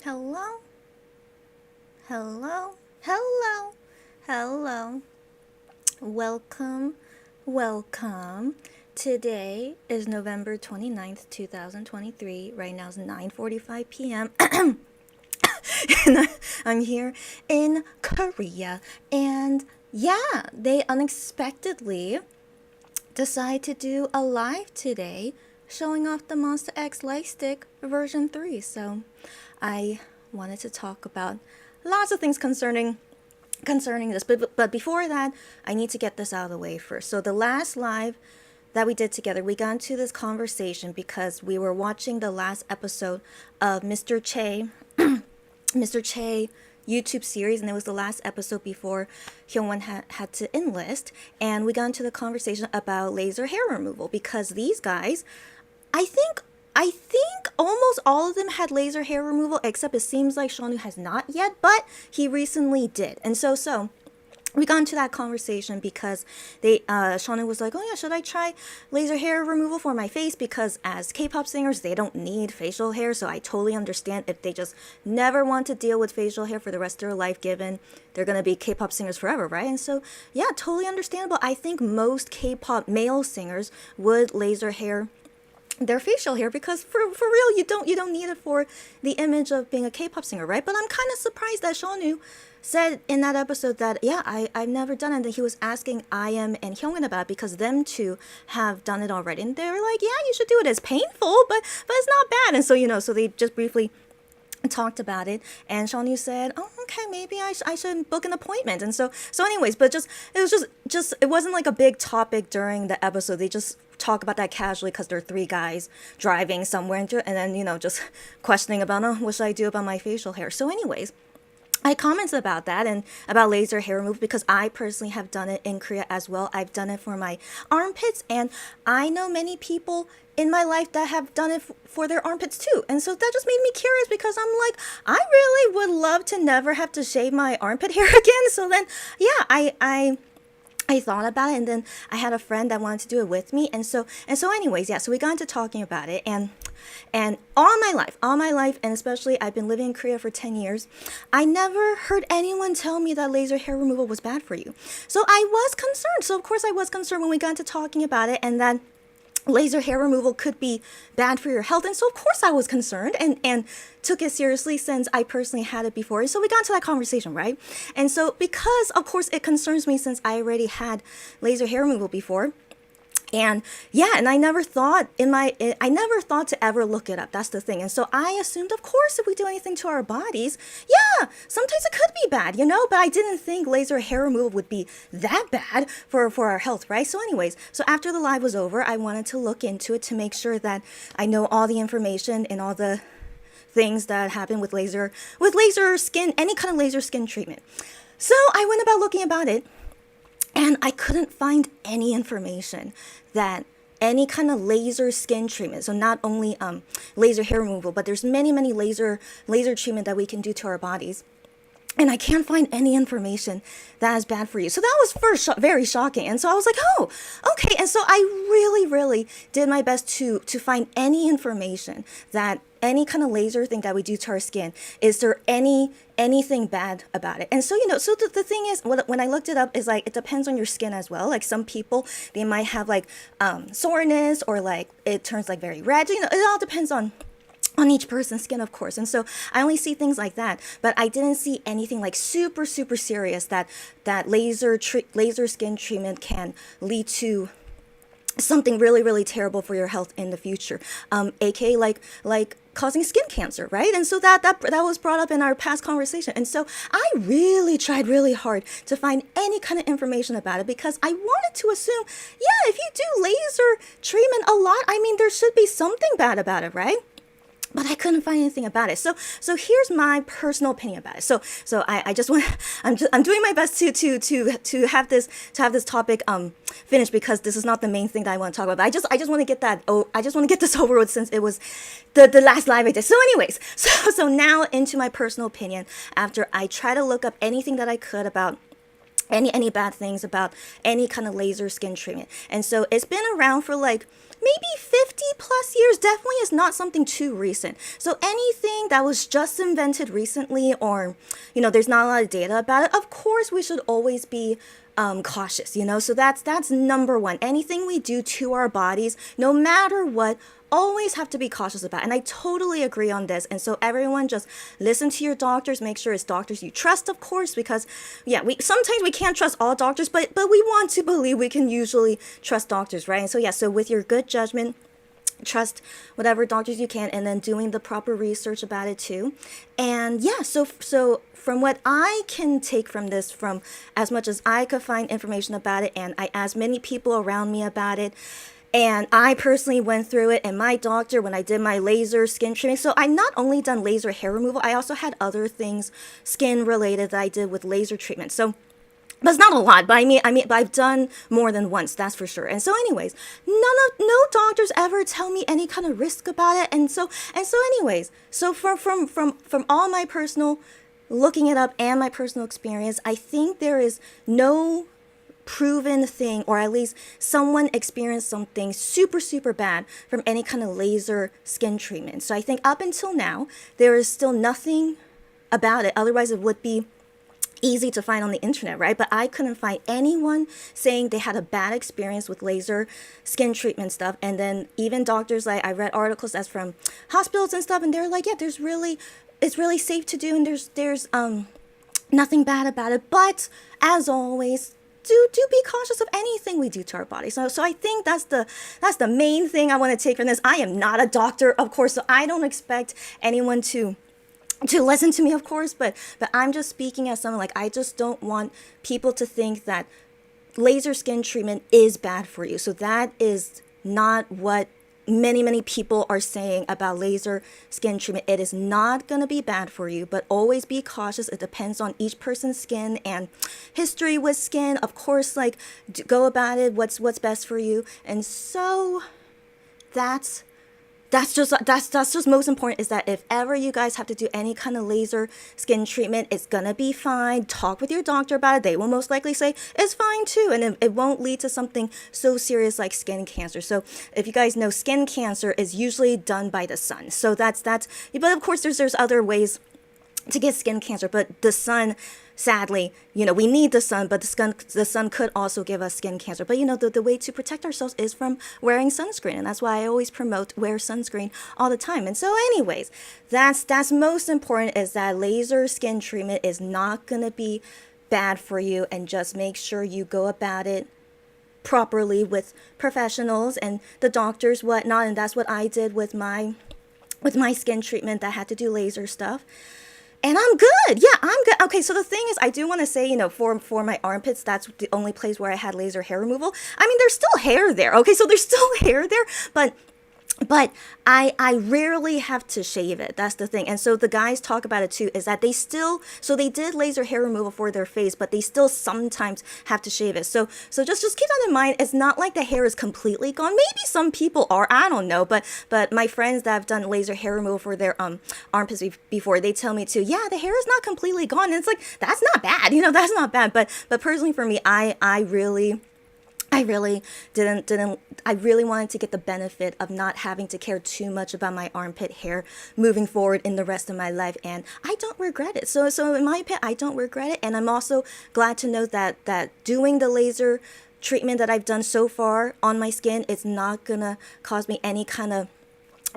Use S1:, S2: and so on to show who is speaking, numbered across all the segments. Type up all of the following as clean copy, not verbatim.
S1: Hello, hello, hello, hello. Welcome, welcome. Today is November 29th, 2023. Right now it's 9:45 p.m. and I'm here in Korea. And yeah, they unexpectedly decide to do a live today showing off the Monster X Lightstick version 3. So I wanted to talk about lots of things concerning this. But before that, I need to get this out of the way first. So the last live that we did together, we got into this conversation because we were watching the last episode of Mr. Che YouTube series, and it was the last episode before Hyungwon had to enlist. And we got into the conversation about laser hair removal because these guys, I think almost all of them had laser hair removal, except it seems like Shonu has not yet, but he recently did. And so we got into that conversation because Shauna was like, oh yeah, should I try laser hair removal for my face? Because as K-pop singers, they don't need facial hair. So I totally understand if they just never want to deal with facial hair for the rest of their life, given they're going to be K-pop singers forever, right? And so, yeah, totally understandable. I think most K-pop male singers would laser hair their facial hair because for real you don't need it for the image of being a K-pop singer, right? But I'm kind of surprised that Shonu said in that episode that yeah, I've never done it, and he was asking IM and Hyungin about it because them two have done it already, and they were like, yeah, you should do it. It's painful, but it's not bad. And so they just briefly talked about it, and Shawnee said, oh, okay, maybe I should book an appointment. And so anyways, but it wasn't like a big topic during the episode. They just talk about that casually because there are three guys driving somewhere, and then just questioning about, oh, what should I do about my facial hair? So anyways, I commented about that and about laser hair removal because I personally have done it in Korea as well. I've done it for my armpits, and I know many people in my life that have done it for their armpits too. And so that just made me curious because I'm like, I really would love to never have to shave my armpit hair again. So then, yeah, I thought about it, and then I had a friend that wanted to do it with me, and so anyways, yeah, so we got into talking about it, and all my life, and especially I've been living in Korea for 10 years, I never heard anyone tell me that laser hair removal was bad for you. So I was concerned. So of course I was concerned when we got into talking about it, and that laser hair removal could be bad for your health. And so of course I was concerned and took it seriously since I personally had it before. And so we got into that conversation, right? And so because of course it concerns me since I already had laser hair removal before, and yeah, and I never thought to ever look it up. That's the thing. And so I assumed, of course, if we do anything to our bodies, yeah, sometimes it could be bad, but I didn't think laser hair removal would be that bad for our health, right? So anyways, so after the live was over, I wanted to look into it to make sure that I know all the information and all the things that happen with laser skin, any kind of laser skin treatment. So I went about looking about it, and I couldn't find any information that any kind of laser skin treatment, so not only laser hair removal, but there's many laser treatment that we can do to our bodies, and I can't find any information that is bad for you. So that was first very shocking. And so I was like, oh, okay. And so I really did my best to find any information that any kind of laser thing that we do to our skin, is there anything bad about it? And so, so the thing is, when I looked it up, is like, it depends on your skin as well. Like some people, they might have like soreness, or like it turns like very red. It all depends on each person's skin, of course. And so I only see things like that, but I didn't see anything like super serious that laser skin treatment can lead to something really terrible for your health in the future, aka like causing skin cancer, right? And so that was brought up in our past conversation. And so I really tried really hard to find any kind of information about it because I wanted to assume, yeah, if you do laser treatment a lot, I mean, there should be something bad about it, right? But I couldn't find anything about it. So here's my personal opinion about it. So I just want, I'm doing my best to have this topic finished, because this is not the main thing that I want to talk about. But I just want to get that. Oh, I just want to get this over with since it was the last live I did. So anyways, so now into my personal opinion after I try to look up anything that I could about any bad things about any kind of laser skin treatment. And so it's been around for like maybe 50 plus years. Definitely is not something too recent. So anything that was just invented recently, or there's not a lot of data about it, of course we should always be cautious, so that's number one. Anything we do to our bodies, no matter what, always have to be cautious about. And I totally agree on this. And so everyone, just listen to your doctors. Make sure it's doctors you trust, of course, because we sometimes we can't trust all doctors, but we want to believe we can usually trust doctors, right? And so with your good judgment, trust whatever doctors you can, and then doing the proper research about it too. And so from what I can take from this, from as much as I could find information about it, and I asked many people around me about it, and I personally went through it, and my doctor, when I did my laser skin treatment, so I not only done laser hair removal, I also had other things skin related that I did with laser treatment. So but it's not a lot, but but I've done more than once, that's for sure. And so anyways, no doctors ever tell me any kind of risk about it. And so anyways, so from all my personal looking it up and my personal experience, I think there is no proven thing, or at least someone experienced something super bad from any kind of laser skin treatment. So I think up until now, there is still nothing about it. Otherwise, it would be easy to find on the internet, right? But I couldn't find anyone saying they had a bad experience with laser skin treatment stuff. And then even doctors, like I read articles that's from hospitals and stuff, and they're like, yeah, it's really safe to do, and there's nothing bad about it. But as always, do be cautious of anything we do to our body. So I think that's the main thing I want to take from this. I am not a doctor, of course, so I don't expect anyone to listen to me, of course, but I'm just speaking as someone, like, I just don't want people to think that laser skin treatment is bad for you. So that is not what many people are saying about laser skin treatment. It is not going to be bad for you, but always be cautious. It depends on each person's skin and history with skin. Of course, like, go about it, what's best for you. And so that's just most important, is that if ever you guys have to do any kind of laser skin treatment, it's gonna be fine. Talk with your doctor about it. They will most likely say it's fine too, and it won't lead to something so serious like skin cancer. So if you guys know, skin cancer is usually done by the sun. So that's but of course there's other ways to get skin cancer, but the sun, sadly, we need the sun, but the sun could also give us skin cancer. But the way to protect ourselves is from wearing sunscreen, and that's why I always promote wear sunscreen all the time. And so anyways, that's most important, is that laser skin treatment is not going to be bad for you, and just make sure you go about it properly with professionals and the doctors, whatnot. And that's what I did with my skin treatment that had to do laser stuff. And I'm good. Yeah, I'm good. Okay, so the thing is, I do want to say, for my armpits, that's the only place where I had laser hair removal. I mean, there's still hair there. Okay, so there's still hair there, but I rarely have to shave it. That's the thing. And so the guys talk about it too, is that they did laser hair removal for their face, but they still sometimes have to shave it. So just keep that in mind. It's not like the hair is completely gone. Maybe some people are, I don't know, but my friends that have done laser hair removal for their armpits before, they tell me too, yeah, the hair is not completely gone. And it's like, that's not bad. That's not bad. But personally for me, I really didn't. I really wanted to get the benefit of not having to care too much about my armpit hair moving forward in the rest of my life, and I don't regret it. So in my opinion, I don't regret it, and I'm also glad to know that doing the laser treatment that I've done so far on my skin, it's not gonna cause me any kind of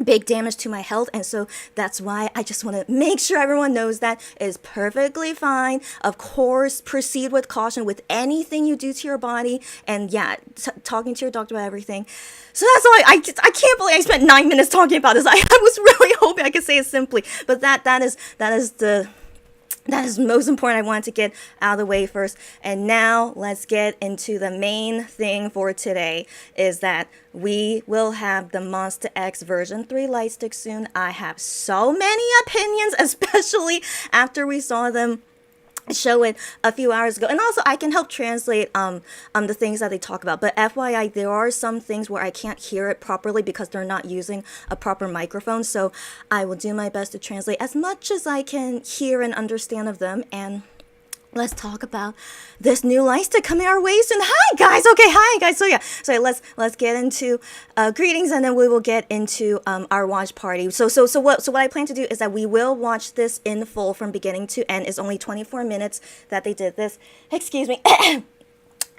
S1: big damage to my health. And so that's why I just want to make sure everyone knows that is perfectly fine. Of course, proceed with caution with anything you do to your body, and talking to your doctor about everything. So that's all. I can't believe I spent 9 minutes talking about this. I was really hoping I could say it simply, but that is most important. I wanted to get out of the way first. And now let's get into the main thing for today, is that we will have the Monsta X version 3 light stick soon. I have so many opinions, especially after we saw them show it a few hours ago, and also I can help translate the things that they talk about. But FYI, there are some things where I can't hear it properly because they're not using a proper microphone, so I will do my best to translate as much as I can hear and understand of them. And let's talk about this new light stick coming our way soon. Hi guys. Okay, hi guys. So yeah, so let's get into greetings, and then we will get into our watch party. So what I plan to do is that we will watch this in full from beginning to end. It's only 24 minutes that they did this. Excuse me.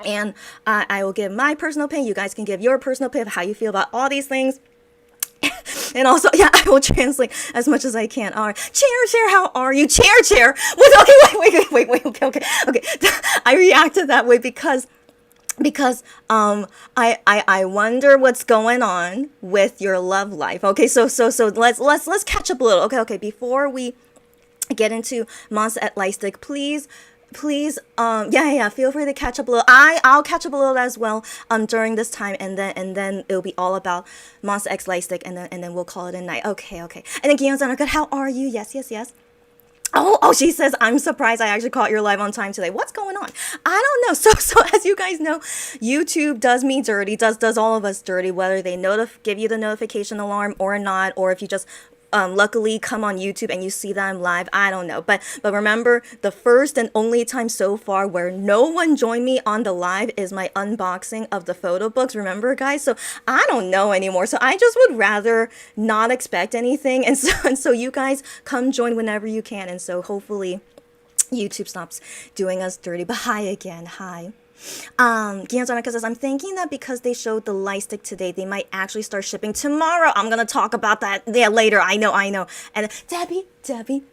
S1: And I will give my personal opinion. You guys can give your personal opinion of how you feel about all these things. And also, yeah, I will translate as much as I can. All right, chair, how are you? Chair. Okay, wait. Okay. I reacted that way because I wonder what's going on with your love life. Okay, so let's catch up a little. Okay. Before we get into Monster X Lightstick, please, feel free to catch up a little. I'll catch up a little as well during this time, and then it'll be all about Monster X Lightstick, and then we'll call it a night. Okay. And then Gion-san, good. How are you? Yes. Oh, she says, I'm surprised I actually caught your live on time today. What's going on? I don't know. So as you guys know, YouTube does me dirty, does all of us dirty, whether they give you the notification alarm or not, or if you just luckily come on YouTube and you see that I'm live. I don't know. But remember, the first and only time so far where no one joined me on the live is my unboxing of the photo books. Remember, guys? So I don't know anymore. So I just would rather not expect anything. And so you guys come join whenever you can. And so hopefully YouTube stops doing us dirty. But hi again. Hi. Gianzanaka says, I'm thinking that because they showed the light stick today, they might actually start shipping tomorrow. I'm gonna talk about that later. I know. And Debbie,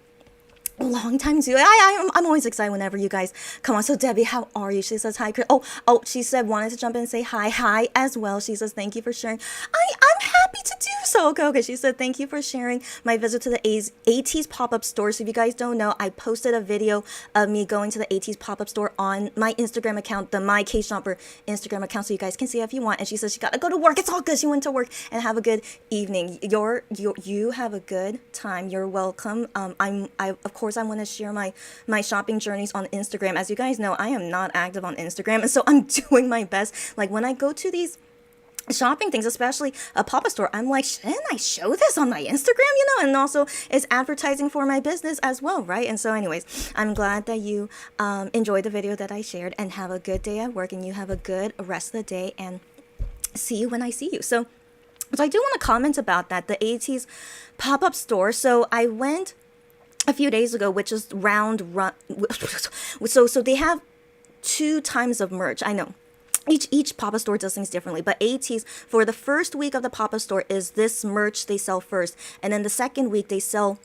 S1: long time too. I'm always excited whenever you guys come on. So Debbie, how are you? She says hi, Chris. Oh, she said wanted to jump in and say hi as well. She says thank you for sharing. I'm happy to do so. Okay. She said thank you for sharing my visit to the ATEEZ pop-up store. So if you guys don't know, I posted a video of me going to the ATEEZ pop-up store on my Instagram account, the My K Shopper Instagram account, so you guys can see it if you want. And she says she gotta go to work. It's all good. She went to work, and have a good evening. You have a good time. You're welcome. Of course I want to share my shopping journeys on Instagram. As you guys know, I am not active on Instagram, and so I'm doing my best. Like when I go to these shopping things, especially a pop-up store, I'm like, shouldn't I show this on my Instagram, and also it's advertising for my business as well, right? And so anyways, I'm glad that you enjoyed the video that I shared, and have a good day at work, and you have a good rest of the day, and see you when I see you. So I do want to comment about that, the ATEEZ pop-up store. So I went a few days ago, which is round run. So they have 2 times of merch. I know each pop-up store does things differently, but ATEEZ, for the first week of the pop-up store, is this merch they sell first, and then the second week they sell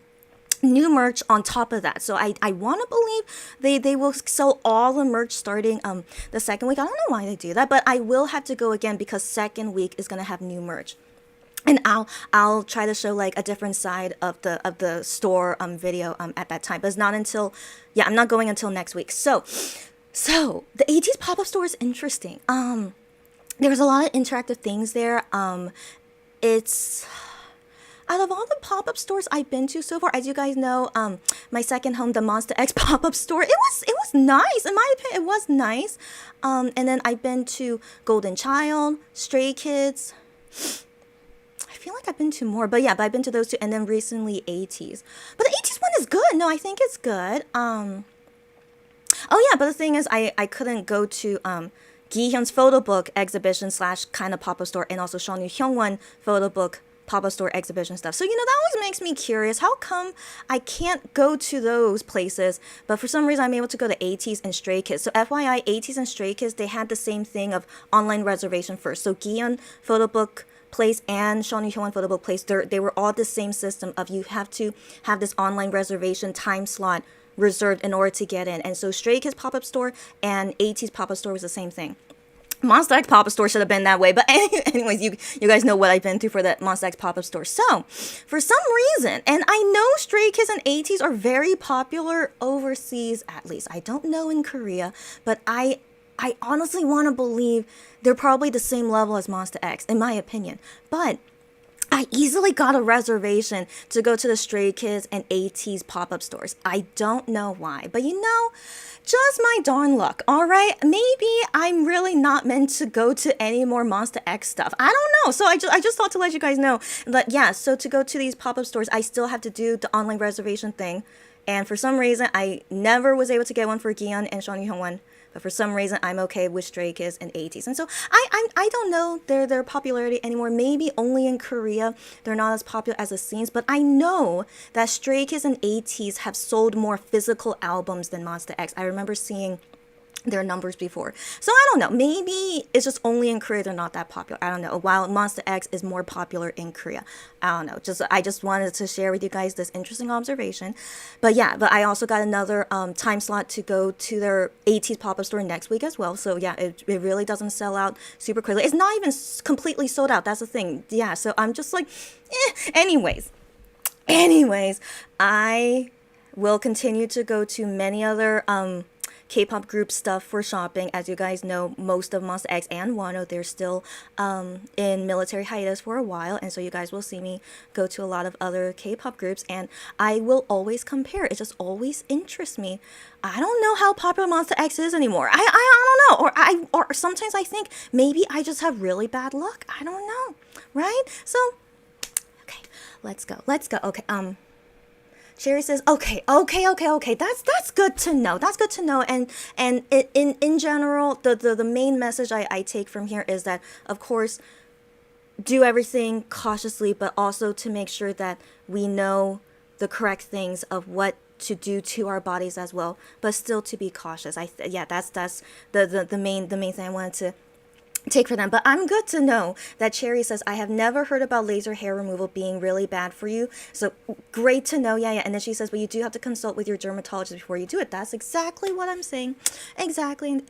S1: new merch on top of that. So I want to believe they will sell all the merch starting the second week. I don't know why they do that, but I will have to go again because second week is going to have new merch. And I'll try to show like a different side of the store video at that time. But it's not until, I'm not going until next week. So the ATEEZ pop-up store is interesting. There's a lot of interactive things there. It's out of all the pop-up stores I've been to so far, as you guys know, my second home, the Monster X pop-up store, it was nice. In my opinion, it was nice. And then I've been to Golden Child, Stray Kids. I feel like I've been to more, but I've been to those 2, and then recently ATEEZ. But the ATEEZ one is good. No, I think it's good. But the thing is, I couldn't go to Gi-hyun's photo book exhibition / kind of pop-up store, and also Seonu Hyungwon photo book pop-up store exhibition stuff. So that always makes me curious. How come I can't go to those places, but for some reason I'm able to go to ATEEZ and Stray Kids? So FYI, ATEEZ and Stray Kids, they had the same thing of online reservation first. So Gi-hyun photo book place and Seonu Hyungwon photo book place, they were all the same system of you have to have this online reservation time slot reserved in order to get in. And so Stray Kids pop-up store and ATEEZ pop-up store was the same thing. Monster X pop-up store should have been that way, but anyways, you guys know what I've been through for the Monster X pop-up store. So for some reason, and I know Stray Kids and ATEEZ are very popular overseas, at least I don't know in Korea, but I honestly want to believe they're probably the same level as Monster X, in my opinion. But I easily got a reservation to go to the Stray Kids and ATEEZ pop-up stores. I don't know why, but just my darn luck, all right? Maybe I'm really not meant to go to any more Monster X stuff. I don't know. So I just thought to let you guys know. But so to go to these pop-up stores, I still have to do the online reservation thing. And for some reason, I never was able to get one for Gion and Sean Hyungwon. But for some reason, I'm okay with Stray Kids and ATEEZ. And so I don't know their popularity anymore. Maybe only in Korea they're not as popular as the scenes. But I know that Stray Kids and ATEEZ have sold more physical albums than Monsta X. I remember seeing their numbers before. So I don't know. Maybe it's just only in Korea they're not that popular. I don't know. While Monsta X is more popular in Korea. I don't know. I just wanted to share with you guys this interesting observation. But yeah, but I also got another time slot to go to their ATEEZ pop-up store next week as well. So yeah, it really doesn't sell out super quickly. It's not even completely sold out. That's the thing. Yeah, so I'm just like, Anyways, I will continue to go to many other K-pop group stuff for shopping. As you guys know, most of Monsta X and Wano, they're still in military hiatus for a while, and so you guys will see me go to a lot of other K-pop groups, and I will always compare. It just always interests me. I don't know how popular Monsta X is anymore. I don't know, or sometimes I think maybe I just have really bad luck. I don't know, right? So okay, let's go. Okay, Sherry says, okay. That's good to know. That's good to know. And in general, the main message I take from here is that, of course, do everything cautiously, but also to make sure that we know the correct things of what to do to our bodies as well, but still to be cautious. That's the main thing I wanted to take for them. But I'm good to know that Cherry says, I have never heard about laser hair removal being really bad for you. So great to know. Yeah. And then she says, but you do have to consult with your dermatologist before you do it. That's exactly what I'm saying. Exactly.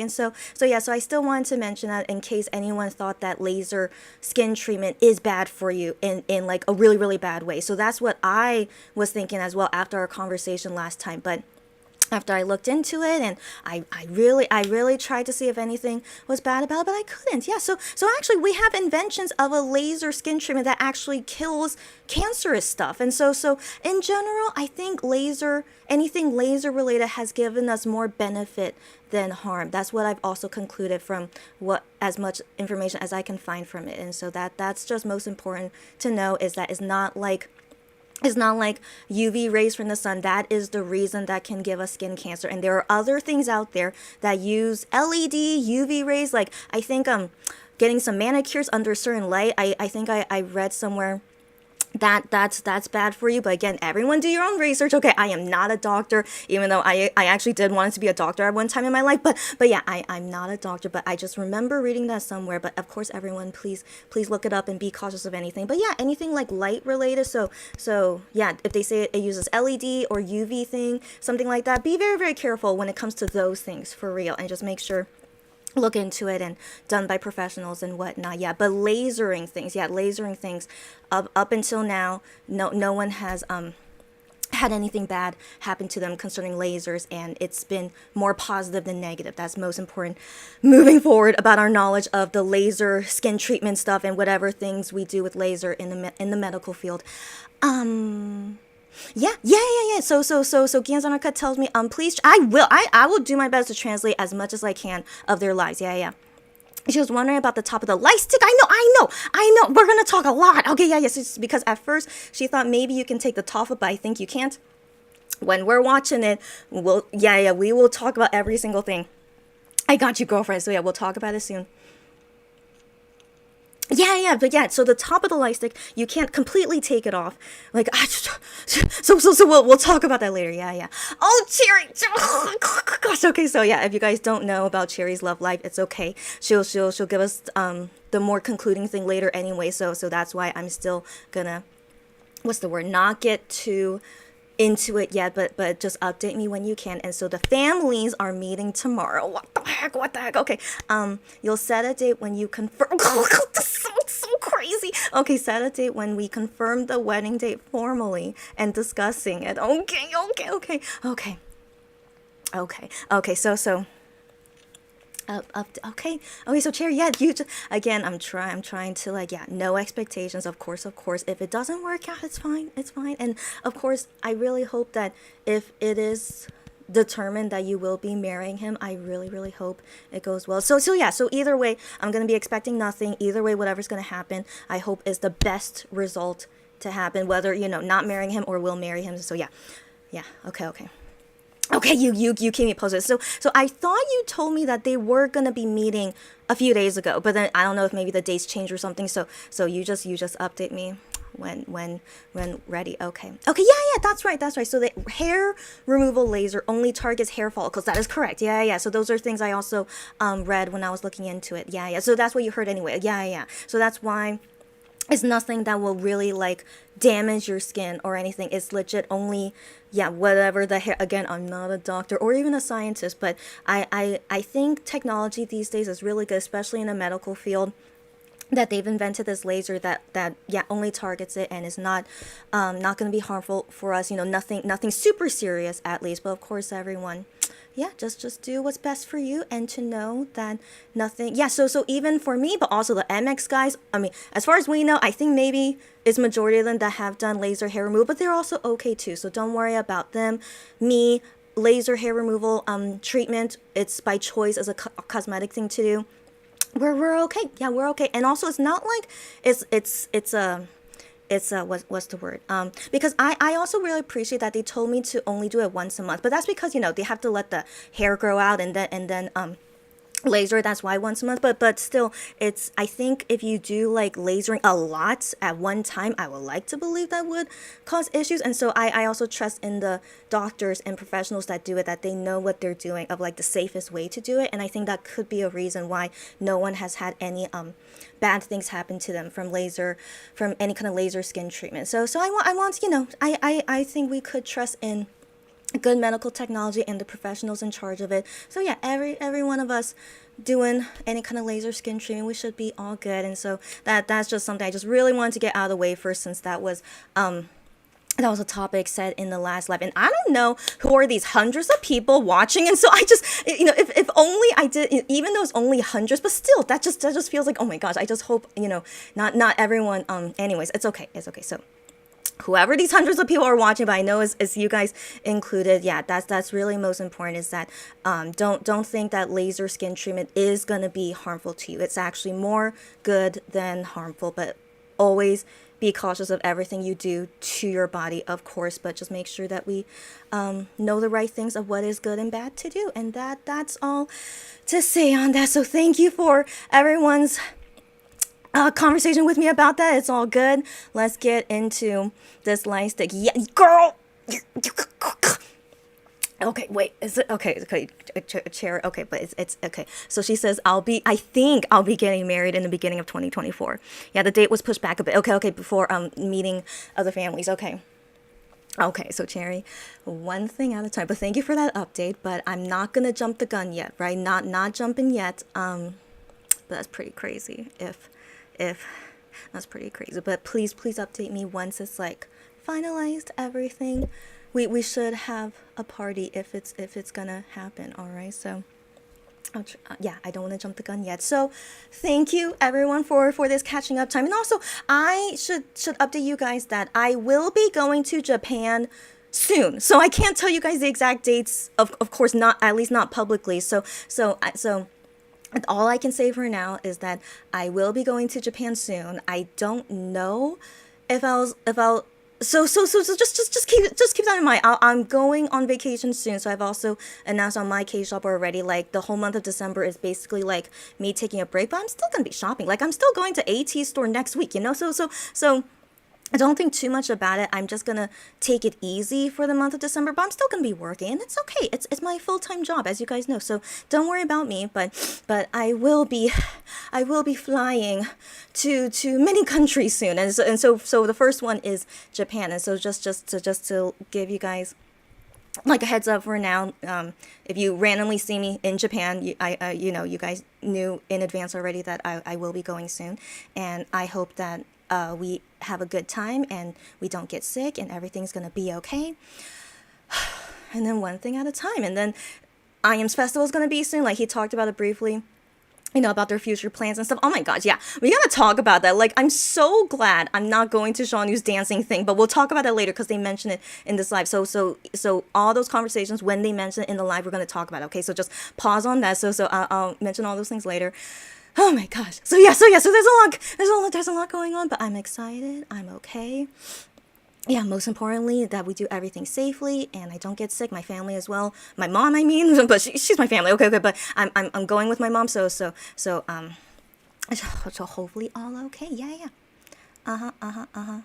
S1: And so I still wanted to mention that in case anyone thought that laser skin treatment is bad for you in like a really, really bad way. So that's what I was thinking as well after our conversation last time. But after I looked into it, and I really tried to see if anything was bad about it, but I couldn't. Yeah, so actually we have inventions of a laser skin treatment that actually kills cancerous stuff. And so in general, I think anything laser related has given us more benefit than harm. That's what I've also concluded from as much information as I can find from it. And so that's just most important to know, is that it's not like UV rays from the sun. That is the reason that can give us skin cancer. And there are other things out there that use LED, UV rays. Like I think getting some manicures under certain light. I think I read somewhere that's bad for you. But again, everyone do your own research. Okay, I am not a doctor, even though I actually did want to be a doctor at one time in my life. But yeah, I'm not a doctor, but I just remember reading that somewhere. But of course, everyone, please look it up and be cautious of anything. But yeah, anything like light related. So yeah, if they say it uses LED or UV thing, something like that, be very, very careful when it comes to those things, for real, and just make sure. Look into it, and done by professionals and whatnot. Yeah, but lasering things up until now, no one has had anything bad happen to them concerning lasers, and it's been more positive than negative. That's most important moving forward about our knowledge of the laser skin treatment stuff and whatever things we do with laser in the medical field. Yeah. So Gian Zanarka tells me, please, I will do my best to translate as much as I can of their lives. Yeah. She was wondering about the top of the light stick. I know. We're gonna talk a lot. Okay, yeah. So because at first she thought maybe you can take the top off, but I think you can't. When we're watching it, we will talk about every single thing. I got you, girlfriend. So yeah, we'll talk about it soon. Yeah. So the top of the light stick, you can't completely take it off. Like, so we'll talk about that later. Yeah. Oh, Cherry. Gosh. Okay. So yeah, if you guys don't know about Cherry's love life, it's okay. She'll give us the more concluding thing later anyway. So that's why I'm still gonna, not get too into it yet, but just update me when you can. And so the families are meeting tomorrow. What the heck? Okay. You'll set a date when you confirm. This sounds so crazy. Okay, set a date when we confirm the wedding date formally and discussing it. Okay. So. Okay. So Cherry, yeah, again, I'm trying to no expectations. Of course. If it doesn't work out, it's fine. And of course, I really hope that if it is determined that you will be marrying him, I really, really hope it goes well. So either way, I'm gonna be expecting nothing. Either way, whatever's gonna happen, I hope is the best result to happen. Whether not marrying him or will marry him. So yeah. Yeah. Okay. Okay. Okay, you keep me posted. So I thought you told me that they were gonna be meeting a few days ago, but then I don't know if maybe the dates changed or something. So you just update me when ready. Okay. Okay, yeah, that's right. So the hair removal laser only targets hair follicles. That is correct. Yeah. So those are things I also read when I was looking into it. Yeah. So that's what you heard anyway. Yeah. So that's why it's nothing that will really like damage your skin or anything. It's legit only, yeah, whatever the hair. Again, I'm not a doctor or even a scientist, but I think technology these days is really good, especially in the medical field, that they've invented this laser that yeah, only targets it and is not going to be harmful for us. Nothing super serious at least, but of course everyone, yeah, just do what's best for you, and to know that nothing, yeah. So even for me, but also the MX guys, I mean, as far as we know, I think maybe it's majority of them that have done laser hair removal, but they're also okay too, so don't worry about them. Me, laser hair removal treatment, it's by choice as a cosmetic thing to do. We're okay. Yeah, we're okay. And also, it's not like it's what's the word, because I also really appreciate that they told me to only do it once a month, but that's because they have to let the hair grow out, and then laser, that's why once a month. But still, it's, I think if you do like lasering a lot at one time, I would like to believe that would cause issues. And so I also trust in the doctors and professionals that do it, that they know what they're doing, of like the safest way to do it. And I think that could be a reason why no one has had any bad things happen to them from any kind of laser skin treatment. So I want I think we could trust in good medical technology and the professionals in charge of it. So yeah, every one of us doing any kind of laser skin treatment, we should be all good. And so that's just something I just really wanted to get out of the way first, since that was a topic said in the last live. And I don't know who are these hundreds of people watching. And so I just, if only I did, even though it's only hundreds, but still, that just feels like, oh my gosh, I just hope, not everyone, anyways, it's okay. So whoever these hundreds of people are watching, but I know is you guys included. Yeah, that's really most important, is that don't think that laser skin treatment is gonna be harmful to you. It's actually more good than harmful, but always be cautious of everything you do to your body, of course, but just make sure that we know the right things of what is good and bad to do. And that's all to say on that. So thank you for everyone's conversation with me about that. It's all good. Let's get into this light stick. Yeah, girl. Okay, wait. Is it okay? Okay, chair. Okay, but it's okay. So she says, I think I'll be getting married in the beginning of 2024. Yeah, the date was pushed back a bit. Okay, before meeting other families. Okay. Okay, so Cherry, one thing at a time. But thank you for that update. But I'm not gonna jump the gun yet, right? Not jumping yet. But that's pretty crazy. If that's pretty crazy. But please update me once it's like finalized everything. We should have a party if it's gonna happen. All right. So yeah, I don't want to jump the gun yet. So thank you everyone for this catching up time. And also, I should update you guys that I will be going to Japan soon. So I can't tell you guys the exact dates, of course, not, at least not publicly. So all I can say for now is that I will be going to Japan soon. I don't know if I'll so just keep that in mind. I'm going on vacation soon, so I've also announced on my K-shop already, like the whole month of December is basically like me taking a break, but I'm still gonna be shopping. Like I'm still going to AT store next week, so I don't think too much about it. I'm just gonna take it easy for the month of December, but I'm still gonna be working, and it's okay. It's my full-time job, as you guys know. So don't worry about me. But I will be flying to many countries soon, and so the first one is Japan, and so just to give you guys like a heads up for now, if you randomly see me in Japan, you guys knew in advance already that I will be going soon, and I hope that we have a good time and we don't get sick and everything's gonna be okay. And then one thing at a time. And then IAMS Festival is gonna be soon. Like he talked about it briefly, about their future plans and stuff. Oh my gosh, yeah, we gotta talk about that. Like, I'm so glad I'm not going to Shawnoo's dancing thing, but we'll talk about that later because they mentioned it in this live. So all those conversations, when they mention it in the live, we're gonna talk about it. Okay, so just pause on that. So I'll mention all those things later. Oh my gosh. So there's a lot going on, but I'm excited. I'm okay. yeah, most importantly, that we do everything safely and I don't get sick. My family as well. My mom, I mean, but she's my family. Okay, okay, but I'm going with my mom, so hopefully all okay. Yeah, yeah. Uh huh. Uh huh. Uh huh.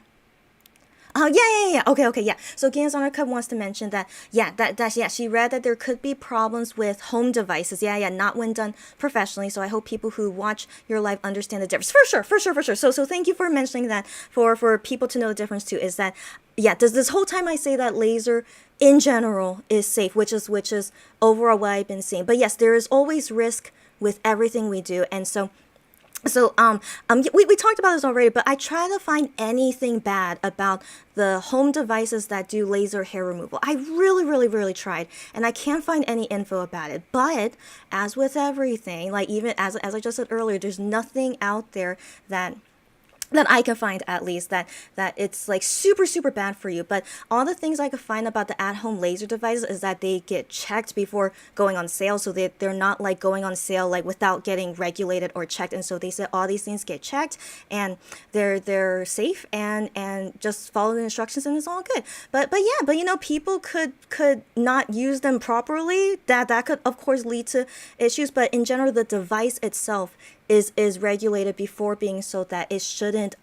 S1: Oh yeah, yeah, yeah. Okay, okay, yeah. So Games on Our Cup wants to mention that, yeah, yeah. She read that there could be problems with home devices. Yeah, yeah, not when done professionally. So I hope people who watch your live understand the difference. For sure, for sure, for sure. So thank you for mentioning that. For people to know the difference too. Is that, yeah? Does this whole time I say that laser in general is safe, which is overall what I've been seeing. But yes, there is always risk with everything we do, and we talked about this already, but I try to find anything bad about the home devices that do laser hair removal. I really, really, really tried, and I can't find any info about it. But as with everything, like even as I just said earlier, there's nothing out there that I can find at least that it's like super super bad for you. But all the things I could find about the at-home laser devices is that they get checked before going on sale, so they're not like going on sale like without getting regulated or checked. And so they said all these things get checked and they're safe and just follow the instructions and it's all good. But yeah, but people could not use them properly. That could of course lead to issues. But in general, the device itself is regulated before being sold, that it shouldn't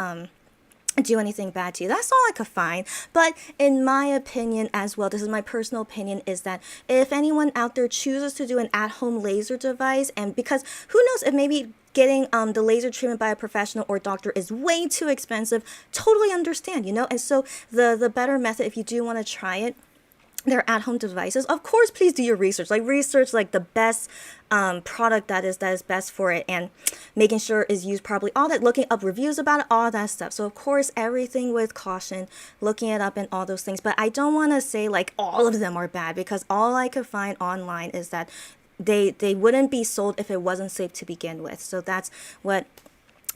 S1: do anything bad to you. That's all I could find. But in my opinion as well, this is my personal opinion, is that if anyone out there chooses to do an at-home laser device, and because who knows if maybe getting the laser treatment by a professional or doctor is way too expensive, totally understand, and so the better method, if you do want to try it, their at-home devices, of course, please do your research, like research like the best product that is best for it, and making sure is used properly, all that, looking up reviews about it, all that stuff. So of course everything with caution, looking it up and all those things. But I don't want to say like all of them are bad, because all I could find online is that they wouldn't be sold if it wasn't safe to begin with. So that's what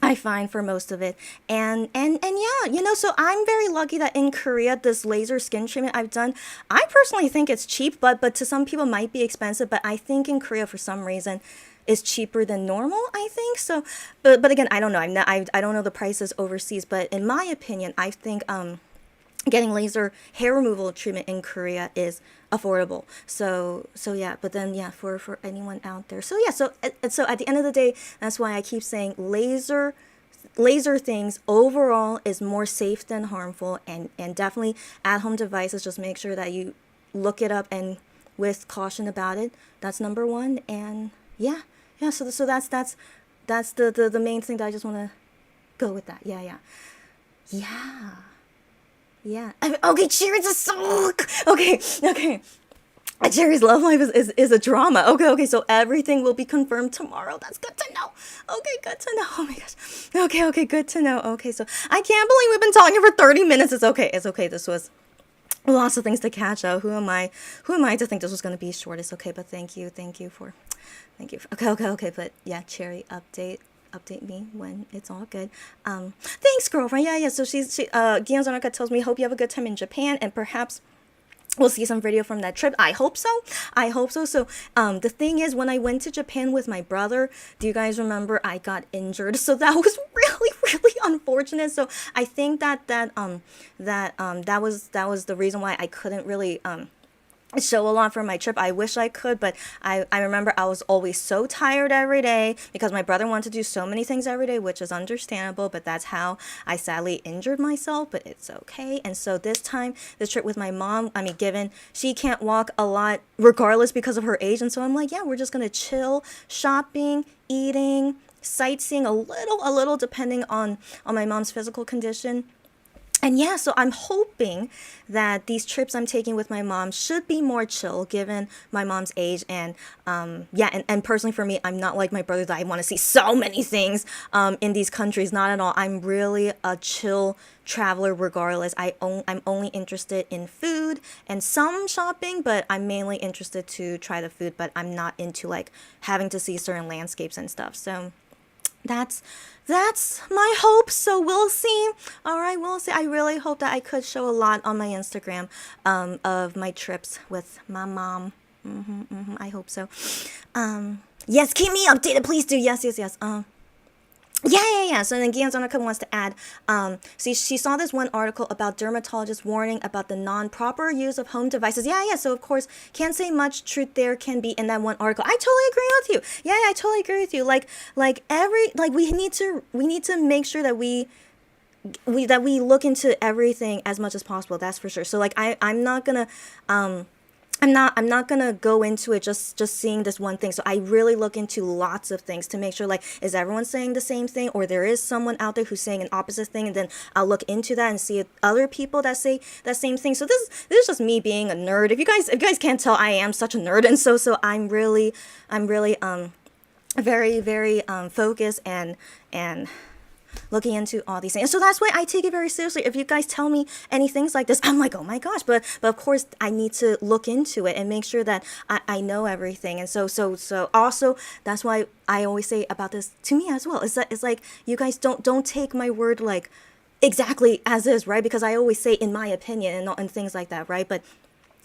S1: I find for most of it. And yeah, so I'm very lucky that in Korea, this laser skin treatment I've done, I personally think it's cheap, but to some people might be expensive. But I think in Korea, for some reason, is cheaper than normal, I think. So but again, I don't know. I don't know the prices overseas, but in my opinion, I think getting laser hair removal treatment in Korea is affordable. So yeah, but then yeah, for anyone out there. So yeah, so at the end of the day, that's why I keep saying laser things overall is more safe than harmful, and definitely at home devices, just make sure that you look it up and with caution about it. That's number one. And yeah, yeah, so that's the main thing that I just want to go with that. Yeah, yeah. Yeah. Yeah. Okay, Cherry's a sock. Okay, okay. Cherry's love life is a drama. Okay, okay. So everything will be confirmed tomorrow. That's good to know. Okay, good to know. Oh my gosh. Okay, okay. Good to know. Okay, so I can't believe we've been talking for 30 minutes. It's okay. It's okay. This was lots of things to catch up. Who am I? Who am I to think this was going to be short? It's okay. But thank you for. Okay, okay, okay. But yeah, Cherry, update me when it's all good. Thanks, girlfriend. Yeah, yeah. So Guillaume Zanaka tells me, hope you have a good time in Japan, and perhaps we'll see some video from that trip. I hope so. I hope so. So the thing is, when I went to Japan with my brother, do you guys remember I got injured? So that was really, really unfortunate. So I think that was the reason why I couldn't really show a lot for my trip. I wish I could, but I remember I was always so tired every day because my brother wanted to do so many things every day, which is understandable, but that's how I sadly injured myself. But it's okay. And so this trip with my mom, I mean, given she can't walk a lot regardless because of her age, and so I'm like, yeah, we're just gonna chill, shopping, eating, sightseeing, a little depending on my mom's physical condition. And yeah, so I'm hoping that these trips I'm taking with my mom should be more chill given my mom's age. And yeah, and personally for me, I'm not like my brother that I want to see so many things in these countries. Not at all. I'm really a chill traveler regardless. I'm only interested in food and some shopping, but I'm mainly interested to try the food, but I'm not into like having to see certain landscapes and stuff. So that's my hope. So we'll see. All right, we'll see. I really hope that I could show a lot on my Instagram of my trips with my mom. I hope so. Yes, keep me updated, please do. Yes. Yeah. So then Gian Zonaka wants to add, see, she saw this one article about dermatologists warning about the non-proper use of home devices. Yeah. So of course, can't say much truth there can be in that one article. I totally agree with you. Yeah, I totally agree with you. Like we need to make sure that we look into everything as much as possible. That's for sure. So like I'm not gonna I'm not gonna go into it just seeing this one thing. So I really look into lots of things to make sure, like, is everyone saying the same thing, or there is someone out there who's saying an opposite thing, and then I'll look into that and see if other people that say that same thing. So this is just me being a nerd. If you guys can't tell, I am such a nerd, and so I'm really very very focused and looking into all these things. So that's why I take it very seriously. If you guys tell me any things like this, I'm like, oh my gosh. But of course, I need to look into it and make sure that I know everything. And so also that's why I always say about this to me as well. Is that it's like you guys don't take my word like exactly as is, right? Because I always say in my opinion and things like that, right? But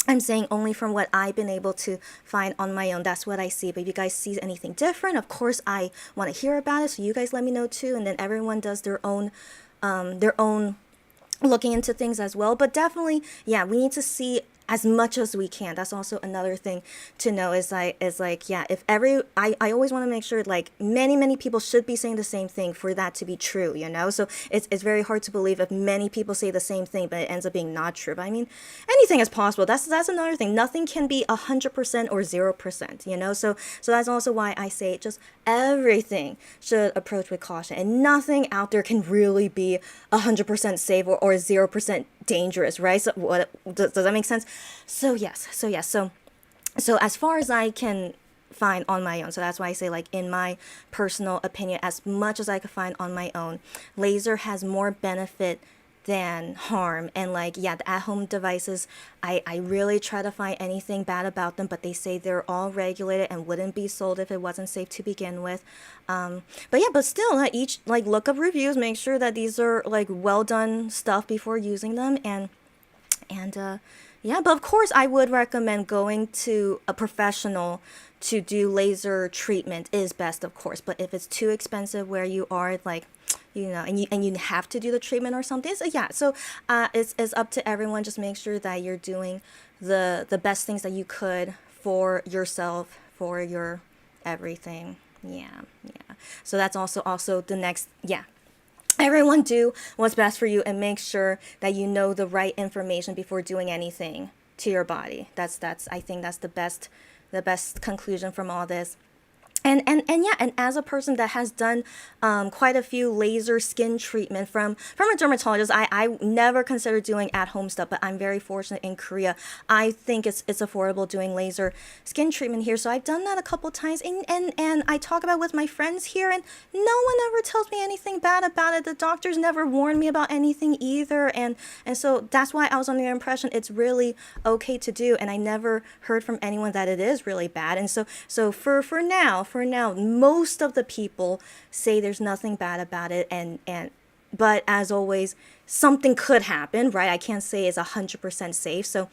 S1: I'm saying only from what I've been able to find on my own. That's what I see. But if you guys see anything different, of course I want to hear about it. So you guys let me know too. And then everyone does their own looking into things as well. But definitely, yeah, we need to see as much as we can. That's also another thing to know is like yeah, if I always want to make sure like many people should be saying the same thing for that to be true, you know. So it's very hard to believe if many people say the same thing but it ends up being not true. But I mean, anything is possible. That's another thing. Nothing can be 100% or 0%, you know. So that's also why I say just everything should approach with caution, and nothing out there can really be 100% safe or 0% dangerous, right? So what does that make sense? So yes, so as far as I can find on my own, so that's why I say like in my personal opinion, as much as I could find on my own, laser has more benefit than harm. And like yeah, the at-home devices, I really try to find anything bad about them, but they say they're all regulated and wouldn't be sold if it wasn't safe to begin with. But yeah, but still like look up reviews, make sure that these are like well done stuff before using them. And yeah, but of course I would recommend going to a professional to do laser treatment is best, of course. But if it's too expensive where you are, like, you know, and you have to do the treatment or something, so yeah, so it's up to everyone. Just make sure that you're doing the best things that you could for yourself, for your everything. Yeah. So that's also the next, yeah, everyone do what's best for you and make sure that you know the right information before doing anything to your body. That's I think that's the best conclusion from all this. And yeah, and as a person that has done quite a few laser skin treatment from a dermatologist, I never considered doing at home stuff, but I'm very fortunate in Korea. I think it's affordable doing laser skin treatment here, so I've done that a couple times, and I talk about it with my friends here, and no one ever tells me anything bad about it. The doctors never warned me about anything either, and so that's why I was under the impression it's really okay to do, and I never heard from anyone that it is really bad. And so for now, most of the people say there's nothing bad about it, and but as always, something could happen, right? I can't say it's 100% safe, so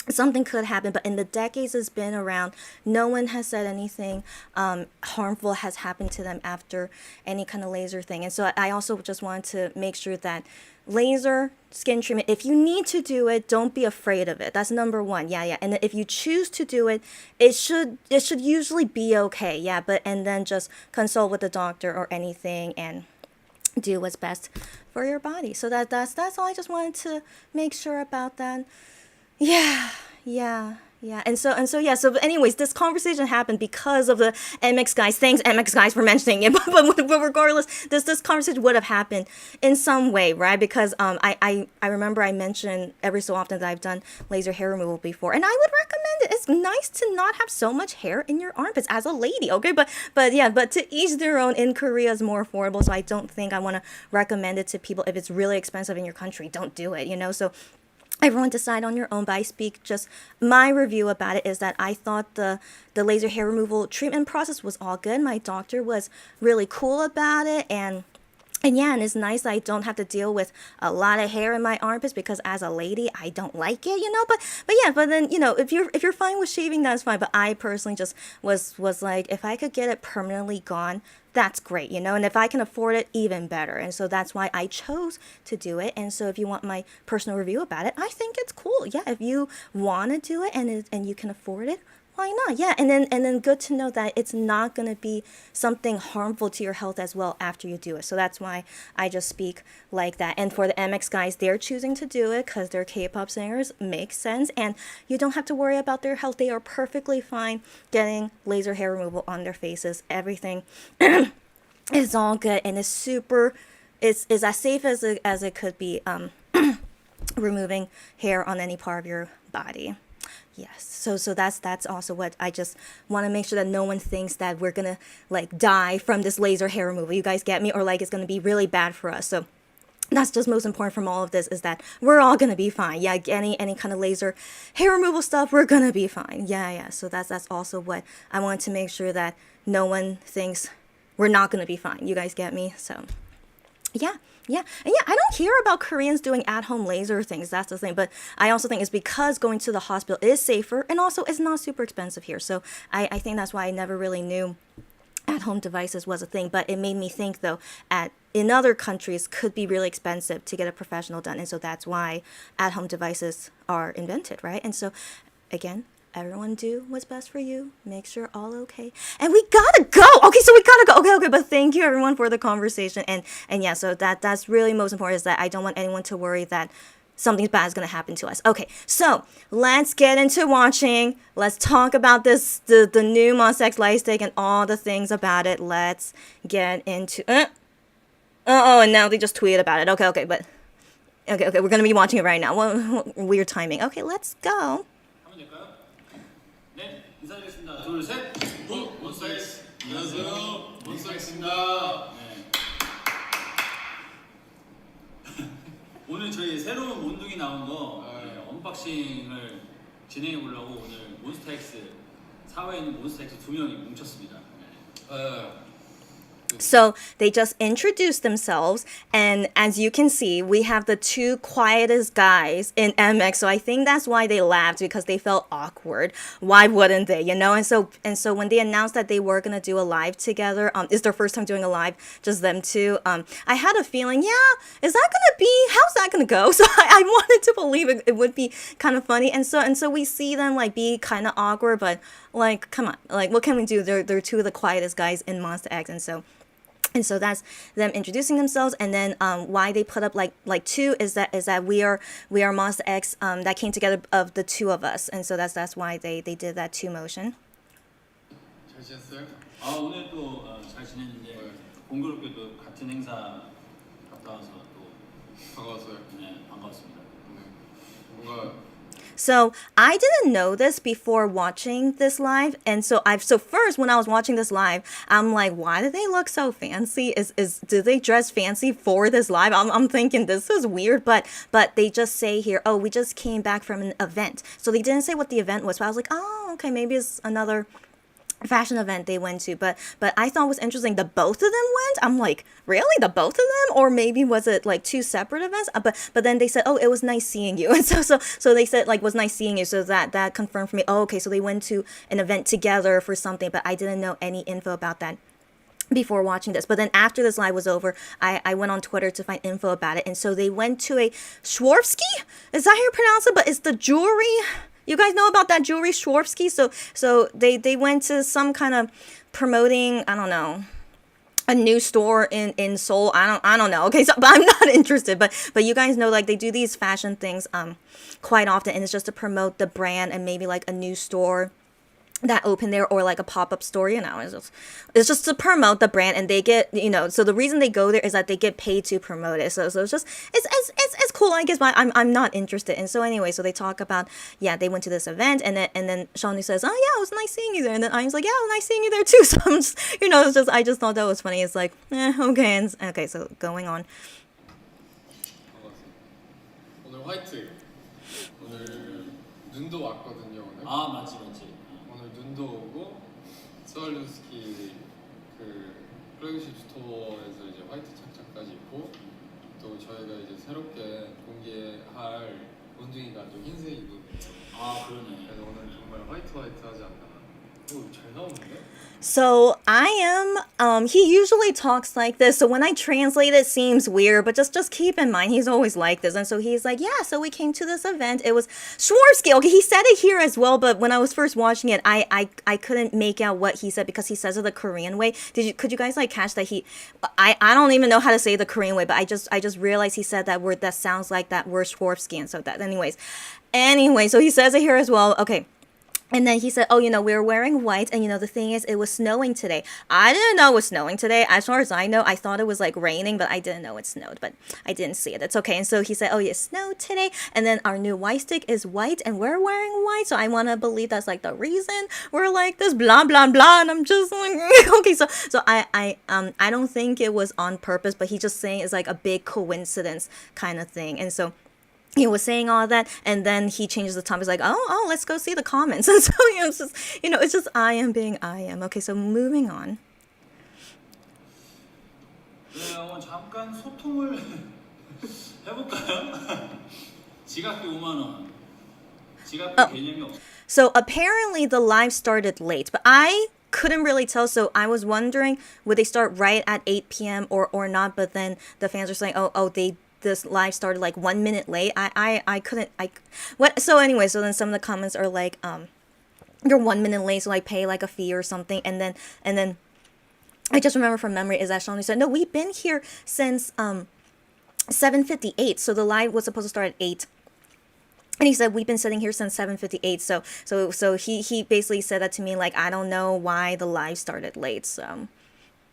S1: something could happen. But in the decades it's been around, no one has said anything harmful has happened to them after any kind of laser thing. And so I also just wanted to make sure that laser skin treatment, if you need to do it, don't be afraid of it. That's number one. Yeah. And if you choose to do it, it should usually be okay. Yeah, but and then just consult with the doctor or anything and do what's best for your body. So that's all. I just wanted to make sure about that. Yeah. So anyways, this conversation happened because of the MX guys. Thanks MX guys for mentioning it. But regardless, this conversation would have happened in some way, right? Because I remember I mentioned every so often that I've done laser hair removal before, and I would recommend it. It's nice to not have so much hair in your armpits as a lady, okay? But to each their own. In Korea is more affordable, so I don't think I want to recommend it to people. If it's really expensive in your country, don't do it, you know? So everyone decide on your own, but I speak just my review about it is that I thought the laser hair removal treatment process was all good. My doctor was really cool about it, and And yeah, and it's nice that I don't have to deal with a lot of hair in my armpits because as a lady, I don't like it, you know. But yeah, but then if you're fine with shaving, that's fine. But I personally just was like, if I could get it permanently gone, that's great, you know. And if I can afford it, even better. And so that's why I chose to do it. And so if you want my personal review about it, I think it's cool. Yeah, if you want to do it and you can afford it, why not? Yeah, and then good to know that it's not going to be something harmful to your health as well after you do it. So that's why I just speak like that. And for the MX guys, they're choosing to do it because they're K-pop singers. Makes sense. And you don't have to worry about their health. They are perfectly fine getting laser hair removal on their faces. Everything is all good and it's super. It's as safe as it could be. Removing hair on any part of your body. Yes. So that's also what I just want to make sure that no one thinks that we're gonna like die from this laser hair removal. You guys get me? Or like it's gonna be really bad for us. So that's just most important from all of this is that we're all gonna be fine. Yeah, any kind of laser hair removal stuff, we're gonna be fine. Yeah. So that's also what I want to make sure that no one thinks we're not gonna be fine. You guys get me? So yeah. And yeah, I don't hear about Koreans doing at-home laser things. That's the thing. But I also think it's because going to the hospital is safer and also it's not super expensive here. So I think that's why I never really knew at-home devices was a thing. But it made me think, though, in other countries could be really expensive to get a professional done. And so that's why at-home devices are invented, right? And so, again, everyone do what's best for you. Make sure all okay. And we gotta go. Okay, so we gotta go. Okay. But thank you everyone for the conversation. And yeah, so that's really most important is that I don't want anyone to worry that something bad is gonna happen to us. Okay, so let's get into watching. Let's talk about the new Monsta X light stick and all the things about it. Let's get into and now they just tweeted about it. Okay, but okay, we're gonna be watching it right now. Weird timing. Okay, let's go.
S2: 네, 인사드리겠습니다. 둘, 셋. 몬스타엑스. 안녕하세요. 몬스타엑스입니다. 네. 오늘 저희 새로운 몬둥이 나온 거 언박싱을 진행해 보려고 오늘 몬스타엑스 사회에 있는 몬스타엑스 2명이 뭉쳤습니다.
S1: So they just introduced themselves, and as you can see, we have the two quietest guys in MX. So I think that's why they laughed because they felt awkward. Why wouldn't they? You know. And so when they announced that they were gonna do a live together, it's their first time doing a live, just them two. I had a feeling, is that gonna be? How's that gonna go? So I wanted to believe it would be kind of funny, and so we see them like be kind of awkward, but like, come on, like what can we do? They're two of the quietest guys in Monsta X, and so that's them introducing themselves, and then why they put up like two is that we are Monsta X that came together of the two of us, and so that's why they did that two motion.
S2: 잘 지냈어요? 오늘 또 잘 지냈는데 공교롭게도 같은 행사 갔다 와서 또
S3: 반가웠어요.
S2: 네, 반가웠습니다.
S3: 네. 뭔가
S1: So I didn't know this before watching this live, and so first when I was watching this live, I'm like, why do they look so fancy? Do they dress fancy for this live? I'm thinking this is weird, but they just say here, oh, we just came back from an event, so they didn't say what the event was. So I was like, oh, okay, maybe it's another fashion event they went to, but I thought it was interesting the both of them went. I'm like, really, the both of them? Or maybe was it like two separate events? But then they said, oh, it was nice seeing you. And so they said like, was nice seeing you. So that confirmed for me, oh, okay, so they went to an event together for something, but I didn't know any info about that before watching this. But then after this live was over, I went on Twitter to find info about it, and so they went to a Swarovski. Is that how you pronounce it? But it's the jewelry. You guys know about that jewelry, Swarovski? So they went to some kind of promoting, I don't know, a new store in Seoul. I don't know. Okay, so but I'm not interested. But you guys know, like, they do these fashion things quite often, and it's just to promote the brand and maybe like a new store that open there, or like a pop-up store, you know. It's just to promote the brand, and they get, you know, so the reason they go there is that they get paid to promote it. So it's just it's cool, I guess, but I'm not interested. And so anyway, so they talk about, they went to this event, and then Shawnee says, oh yeah, it was nice seeing you there, and then I was like, yeah, it was nice seeing you there too. So I'm just, you know, it's just, I just thought that was funny. It's like, okay, and, okay, so going on.
S3: 오늘 화이트. 오늘 눈도 왔거든요. 오늘.
S2: 맞지.
S3: 오늘 눈도 오고 스왈로스키 그 플래그십 스토어에서 이제 화이트 착장까지 있고 또 저희가 이제 새롭게 공개할 원둥이가 또 흰색이거든요.
S2: 아 그러네.
S3: 그래서 오늘 정말 화이트하지 않나. 잘 나오는데?
S1: So he usually talks like this. So when I translate it seems weird, but just keep in mind he's always like this. And so he's like, yeah, so we came to this event. It was Swarovski. Okay, he said it here as well, but when I was first watching it, I couldn't make out what he said because he says it the Korean way. Could you guys like catch that I don't even know how to say the Korean way, but I just realized he said that word that sounds like that word Swarovski. And so that anyway, so he says it here as well. Okay. And then he said, oh, we were wearing white. And, the thing is, it was snowing today. I didn't know it was snowing today. As far as I know, I thought it was like raining, but I didn't know it snowed. But I didn't see it. It's okay. And so he said, oh, it snowed today. And then our new white stick is white and we're wearing white. So I want to believe that's like the reason we're like this, blah, blah, blah. And I'm just like, okay. So I don't think it was on purpose, but he's just saying it's like a big coincidence kind of thing. And so he was saying all that, and then he changes the topic. He's like, oh, let's go see the comments. And so, it's just I am being I am. Okay, so moving on.
S2: 네, 잠깐 소통을 해볼까요? 지각비 5만 원. 지각비 개념이 없어.
S1: So apparently the live started late, but I couldn't really tell. So I was wondering, would they start right at 8 p.m. or not? But then the fans are saying, this live started like 1 minute late. So then some of the comments are like, you're 1 minute late, so like pay like a fee or something. And then I just remember from memory is that Sean said, no, we've been here since 7:58. So the live was supposed to start at 8. And he said, we've been sitting here since 7:58. So he basically said that to me, like, I don't know why the live started late. So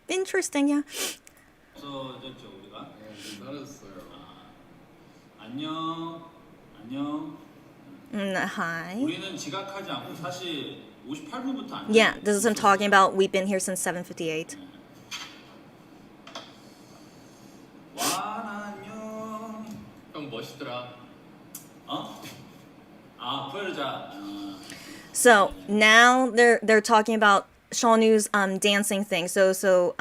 S1: interesting, yeah.
S2: 없어졌죠 우리가.
S3: 네, 따랐어요.
S2: 안녕.
S1: Hi.
S2: 우리는 지각하지 않고 사실 58분부터 안.
S1: Yeah, this is him talking about we've been here since 7:58.
S2: 와 안녕.
S3: 형 멋있더라.
S2: 어? 아 푸에르자.
S1: So now they're talking about Shawnu's dancing thing. So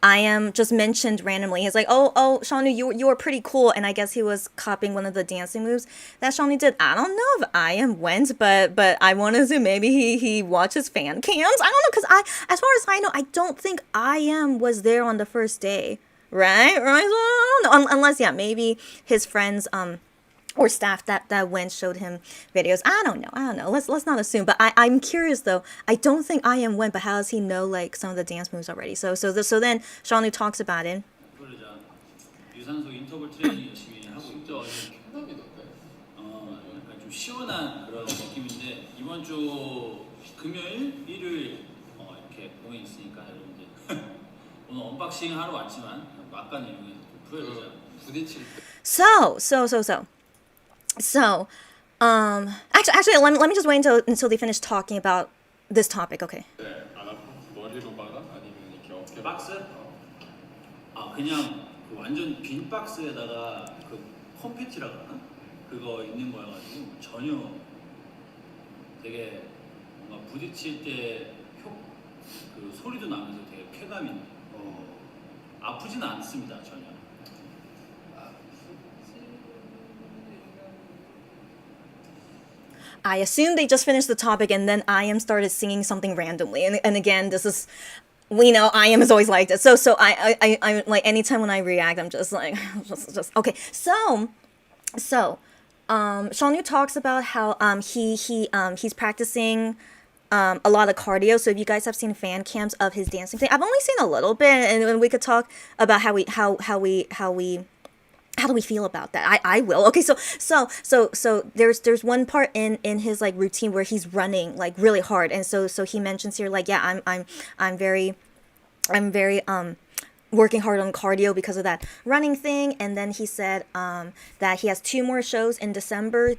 S1: I am just mentioned randomly. He's like, oh Shawnu, you were pretty cool, and I guess he was copying one of the dancing moves that Shawnu did. I don't know if I am went, but I want to assume maybe he watches fan cams. I don't know, because as far as I know, I don't think I am was there on the first day, right? So I don't know. Unless maybe his friends or staff that went showed him videos. I don't know. Let's not assume. But I'm curious though. I don't think I am went, but how does he know like some of the dance moves already? So then Shawnu talks about it.
S2: 푸에르자. 유산소 인터벌 트레이닝 열심히 하고 있죠.
S3: 쾌감이던데.
S2: 약간 좀 시원한 그런 느낌인데 이번 주 금요일, 일요일 이렇게 공연 있으니까 여러분들 오늘 언박싱 하러 왔지만 막간 이용해서 푸에르자.
S3: 부딪힐 때.
S1: So, actually, let me just wait until they finish talking about this topic. Okay.
S3: 네, 안 아파? 머리로 박아? 아니면 이렇게 어깨
S2: 박스? 아 그냥 그 완전 빈 박스에다가 그 컴패티라 그러나? 그거 있는 거여가지고 전혀 되게 뭔가 부딪힐 때 그 소리도 나면서 되게 쾌감이 있는. 아프지는 않습니다 전혀.
S1: I assume they just finished the topic and then I am started singing something randomly. And again, this is, we know I am is always like this. So I like anytime when I react, I'm just like, just okay. So Shawnu talks about how he's practicing a lot of cardio. So if you guys have seen fan cams of his dancing thing, I've only seen a little bit, and we could talk about how do we feel about that? I will. Okay, so there's one part in his like routine where he's running like really hard, and so he mentions here like, yeah, I'm very working hard on cardio because of that running thing. And then he said that he has 2 more shows in December,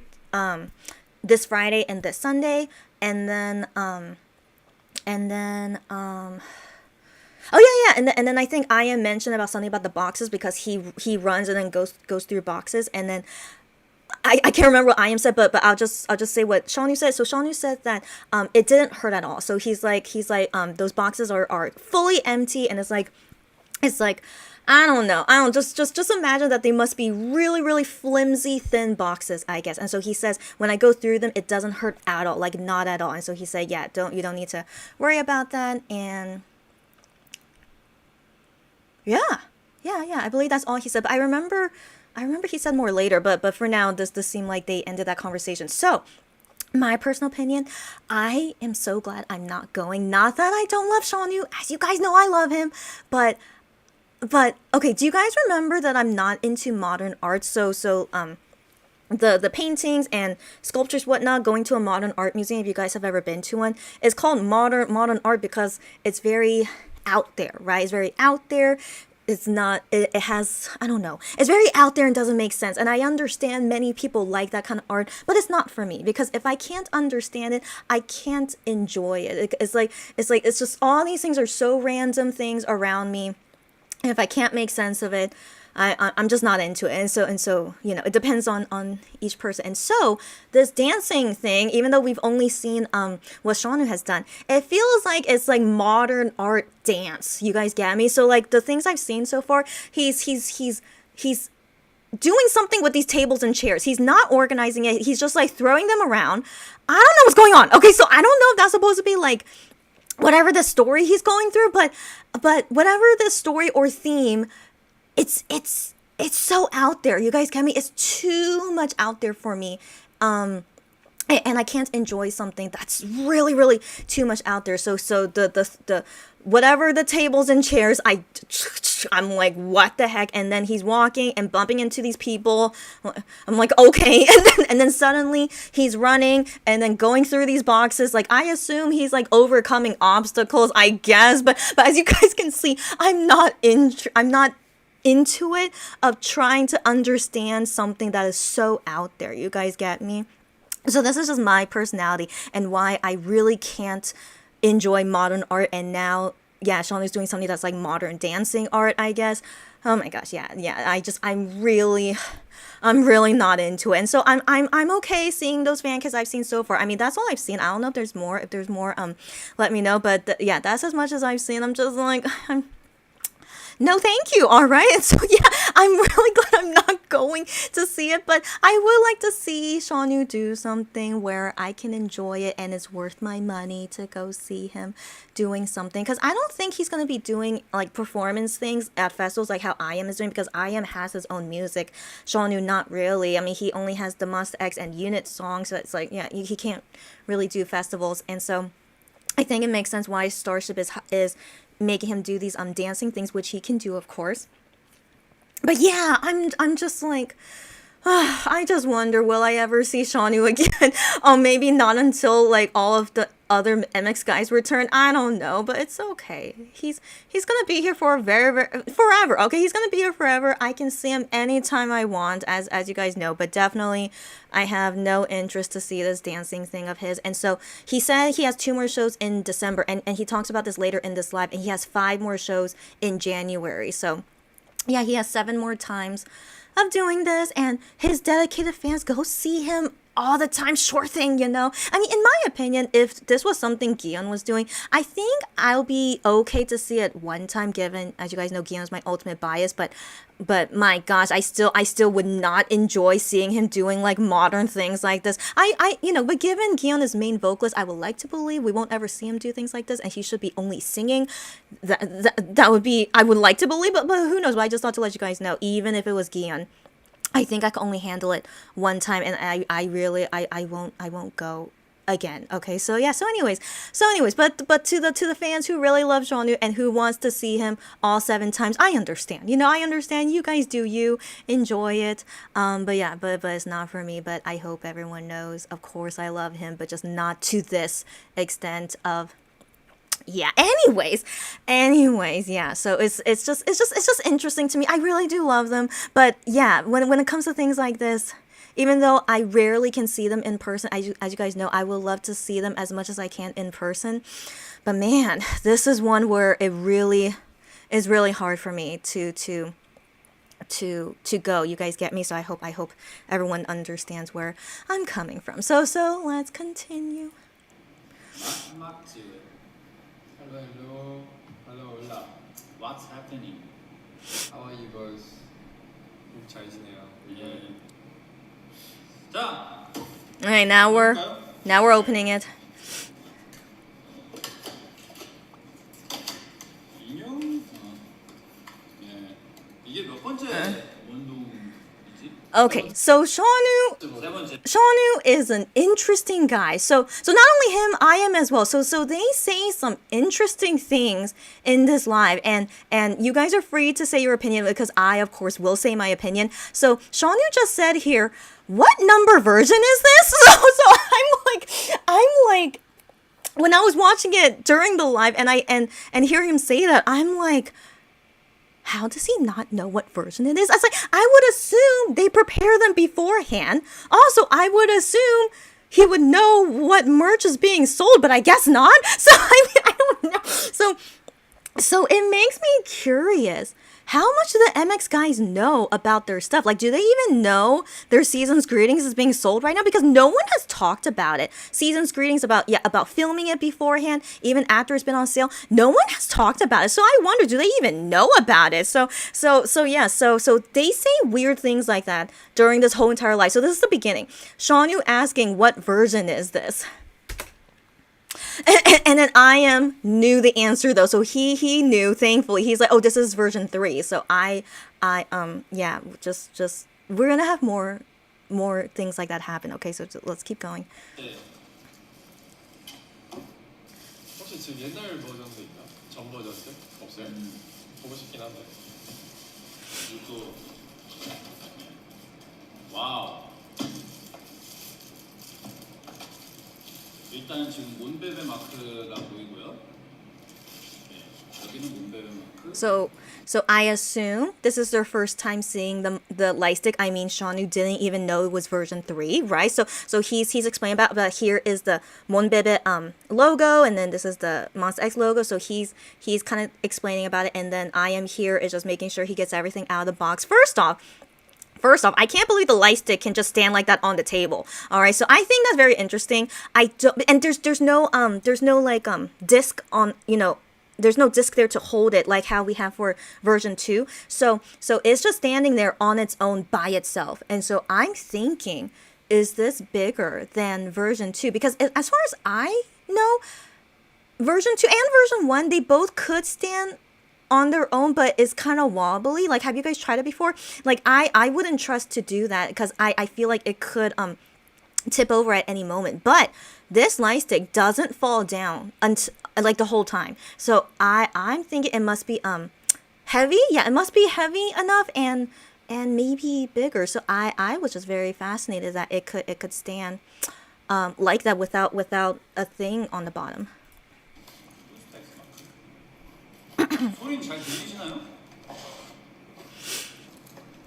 S1: this Friday and this Sunday, and then oh yeah, and then I think I am mentioned about something about the boxes because he runs and then goes through boxes, and then I can't remember what I am said, but I'll just say what Shawnu said. So Shawnu said that it didn't hurt at all. So he's like those boxes are fully empty, and it's like It's like, I don't know. I don't just imagine that they must be really, really flimsy, thin boxes, I guess. And so he says, when I go through them, it doesn't hurt at all, like not at all. And so he said, yeah, you don't need to worry about that. And yeah, yeah. I believe that's all he said. But I remember he said more later. But for now, this seemed like they ended that conversation. So my personal opinion, I am so glad I'm not going. Not that I don't love Sean Yu, as you guys know, I love him, but okay, do you guys remember that I'm not into modern art? The paintings and sculptures, whatnot, going to a modern art museum, if you guys have ever been to one, it's called modern art because it's very out there, right? It's very out there. It's not, it has, I don't know, it's very out there and doesn't make sense. And I understand many people like that kind of art, but it's not for me because if I can't understand it, I can't enjoy it. It's just all these things are so random things around me. And if I can't make sense of it, I'm just not into it. And so it depends on each person. And so this dancing thing, even though we've only seen what Sean Yu has done, it feels like it's like modern art dance. You guys get me? So like the things I've seen so far, he's doing something with these tables and chairs. He's not organizing it. He's just like throwing them around. I don't know what's going on. Okay, so I don't know if that's supposed to be like whatever the story he's going through, but whatever the story or theme, it's so out there. You guys get me? It's too much out there for me. And I can't enjoy something that's really, really too much out there. So the whatever the tables and chairs, I'm like, what the heck? And then he's walking and bumping into these people. I'm like, okay. And then suddenly he's running and then going through these boxes. Like, I assume he's like overcoming obstacles, I guess. But as you guys can see, I'm not into it of trying to understand something that is so out there. You guys get me? So this is just my personality and why I really can't enjoy modern art. And now, yeah, Sean is doing something that's like modern dancing art, I guess. Oh my gosh, yeah. I'm really not into it. And so I'm okay seeing those fan kits I've seen so far. I mean, that's all I've seen. I don't know if there's more. If there's more, let me know. But yeah, that's as much as I've seen. I'm just like, no, thank you. All right. And so, yeah, I'm really glad I'm not going to see it, but I would like to see Sean Yu do something where I can enjoy it and it's worth my money to go see him doing something. Because I don't think he's going to be doing like performance things at festivals like how I.M is doing, because I.M has his own music. Sean Yu, not really. I mean, he only has the Monsta X and Unit songs, so it's like, yeah, he can't really do festivals. And so I think it makes sense why Starship is making him do these dancing things, which he can do, of course. But yeah, I'm just like, I just wonder, will I ever see Sean Yu again? Maybe not until like all of the other MX guys return. I don't know, but it's okay. He's gonna be here for forever. Okay, he's gonna be here forever. I can see him anytime I want, as you guys know. But definitely, I have no interest to see this dancing thing of his. And so he said he has 2 more shows in December, and he talks about this later in this live, and he has 5 more shows in January. So yeah, he has 7 more times of doing this, and his dedicated fans go see him all the time. Sure thing, I mean, in my opinion, if this was something Gion was doing, I think I'll be okay to see it one time, given, as you guys know, Gion's my ultimate bias, but my gosh, I still would not enjoy seeing him doing like modern things like this. But given Gion is main vocalist, I would like to believe we won't ever see him do things like this, and he should be only singing. That would be, I would like to believe, but who knows? But I just thought to let you guys know, even if it was Gion, I think I can only handle it one time, and I won't go again. Okay, so yeah, so anyways, but to the fans who really love Sean Yu and who wants to see him all 7 times, I understand. I understand. You guys do you enjoy it. But yeah, but it's not for me. But I hope everyone knows. Of course, I love him, but just not to this extent of. Yeah, anyways, yeah, so it's just interesting to me. I really do love them, but yeah, when it comes to things like this, even though I rarely can see them in person, as you guys know, I will love to see them as much as I can in person. But man, this is one where it really is really hard for me to go. You guys get me? So I hope everyone understands where I'm coming from. So let's continue.
S3: Hello, hello, hello, hola.
S2: What's happening?
S3: 하와이 버스 잘 지내요.
S2: 예. 자,
S1: All right, now we're opening it.
S2: 인형. 예. 이게 몇 번째 원동이지?
S1: Okay, so Shaunu
S2: 세 번째.
S1: Shaunu is an interesting guy. So not only him, I am as well. So they say some interesting things in this live, and you guys are free to say your opinion because I of course will say my opinion. So Shaunu just said here, what number version is this? So I'm like when I was watching it during the live and hear him say that, I'm like, how does he not know what version it is? I was like, I would assume they prepare them beforehand. Also, I would assume he would know what merch is being sold, but I guess not. So I mean, I don't know. So it makes me curious. How much do the MX guys know about their stuff? Like, do they even know their Season's Greetings is being sold right now? Because no one has talked about it. Season's Greetings about filming it beforehand, even after it's been on sale. No one has talked about it. So I wonder, do they even know about it? So they say weird things like that during this whole entire life. So this is the beginning. Shaunu asking, what version is this? And then I am knew the answer though, so he knew. Thankfully, he's like, oh, this is version 3. So yeah, just we're gonna have more things like that happen. Okay, so let's keep going.
S2: 네.
S3: 혹시 지금 옛날 버전도 있나? 전 버전들 없어요? 보고 싶긴 한데.
S2: 그리고 와우. 일단 지금 몬베베 마크가 보이고요. 네, 여기는 몬베베 마크.
S1: So I assume this is their first time seeing the light stick. I mean, Shaunu didn't even know it was version 3, right? So he's explaining about here is the Monbebe logo, and then this is the Monster X logo. So he's kind of explaining about it, and then I am here is just making sure he gets everything out of the box. First off, I can't believe the light stick can just stand like that on the table. All right, so I think that's very interesting. And there's no like disc on, there's no disc there to hold it like how we have for version 2. So it's just standing there on its own by itself. And so I'm thinking, is this bigger than version 2? Because as far as I know, version 2 and version 1, they both could stand on their own, but it's kind of wobbly. Like, have you guys tried it before? Like, I wouldn't trust to do that because I feel like it could tip over at any moment. But this light stick doesn't fall down until like the whole time. So I'm thinking it must be heavy. Yeah, it must be heavy enough and maybe bigger. So I was just very fascinated that it could stand like that without a thing on the bottom.
S2: 소리는 잘 들리시나요?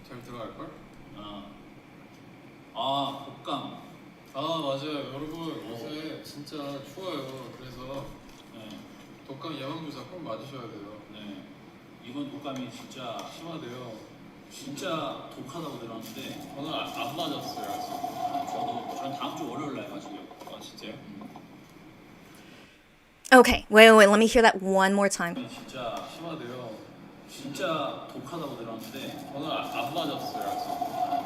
S3: 잘 들어갈걸?
S2: 독감.
S3: 맞아요. 여러분 요새 진짜 추워요. 그래서
S2: 네,
S3: 독감 예방주사 꼭 맞으셔야 돼요.
S2: 네. 이번 독감이 진짜
S3: 심하대요.
S2: 진짜 독하다고 들었는데
S3: 저는 안 맞았어요 아직.
S2: 저는 다음 주 월요일 날 맞을게요.
S3: 진짜요?
S1: Okay, wait, let me hear that one more time.
S2: 진짜
S3: 심하대요.
S2: 진짜 독하다고 들었는데
S3: 저는 안 맞았어요 아직.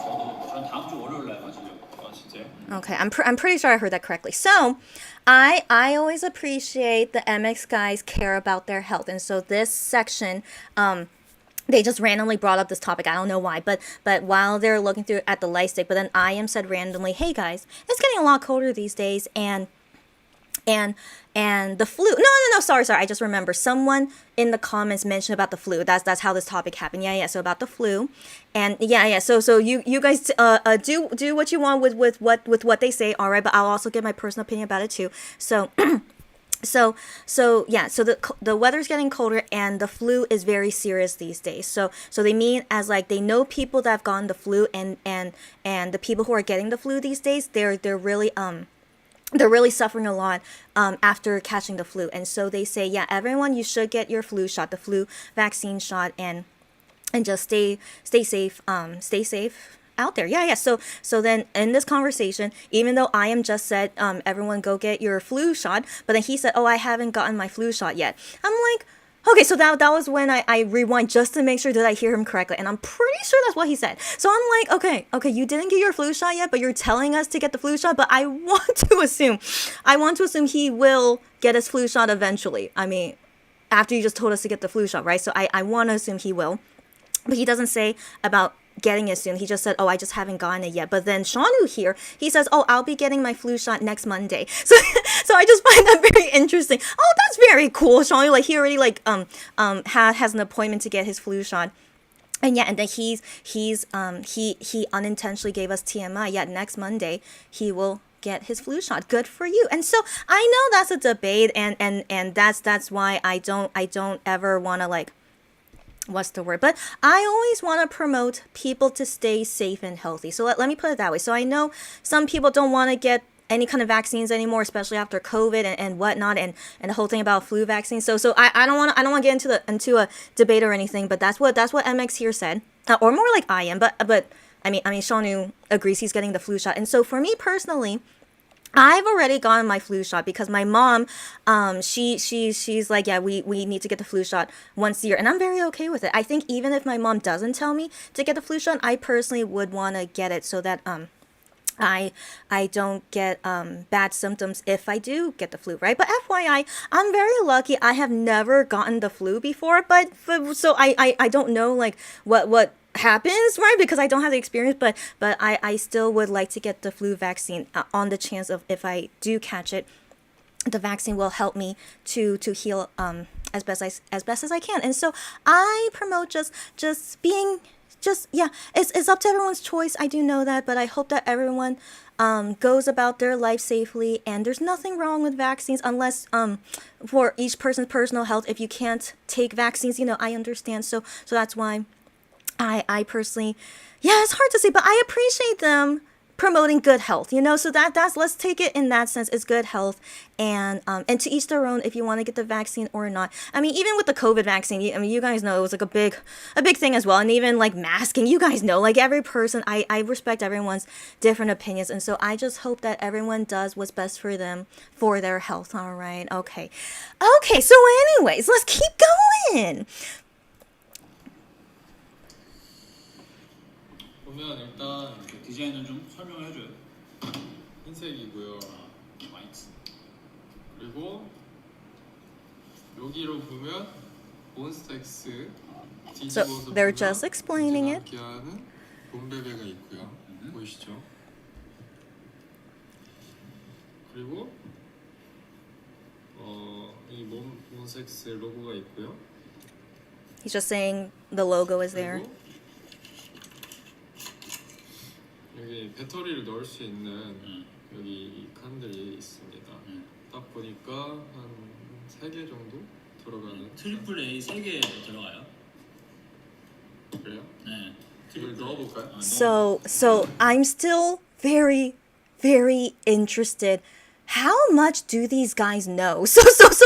S2: 저는 다음 주 월요일 날 맞을게요.
S3: 진짜요?
S1: Okay, I'm pretty sure I heard that correctly. So, I always appreciate the MX guys care about their health, and so this section, they just randomly brought up this topic. I don't know why, but while they're looking through at the light stick, but then I am said randomly, "Hey guys, it's getting a lot colder these days, and the flu." No, sorry. I just remember someone in the comments mentioned about the flu. That's how this topic happened. Yeah. So about the flu, and yeah. So you guys do what you want with what they say. All right, but I'll also give my personal opinion about it too. So. So the weather's getting colder and the flu is very serious these days. So they mean as like they know people that have gotten the flu and the people who are getting the flu these days, they're really suffering a lot after catching the flu. And so they say, yeah, everyone, you should get your flu shot, the flu vaccine shot, and just stay safe out there. Yeah. So then in this conversation, even though I am just said, everyone go get your flu shot, but then he said, oh, I haven't gotten my flu shot yet. I'm like, Okay, so that was when I rewind just to make sure that I hear him correctly, and I'm pretty sure that's what he said. So I'm like, okay, you didn't get your flu shot yet, but you're telling us to get the flu shot. But I want to assume he will get his flu shot eventually. I mean, after you just told us to get the flu shot, right? So I want to assume he will, but he doesn't say about getting it soon. He just said, oh, I just haven't gotten it yet. But then Shaunu here, he says, oh, I'll be getting my flu shot next Monday. So I just find that very interesting. Oh, that's very cool. Shaunu, like, he already has an appointment to get his flu shot. And yeah, and then he unintentionally gave us TMI. Yeah, next Monday he will get his flu shot. Good for you. And so I know that's a debate, and that's why I don't ever want to, like, what's the word? But I always want to promote people to stay safe and healthy. So let me put it that way. So I know some people don't want to get any kind of vaccines anymore, especially after COVID and whatnot, and the whole thing about flu vaccines. So I don't want to get into a debate or anything, but that's what MX here said, or more like I am. But I mean Shaunu agrees he's getting the flu shot, and so for me personally, I've already gotten my flu shot because my mom, she's like, yeah, we need to get the flu shot once a year, and I'm very okay with it. I think even if my mom doesn't tell me to get the flu shot, I personally would want to get it so that I don't get bad symptoms if I do get the flu, right? But FYI, I'm very lucky. I have never gotten the flu before, but so I don't know like what happens, right? Because I don't have the experience, but I still would like to get the flu vaccine on the chance of if I do catch it, the vaccine will help me to heal as best as I can. And so I promote just being yeah, it's up to everyone's choice. I do know that, but I hope that everyone goes about their life safely, and there's nothing wrong with vaccines unless for each person's personal health, if you can't take vaccines, I understand. So that's why I personally, yeah, it's hard to say, but I appreciate them promoting good health, so that's let's take it in that sense. It's good health, and to each their own if you want to get the vaccine or not. I mean, even with the COVID vaccine, you guys know it was like a big thing as well, and even like masking, you guys know, like every person, I respect everyone's different opinions, and so I just hope that everyone does what's best for them for their health. All right, okay, so anyways, let's keep going.
S3: 보면 일단
S2: 디자인을 좀 설명을 해줘요.
S3: 흰색이고요.
S2: 화이트.
S3: 그리고 여기로 보면 몬스타엑스
S1: So they're just explaining it.
S3: 함께하는 몬베베가 있고요. 보이시죠? 그리고 이 몬스타엑스 로고가 있고요.
S1: He's just saying the logo is there.
S3: 여기 배터리를 넣을 수 있는 여기 칸들이 있습니다. 딱 보니까 한 3개 정도 들어가는.
S2: 트리플 A 3개 들어가요.
S3: 그래요?
S2: 네.
S3: 이걸 넣어볼까요?
S1: So I'm still very, very interested. How much do these guys know? So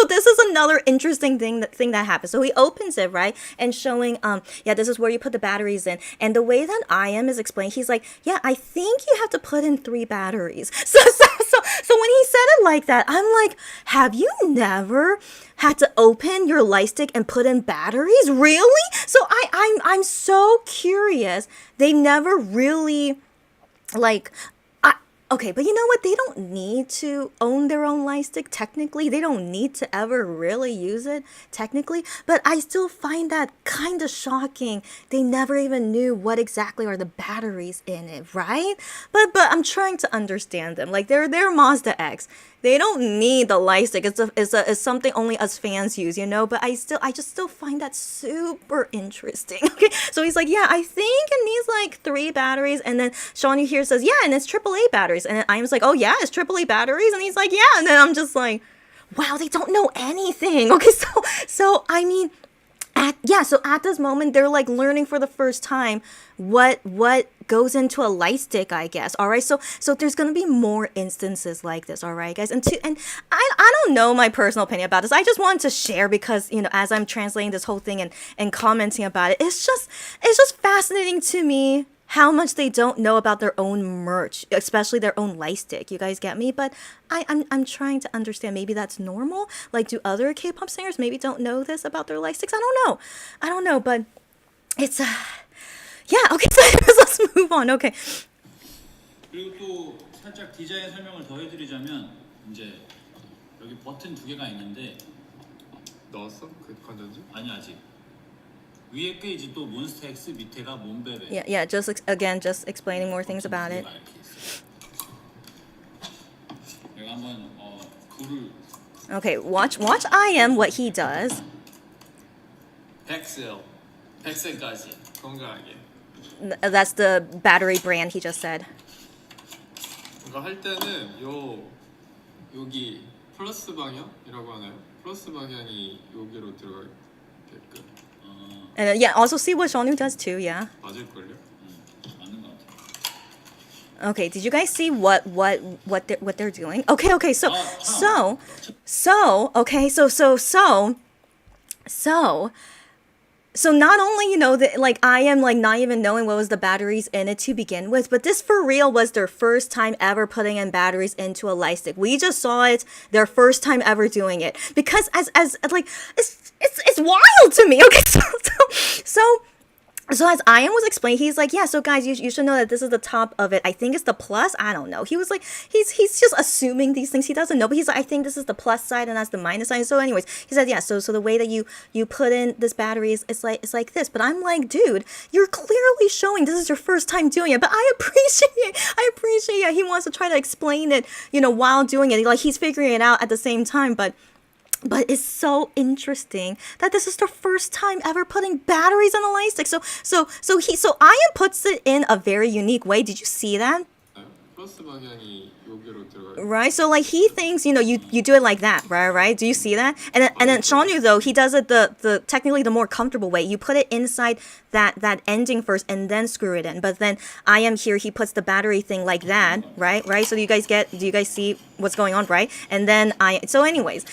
S1: this is another interesting thing that happens. So he opens it, right, and showing yeah, this is where you put the batteries in. And the way that I am is explained, he's like, yeah, I think you have to put in 3 batteries. So when he said it like that, I'm like, have you never had to open your light stick and put in batteries? Really? So I'm so curious. They never really like. Okay, but you know what? They don't need to own their own light stick, technically. They don't need to ever really use it, technically. But I still find that kind of shocking. They never even knew what exactly are the batteries in it, right? But I'm trying to understand them. Like, they're Mazda X. They don't need the light stick. It's something only us fans use, But I just still find that super interesting. Okay, so he's like, yeah, I think it needs like 3 batteries, and then Shaunu here says, yeah, and it's AAA batteries, and then I'm just like, oh yeah, it's AAA batteries, and he's like, yeah, and then I'm just like, wow, they don't know anything. Okay, so I mean. So at this moment, they're like learning for the first time what goes into a light stick, I guess. All right, so there's gonna be more instances like this. All right, guys, and I don't know my personal opinion about this. I just wanted to share because as I'm translating this whole thing and commenting about it, it's just fascinating to me how much they don't know about their own merch, especially their own light stick. You guys get me? But I'm trying to understand. Maybe that's normal. Like, do other K-pop singers maybe don't know this about their light sticks? I don't know. But it's yeah. Okay, so let's move on. Okay.
S2: 그리고 또 살짝 디자인 설명을 더 해드리자면 이제 여기 버튼 두 개가 있는데
S3: 넣었어? 그 건전지?
S2: 아니 아직 위에 게 이제 또 몬스타 X 밑에가 몬베베.
S1: Yeah. Just just explaining more things about it.
S2: 이렇게 있어요. 내가 한번 불을
S1: Okay, watch IM what he does.
S2: 100cl까지
S3: 건강하게.
S1: That's the battery brand he just said.
S3: 이거 할 때는 여기 플러스 방향이라고 하나요? 플러스 방향이 여기로 들어가게끔
S1: And yeah, also see what Seonu does too. Yeah.
S3: 맞을걸요?
S2: 맞는 것 같아.
S1: Okay, did you guys see what they're doing? Okay, so not only, you know, that like I am like not even knowing what was the batteries in it to begin with, but this for real was their first time ever putting in batteries into a light stick. We just saw it, their first time ever doing it, because as like it's wild to me. Okay, so as Ian was explaining, he's like, yeah, so guys, you should know that this is the top of it. I think it's the plus. I don't know. He was like, he's just assuming these things. He doesn't know, but he's like, I think this is the plus side and that's the minus side. So anyways, he said, yeah, so the way that you put in this battery is it's like this. But I'm like, dude, you're clearly showing this is your first time doing it. But I appreciate yeah, he wants to try to explain it, you know, while doing it. Like he's figuring it out at the same time, but it's so interesting that this is the first time ever putting batteries on a light stick. So Ian puts it in a very unique way. Did you see that?
S3: 플러스 방향이 여기로 들어가요.
S1: Right? So like he thinks, you know, you do it like that, right? Do you see that? And then Seonu though, he does it the technically the more comfortable way. You put it inside that ending first and then screw it in. But then Ian here, he puts the battery thing like that, right? So do you guys see what's going on, right? And then so anyways,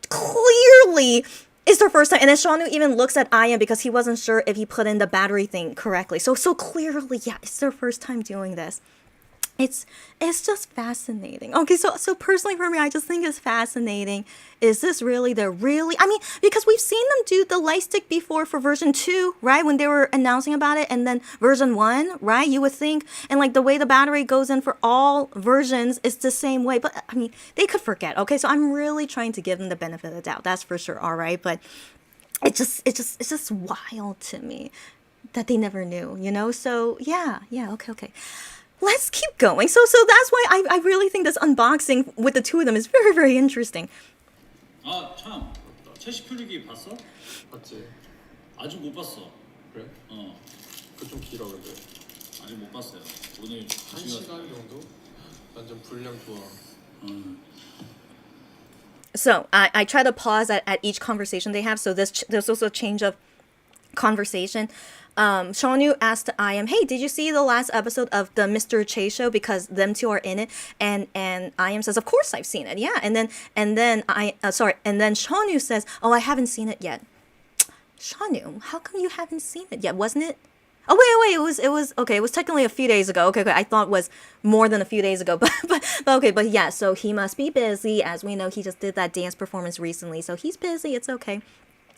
S1: clearly it's their first time, and then Seonu even looks at Ian because he wasn't sure if he put in the battery thing correctly. So clearly, yeah, it's their first time doing this. It's just fascinating. Okay, so personally for me, I just think it's fascinating. Is this really I mean, because we've seen them do the light stick before for version 2, right? When they were announcing about it, and then version 1, right? You would think, and like the way the battery goes in for all versions is the same way. But I mean, they could forget. Okay, so I'm really trying to give them the benefit of the doubt. That's for sure. All right, but it's just wild to me that they never knew, you know? So yeah, okay. Let's keep going. So that's why I really think this unboxing with the two of them is very, very interesting.
S2: 아 참, 채식 풀리기 봤어?
S3: 봤지?
S2: 아직 못 봤어.
S3: 그래? 그거 좀 길어 근데.
S2: 아직 못 봤어요. 오늘
S3: 1시간 정도? 완전 분량 좋아.
S1: So I try to pause at each conversation they have. So there's also a change of conversation. Seonu asked Iam, hey, did you see the last episode of the Mr. Che show? Because them two are in it. And Iam says, of course I've seen it. Yeah. And then Seonu says, oh, I haven't seen it yet. Seonu, how come you haven't seen it yet? Wasn't it? Oh, wait, it was okay. It was technically a few days ago. Okay. I thought it was more than a few days ago, but okay. But yeah, so he must be busy. As we know, he just did that dance performance recently. So he's busy. It's okay.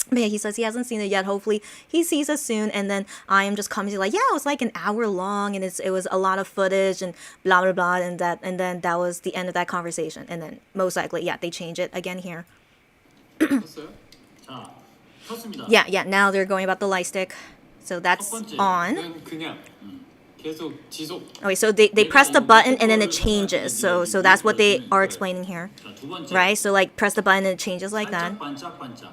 S1: But yeah, he says he hasn't seen it yet. Hopefully he sees it soon. And then I am just commenting like, yeah, it was like an hour long and it was a lot of footage and blah, blah, blah. And then that was the end of that conversation. And then most likely, yeah, they change it again here.
S3: 봤어요?
S2: 자, 켰습니다.
S1: Yeah. Now they're going about the light stick. So that's on.
S3: 그냥 계속 지속.
S1: Okay, so they press the button and then it changes. So that's what they are explaining here.
S2: 자, 두 번째.
S1: Right? So like press the button and it changes like that.
S2: 반짝반짝.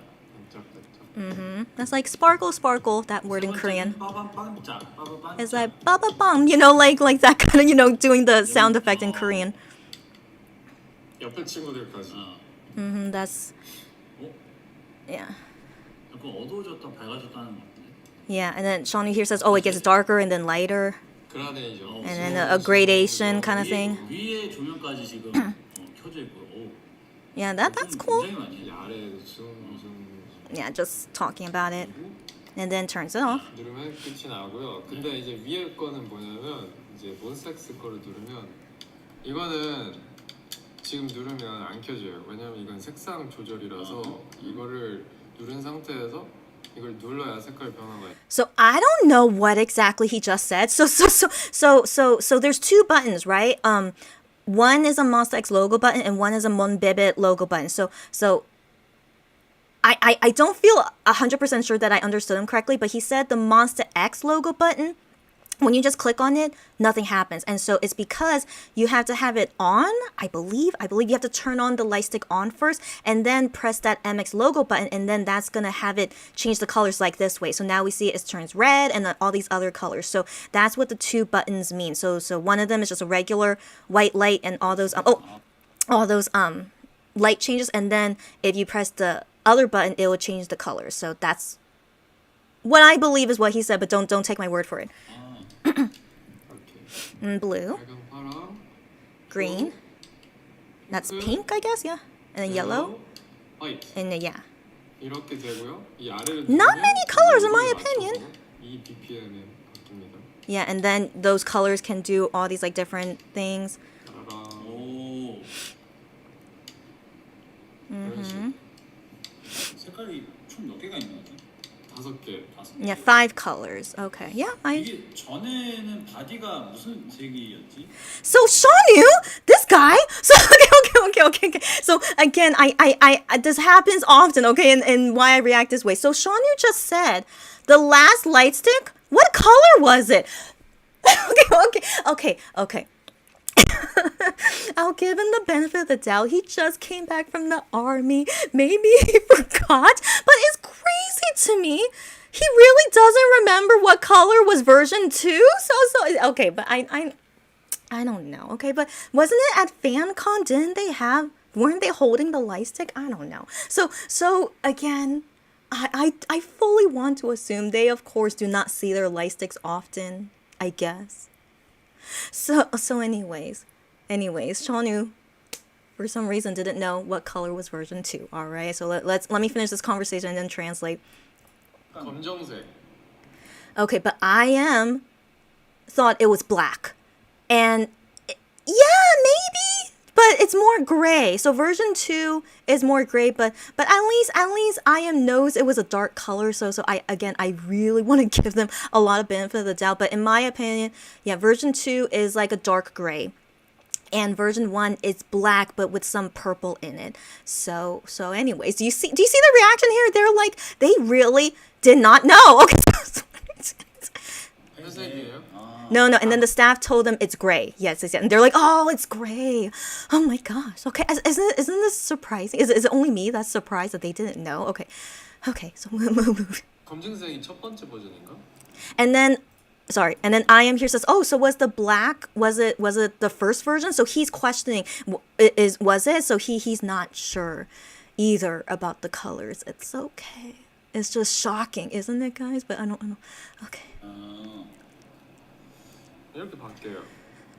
S1: That's like sparkle, that word in Korean.
S2: 빠밤반짝, 빠밤반짝.
S1: It's like ba ba bum, you know, like that kind of, you know, doing the sound effect in Korean.
S3: 옆에 친구들까지.
S1: That's
S2: 어?
S1: yeah.
S2: 약간 어두워졌다 밝아졌다는 것 같은데.
S1: Yeah, and then Seonu here says, oh, it gets darker and then lighter.
S3: 그라데이션.
S1: And then a gradation kind of thing.
S2: 위에 조명까지 지금 켜져 있고. 오.
S1: Yeah, that's cool.
S2: 굉장히 많이.
S3: 이 아래에도 무슨
S1: Yeah, just talking about it. and then turns it off.
S3: 누르면 끝이 나고요. 근데 이제 위에 거는 뭐냐면 이제 몬스타엑스 거를 누르면 이거는 지금 누르면 안 켜져요. 왜냐면 이건 색상 조절이라서 이거를 누른 상태에서 이걸 눌러야 색깔 변화가.
S1: So I don't know what exactly he just said. So there's two buttons, right? One is a Monster X logo button and one is a Monbebe logo button. So I don't feel 100% sure that I understood him correctly, but he said the Monster X logo button, when you just click on it, nothing happens. And so it's because you have to have it on, I believe you have to turn on the light stick on first and then press that MX logo button, and then that's going to have it change the colors like this way. So now we see it turns red and then all these other colors. So that's what the two buttons mean. So one of them is just a regular white light and all those light changes, and then if you press the other button, it will change the colors. So that's what I believe is what he said, but don't take my word for it.
S3: 이렇게
S1: Blue,
S3: 빨강, 파랑,
S1: green, that's pink, I guess, yeah, and then yellow,
S3: 화이트
S1: and then, yeah.
S3: 이렇게 되고요. 이 아래를
S1: Not
S3: 누르면
S1: many colors in my
S3: 이거에
S1: opinion.
S3: 맞춰서 이 BPM에 바뀝니다.
S1: Yeah, and then those colors can do all these like different things.
S3: 따라랑
S2: 오.
S3: 이런 식으로
S2: 색깔이 총 몇 개가 있는 거죠?
S3: 5개.
S2: 5개.
S1: Yeah, 5 colors. Okay, yeah.
S2: 이게 전에는 바디가 무슨 색이었지?
S1: So Shanu, this guy. So okay. So again, I this happens often. Okay, and why I react this way. So Shanu just said the last light stick. What color was it? Okay. I'll give him the benefit of the doubt. He just came back from the army. Maybe he forgot, but it's crazy to me. He really doesn't remember what color was version 2. So okay, but I don't know. Okay, but wasn't it at FanCon? Weren't they holding the light stick? I don't know. So again, I fully want to assume they of course do not see their light sticks often, I guess. So anyways, Shanu for some reason didn't know what color was version 2. All right, so let me finish this conversation and then translate.
S3: 검정색.
S1: Okay, but I thought it was black, and yeah, maybe, but it's more gray. So version 2 is more gray, but at least I knows it was a dark color. So I really want to give them a lot of benefit of the doubt. But in my opinion, yeah, version 2 is like a dark gray, and version 1 is black but with some purple in it. So anyways, do you see the reaction here? They're like, they really did not know. Okay.
S3: 회색이에요?
S1: No, and then the staff told them it's gray. Yes. And they're like, oh, it's gray. Oh my gosh. Okay, isn't this surprising? Is it only me that's surprised that they didn't know? Okay, so move.
S3: 검정색이 첫 번째 버전인가?
S1: And then I am here says, oh, so was the black, was it the first version? So he's questioning, was it? So he's not sure either about the colors. It's okay. It's just shocking, isn't it, guys? But I don't know. Okay.
S3: 이렇게 바뀌어요.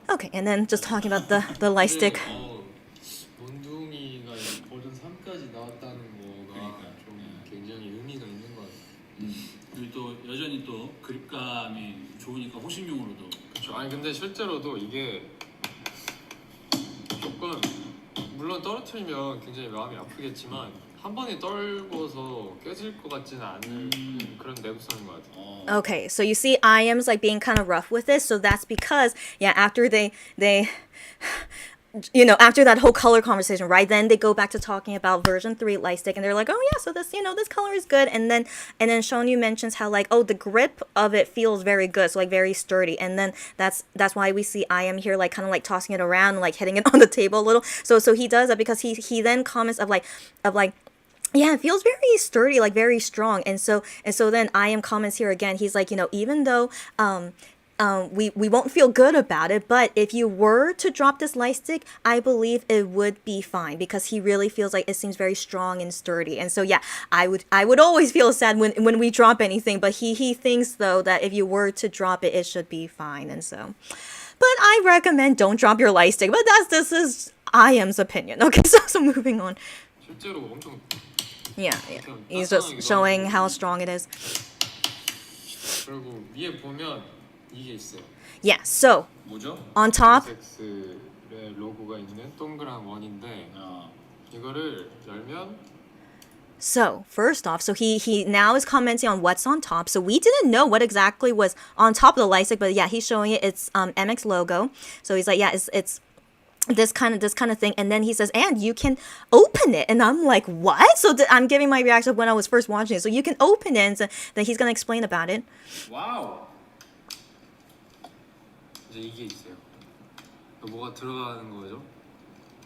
S1: Okay, and then just talking about the light stick.
S3: 몬둥이가 이제 버전 3까지 나왔다는 거가
S2: 그러니까.
S3: 좀 굉장히 의미가 있는 것 같아요.
S2: 그리고 또 여전히 또 그립감이 좋으니까 호신용으로도.
S3: 그렇죠. 아니 근데 실제로도 이게 조금 물론 떨어뜨리면 굉장히 마음이 아프겠지만 한 번에 떨궈서 깨질 것 같지는 않은 그런 내구성인 것 같아요.
S1: Okay, so you see I am's like being kind of rough with this, so that's because after they after that whole color conversation, right, then they go back to talking about version 3 light stick, and they're like, oh yeah, so this this color is good, and then Shonu mentions how like, oh, the grip of it feels very good, so like very sturdy, and then that's why we see I am here like kind of like tossing it around and like hitting it on the table a little. So he does that because he then comments of like yeah, it feels very sturdy, like very strong. And so then I am comments here again. He's like, even though we won't feel good about it, but if you were to drop this light stick, I believe it would be fine, because he really feels like it seems very strong and sturdy. And so yeah, I would always feel sad when we drop anything, but he thinks though that if you were to drop it, it should be fine. And so, but I recommend don't drop your light stick. But this is I am's opinion. Okay, so moving on.
S3: 실제로 엄청
S1: Yeah. He's just showing how strong it is.
S3: 그리고 위에 보면 이게 있어요.
S1: Yeah, so
S2: 뭐죠?
S1: on top,
S3: 몬스타엑스의 로고가 있는 동그란 원인데
S2: 어.
S3: 이거를 열면
S1: so first off, so he now is commenting on what's on top. So we didn't know what exactly was on top of the light stick, but yeah, he's showing it. It's MX logo. So he's like, yeah, it's this kind of thing, and then he says, and you can open it, and I'm like, what? So I'm giving my reaction when I was first watching it. So you can open it, and so then he's gonna explain about it.
S2: 와우.
S3: 이제 이게 있어요. 뭐가 들어가는 거죠?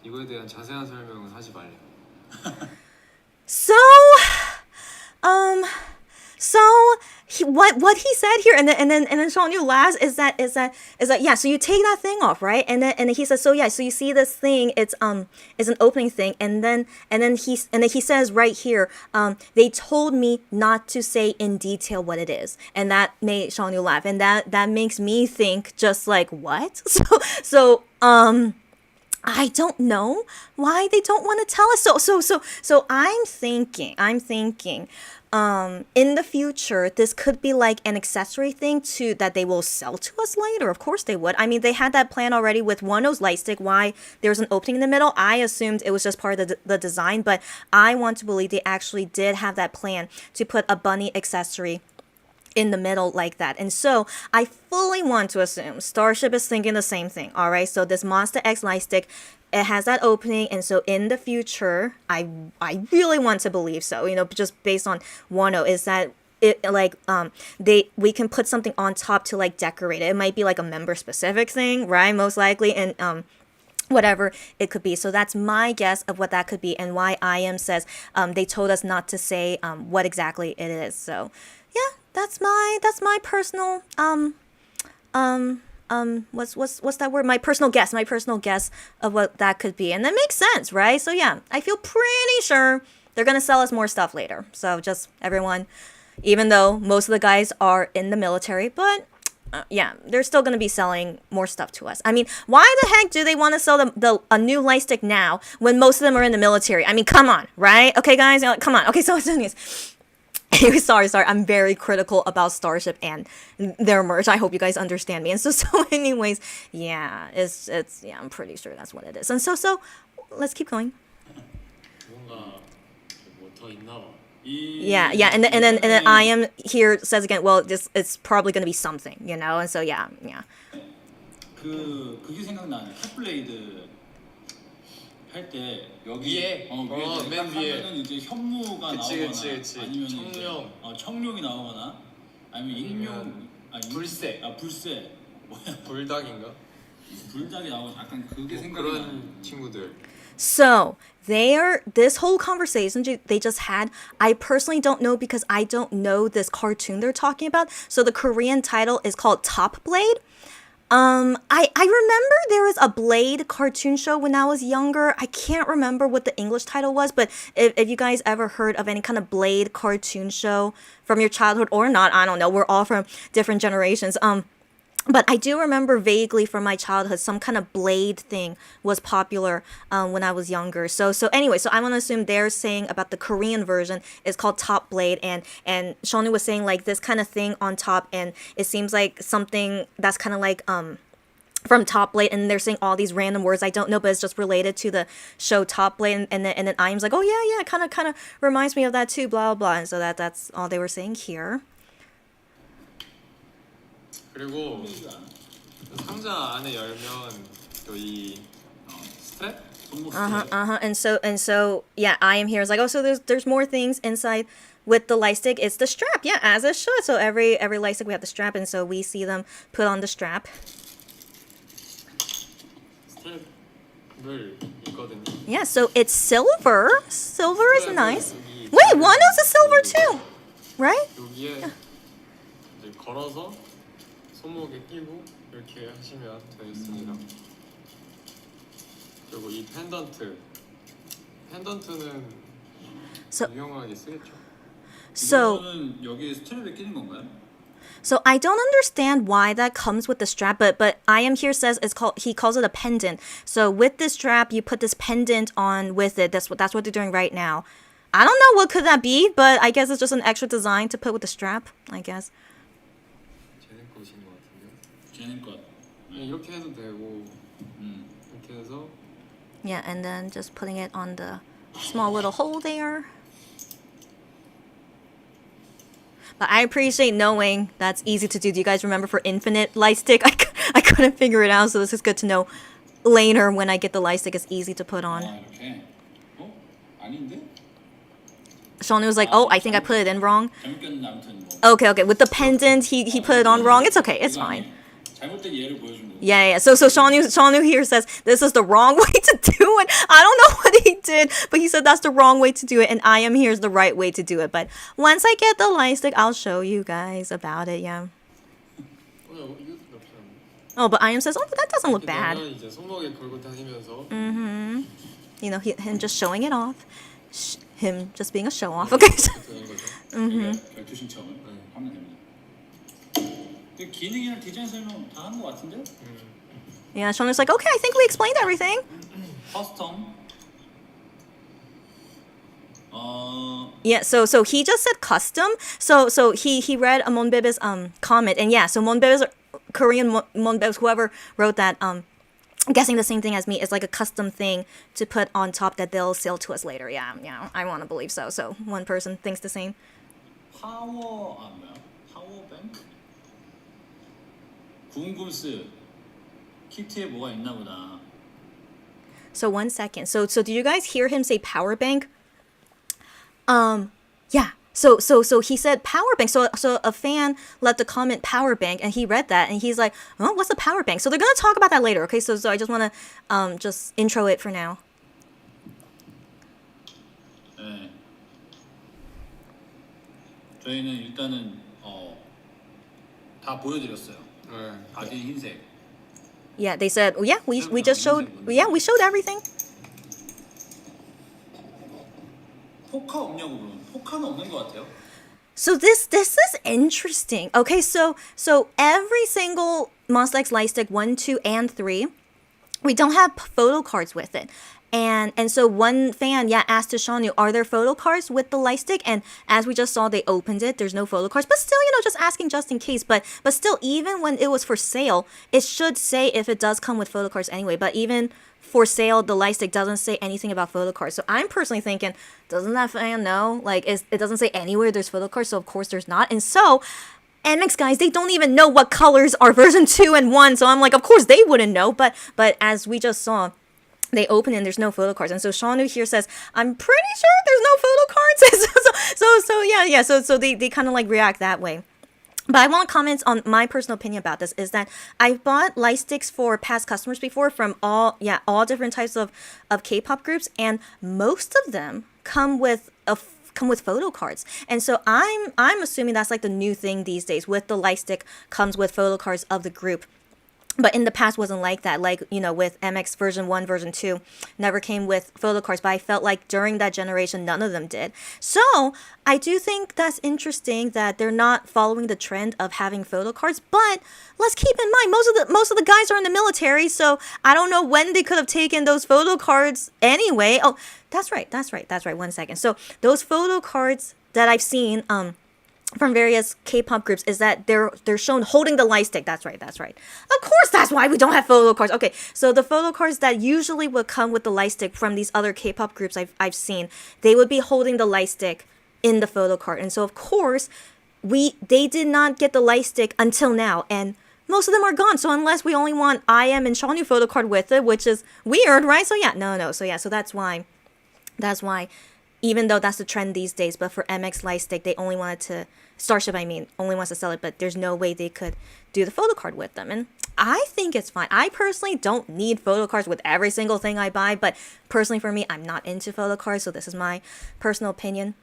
S3: 이거에 대한 자세한 설명은 하지 말래요.
S1: So, so what he said here, and then Sean, you last is that yeah. So you take that thing off, right? And then he says, so yeah. So you see this thing, it's an opening thing, and then he says right here, they told me not to say in detail what it is, and that made Sean you laugh, and that makes me think just like what? So I don't know why they don't want to tell us. So I'm thinking, in the future, this could be like an accessory thing to that they will sell to us later. Of course they would. I mean, they had that plan already with Wano's light stick. Why there's an opening in the middle? I assumed it was just part of the design, but I want to believe they actually did have that plan to put a bunny accessory in the middle like that. And so I fully want to assume Starship is thinking the same thing. All right, so this Monster X light stick, it has that opening, and so in the future, I really want to believe so, you know, just based on Wano, is that it like we can put something on top to like decorate it. It might be like a member specific thing, right? Most likely, and whatever it could be. So that's my guess of what that could be, and why IM says they told us not to say what exactly it is. So yeah, that's my personal what's that word? My personal guess of what that could be, and that makes sense, right? So yeah, I feel pretty sure they're gonna sell us more stuff later. So just everyone, even though most of the guys are in the military, but yeah, they're still gonna be selling more stuff to us. I mean, why the heck do they want to sell a new light stick now when most of them are in the military? I mean, come on, right? Okay, guys, come on. Okay, so anyways. Sorry. I'm very critical about Starship and their merch. I hope you guys understand me. And so anyways, yeah, it's yeah, I'm pretty sure that's what it is. And so let's keep going.
S3: 뭔가 뭐 더 있나 봐.
S1: Yeah, and then I am here says again, well, it's probably gonna be something, you know. And so yeah.
S2: 그게 생각나네. 탑블레이드 할 때 여기
S3: 위에?
S2: 위에
S3: 맨
S2: 딱
S3: 위에.
S2: 하면은 이제 현무가 나오거나
S3: 그치.
S2: 아니면
S3: 청룡.
S2: 청룡이 나오거나 아니면 익룡
S3: 아니면 불새.
S2: 불새 뭐야
S3: 불닭인가?
S2: 불닭이 나오고 약간 그게
S3: 뭐
S2: 생각이 나.
S3: 그런 친구들.
S1: So this whole conversation they just had, I personally don't know because I don't know this cartoon they're talking about. So the Korean title is called Top Blade. I remember there was a Blade cartoon show when I was younger. I can't remember what the English title was, but if you guys ever heard of any kind of Blade cartoon show from your childhood or not, I don't know. We're all from different generations. But I do remember vaguely from my childhood some kind of Blade thing was popular when I was younger. So anyway, so I want to assume they're saying about the Korean version is called Top Blade, and Shonu was saying like this kind of thing on top, and it seems like something that's kind of like from Top Blade, and they're saying all these random words I don't know, but it's just related to the show Top Blade, and then Iam's like, oh yeah, it kind of reminds me of that too, blah blah blah, and so that's all they were saying here.
S3: 그리고 상자 안에 열면 또 이 스트랩?
S1: And so yeah, I am here. It's like, oh, so there's more things inside with the light stick. It's the strap, yeah, as it should. So every light stick we have the strap, and so we see them put on the strap.
S3: 스트랩을 있거든요.
S1: Yeah, so it's silver. Silver is nice. Wait, Wano's a silver too, right?
S3: 여기에 이제 걸어서 손목에 끼고 이렇게 하시면 되겠습니다. 그리고 이 펜던트는
S1: So
S3: 유용하게 쓰겠죠.
S2: 이거는 여기 스트랩에 끼는 건가요?
S1: So I don't understand why that comes with the strap, but I am here says he calls it a pendant. So with this strap, you put this pendant on with it. That's what they're doing right now. I don't know what could that be, but I guess it's just an extra design to put with the strap, I guess.
S2: 재능껏.
S3: 이렇게 해도 되고
S2: 음.
S3: 이렇게 해서
S1: Yeah, and then just putting it on the small little hole there. But I appreciate knowing that's easy to do. Do you guys remember for infinite light stick? I couldn't figure it out, so this is good to know later when I get the light stick. It's easy to put on.
S2: 아 이렇게. 어? 아닌데?
S1: Shawnee was like, oh, I think I put it in wrong.
S2: 잘못 꼈는데 아무튼 뭐.
S1: Okay. With the pendant, he put it on wrong. It's okay. It's
S2: 이거
S1: fine.
S2: 아니에요. 잘못된 예를 보여준 거.
S1: Yeah. So Shawnee here says this is the wrong way to do it. I don't know what he did, but he said that's the wrong way to do it, and I am here is the right way to do it. But once I get the light stick, I'll show you guys about it. Yeah.
S3: 이거 이렇게 하면
S1: Oh, but I am says, oh, but that doesn't look
S3: 이렇게
S1: bad.
S3: 되면 이제 손목에 걸고 다니면서
S1: You know, him just showing it off. Him just being a show off. Okay.
S3: 되는 거죠.
S2: 별도 신청을 하면 됩니다. 그 기능이랑 디자인 설명 다 한 거 같은데?
S1: Yeah, Shauna's like, okay, I think we explained everything.
S2: 커스텀.
S1: Yeah, so he just said custom. So he read Monbebe's comment, and yeah, so Monbebe's Korean Monbebe's whoever wrote that I'm guessing the same thing as me is like a custom thing to put on top that they'll sell to us later. Yeah, I want to believe so. So one person thinks the same.
S2: 파워 뭐야? 파워뱅크? 궁금스 키트에 뭐가 있나 보다.
S1: So 1 second. So do you guys hear him say power bank? Yeah. So he said power bank. So a fan left the comment power bank, and he read that, and he's like, oh, what's a power bank? So they're gonna talk about that later. Okay. So I just wanna just intro it for now.
S2: 네. 저희는 일단은 다 보여드렸어요.
S3: 네.
S2: 바디 흰색.
S1: Yeah, they said, yeah, we just showed, yeah, we showed everything.
S2: 포카 없냐고 그러면 포카는 없는 것 같아요.
S1: So this is interesting. Okay, so every single Monster X Light Stick 1, 2, and 3, we don't have photo cards with it. And so one fan, asked to Shawnee, are there photo cards with the light stick? And as we just saw, they opened it. There's no photo cards. But still, just asking just in case. But still, even when it was for sale, it should say if it does come with photo cards anyway. But even for sale, the light stick doesn't say anything about photo cards. So I'm personally thinking, doesn't that fan know? Like, it doesn't say anywhere there's photo cards, so of course there's not. And so MX guys, they don't even know what colors are version 2 and 1. So I'm like, of course they wouldn't know. But as we just saw, they open and there's no photo cards. And so Shawnee here says, I'm pretty sure there's no photo cards. So they kind of like react that way. But I want to comment on my personal opinion about this is that I've bought light sticks for past customers before from all different types of K-pop groups, and most of them come with photo cards. And so I'm assuming that's like the new thing these days. With the light stick comes with photo cards of the group. But in the past wasn't like that. Like, with MX version 1, version 2, never came with photo cards. But I felt like during that generation, none of them did. So I do think that's interesting that they're not following the trend of having photo cards. But let's keep in mind, most of the guys are in the military. So I don't know when they could have taken those photo cards anyway. Oh, that's right. 1 second. So those photo cards that I've seen, from various K-pop groups is that they're shown holding the light stick. That's right. Of course, that's why we don't have photo cards. Okay, so the photo cards that usually would come with the light stick from these other K-pop groups I've seen, they would be holding the light stick in the photo card. And so of course, they did not get the light stick until now, and most of them are gone. So unless we only want IM and Shawnee photo card with it, which is weird, right? So so that's why. Even though that's the trend these days, but for MX light stick, they only wanted to Starship, only wants to sell it, but there's no way they could do the photo card with them. And I think it's fine. I personally don't need photo cards with every single thing I buy, but personally for me, I'm not into photo cards, so this is my personal opinion.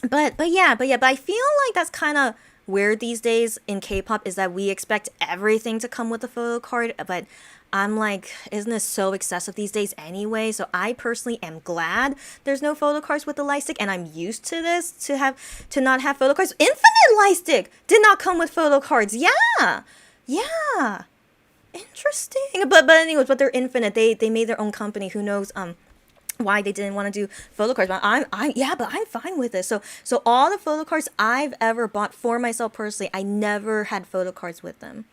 S1: But I feel like that's kind of weird these days in K-pop is that we expect everything to come with a photo card, but I'm like, isn't this so excessive these days anyway? So I personally am glad there's no photo cards with the light stick, and I'm used to this to not have photo cards. Infinite light stick did not come with photo cards. Yeah. Interesting. But anyways, they're Infinite. They made their own company. Who knows why they didn't want to do photo cards? But I'm fine with it. So all the photo cards I've ever bought for myself personally, I never had photo cards with them.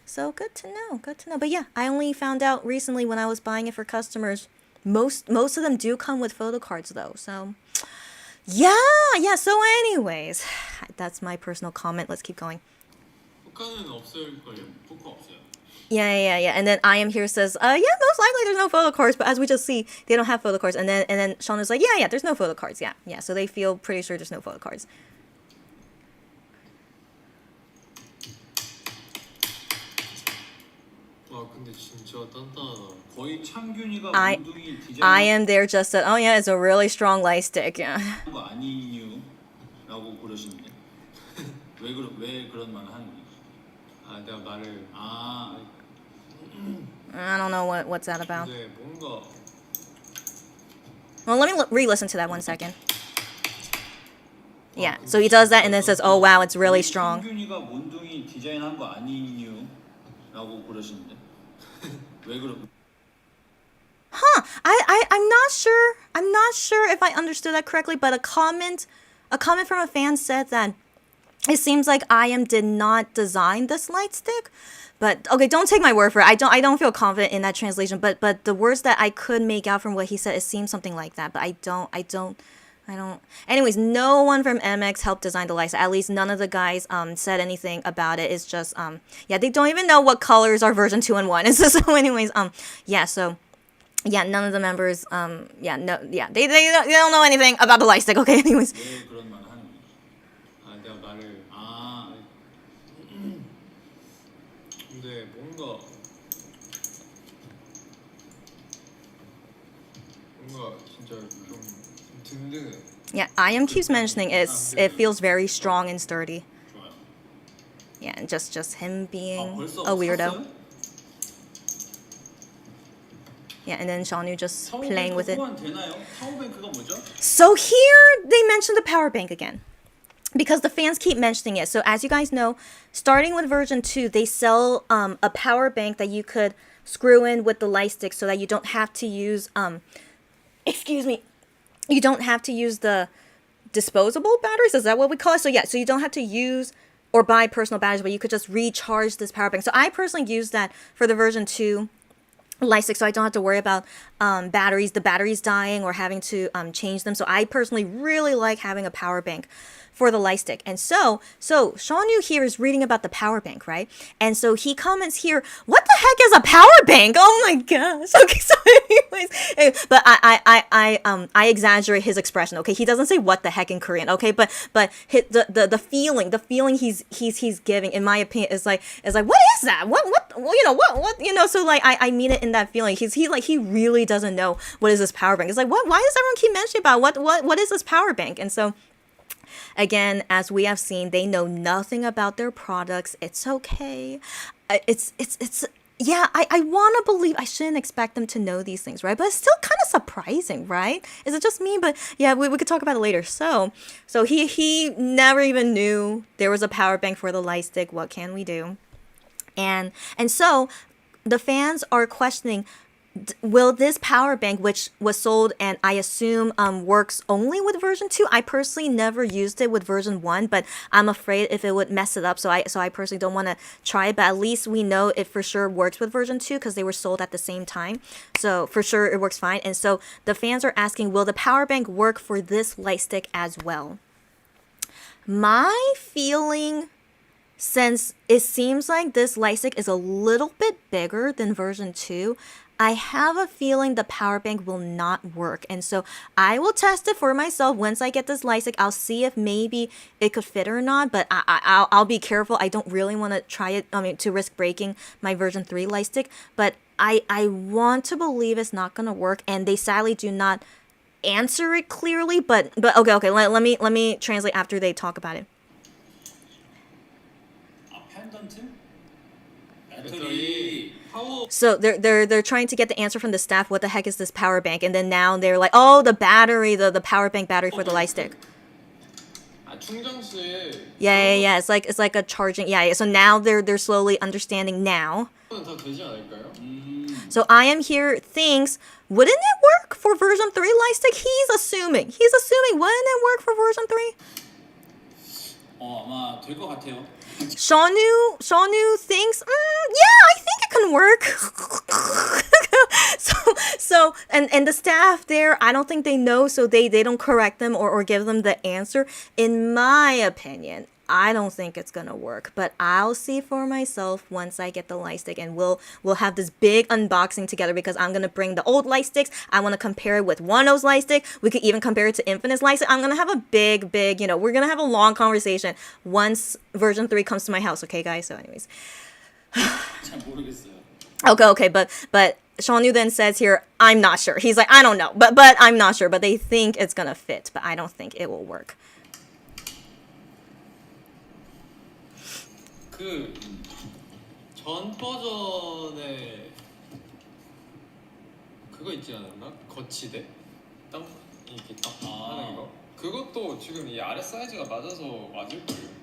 S1: So good to know. Good to know. But yeah, I only found out recently when I was buying it for customers. Most of them do come with photo cards though. So yeah. So anyways, that's my personal comment. Let's keep going.
S3: 포카는 없을걸요? 포카 없어요.
S1: Yeah. And then I am here says, yeah, most likely there's no photo cards, but as we just see, they don't have photo cards. And then Sean is like, yeah, there's no photo cards. Yeah. So they feel pretty sure there's no photo cards.
S3: 와 근데 진짜 단단하다.
S2: 거의 창균이가
S1: I
S2: 몽둥이
S1: I
S2: 디자인한
S1: am there just said, oh yeah, it's a really strong light stick. Yeah.
S2: 거 아니유라고 그러시는데 왜 그런 말을 하는 거예요?
S3: 아 내가 말을
S2: 아
S1: I don't know what's that about.
S3: 근데 뭔가
S1: Well, let me re-listen to that 1 second. Yeah, so he does that and then says, oh wow, it's really strong.
S2: 창균이가 몽둥이 디자인한 거 아니유라고 그러시는데 왜 그러?
S1: I'm not sure if I understood that correctly, but a comment from a fan said that it seems like IM did not design this light stick. But okay, don't take my word for it. I don't feel confident in that translation. But the words that I could make out from what he said, it seems something like that. But I don't. Anyways, no one from MX helped design the lights. At least none of the guys said anything about it. It's just they don't even know what colors are version 2 and 1. And so anyways, none of the members they don't know anything about the light stick. Okay, anyways.
S2: 왜 그런 말을 하는 거예요?
S3: 아 내가 말을
S2: 아
S3: 근데 뭔가 진짜 좀 든든해.
S1: Yeah, IM keeps mentioning it feels very strong and sturdy.
S2: 좋아요.
S1: Yeah, and just him
S2: 아
S1: being
S2: 벌써
S1: a weirdo.
S2: 샀어요?
S1: Yeah, and then Shawnyu just playing with it.
S2: 호환 되나요? 파워뱅크가 뭐죠?
S1: So here they mention the power bank again. Because the fans keep mentioning it. So as you guys know, starting with version 2, they sell a power bank that you could screw in with the light stick so that you don't have to use you don't have to use the disposable batteries. Is that what we call it? So yeah, so you don't have to use or buy personal batteries, but you could just recharge this power bank. So I personally use that for the version 2 light stick, so I don't have to worry about the batteries dying or having to change them. So I personally really like having a power bank for the light stick. And so Shawnyu here is reading about the power bank, right? And so he comments here, what the heck is a power bank? Oh my gosh. Okay, so anyways, but I exaggerate his expression, okay? He doesn't say what the heck in Korean, okay? But the feeling he's giving, in my opinion, is like what is that? What so like I mean it in that feeling. He really doesn't know what is this power bank. It's like why does everyone keep mentioning about what is this power bank? And so again, as we have seen, they know nothing about their products. It's okay. I want to believe, I shouldn't expect them to know these things, right? But it's still kind of surprising, right? Is it just me? But yeah, we could talk about it later. So he never even knew there was a power bank for the light stick. What can we do? And so the fans are questioning, will this power bank, which was sold and I assume works only with version 2? I personally never used it with version 1, but I'm afraid if it would mess it up. So I personally don't want to try it, but at least we know it for sure works with version 2 because they were sold at the same time. So for sure it works fine. And so the fans are asking, will the power bank work for this light stick as well? My feeling, since it seems like this light stick is a little bit bigger than version 2, I have a feeling the power bank will not work. And so I will test it for myself once I get this light stick. I'll see if maybe it could fit or not, but I'll be careful. I don't really want to try it, to risk breaking my version 3 light stick, but I want to believe it's not going to work, and they sadly do not answer it clearly, but okay, let me translate after they talk about it.
S2: 아 펜던트? 배터리
S3: 파워
S1: So they're trying to get the answer from the staff. What the heck is this power bank? And then now they're like, oh, the battery, the power bank battery for the light stick.
S3: 아 충전실
S1: Yeah. It's like a charging. Yeah. So now they're slowly understanding now.
S3: 다 되지 않을까요?
S1: So I am here thinks, wouldn't it work for version 3 light stick? He's assuming. Wouldn't it work for version 3?
S2: 아마 될 것 같아요.
S1: Shaunu thinks, yeah, I think it can work. And the staff there, I don't think they know, so they don't correct them or give them the answer. In my opinion, I don't think it's gonna work, but I'll see for myself once I get the light stick, and we'll have this big unboxing together because I'm gonna bring the old light sticks. I want to compare it with Wano's light stick. We could even compare it to Infinite's light stick. I'm gonna have a big, we're gonna have a long conversation once version 3 comes to my house. Okay, guys. So, anyways,
S2: 잘 모르겠어요.
S1: okay, but Shaunu then says here, I'm not sure. He's like, I don't know, but I'm not sure. But they think it's gonna fit, but I don't think it will work.
S3: 그 전 버전에 그거 있지 않았나? 거치대? 딱 이렇게 딱 하는 거? 그것도 지금 이 아래 사이즈가 맞아서 맞을 거예요.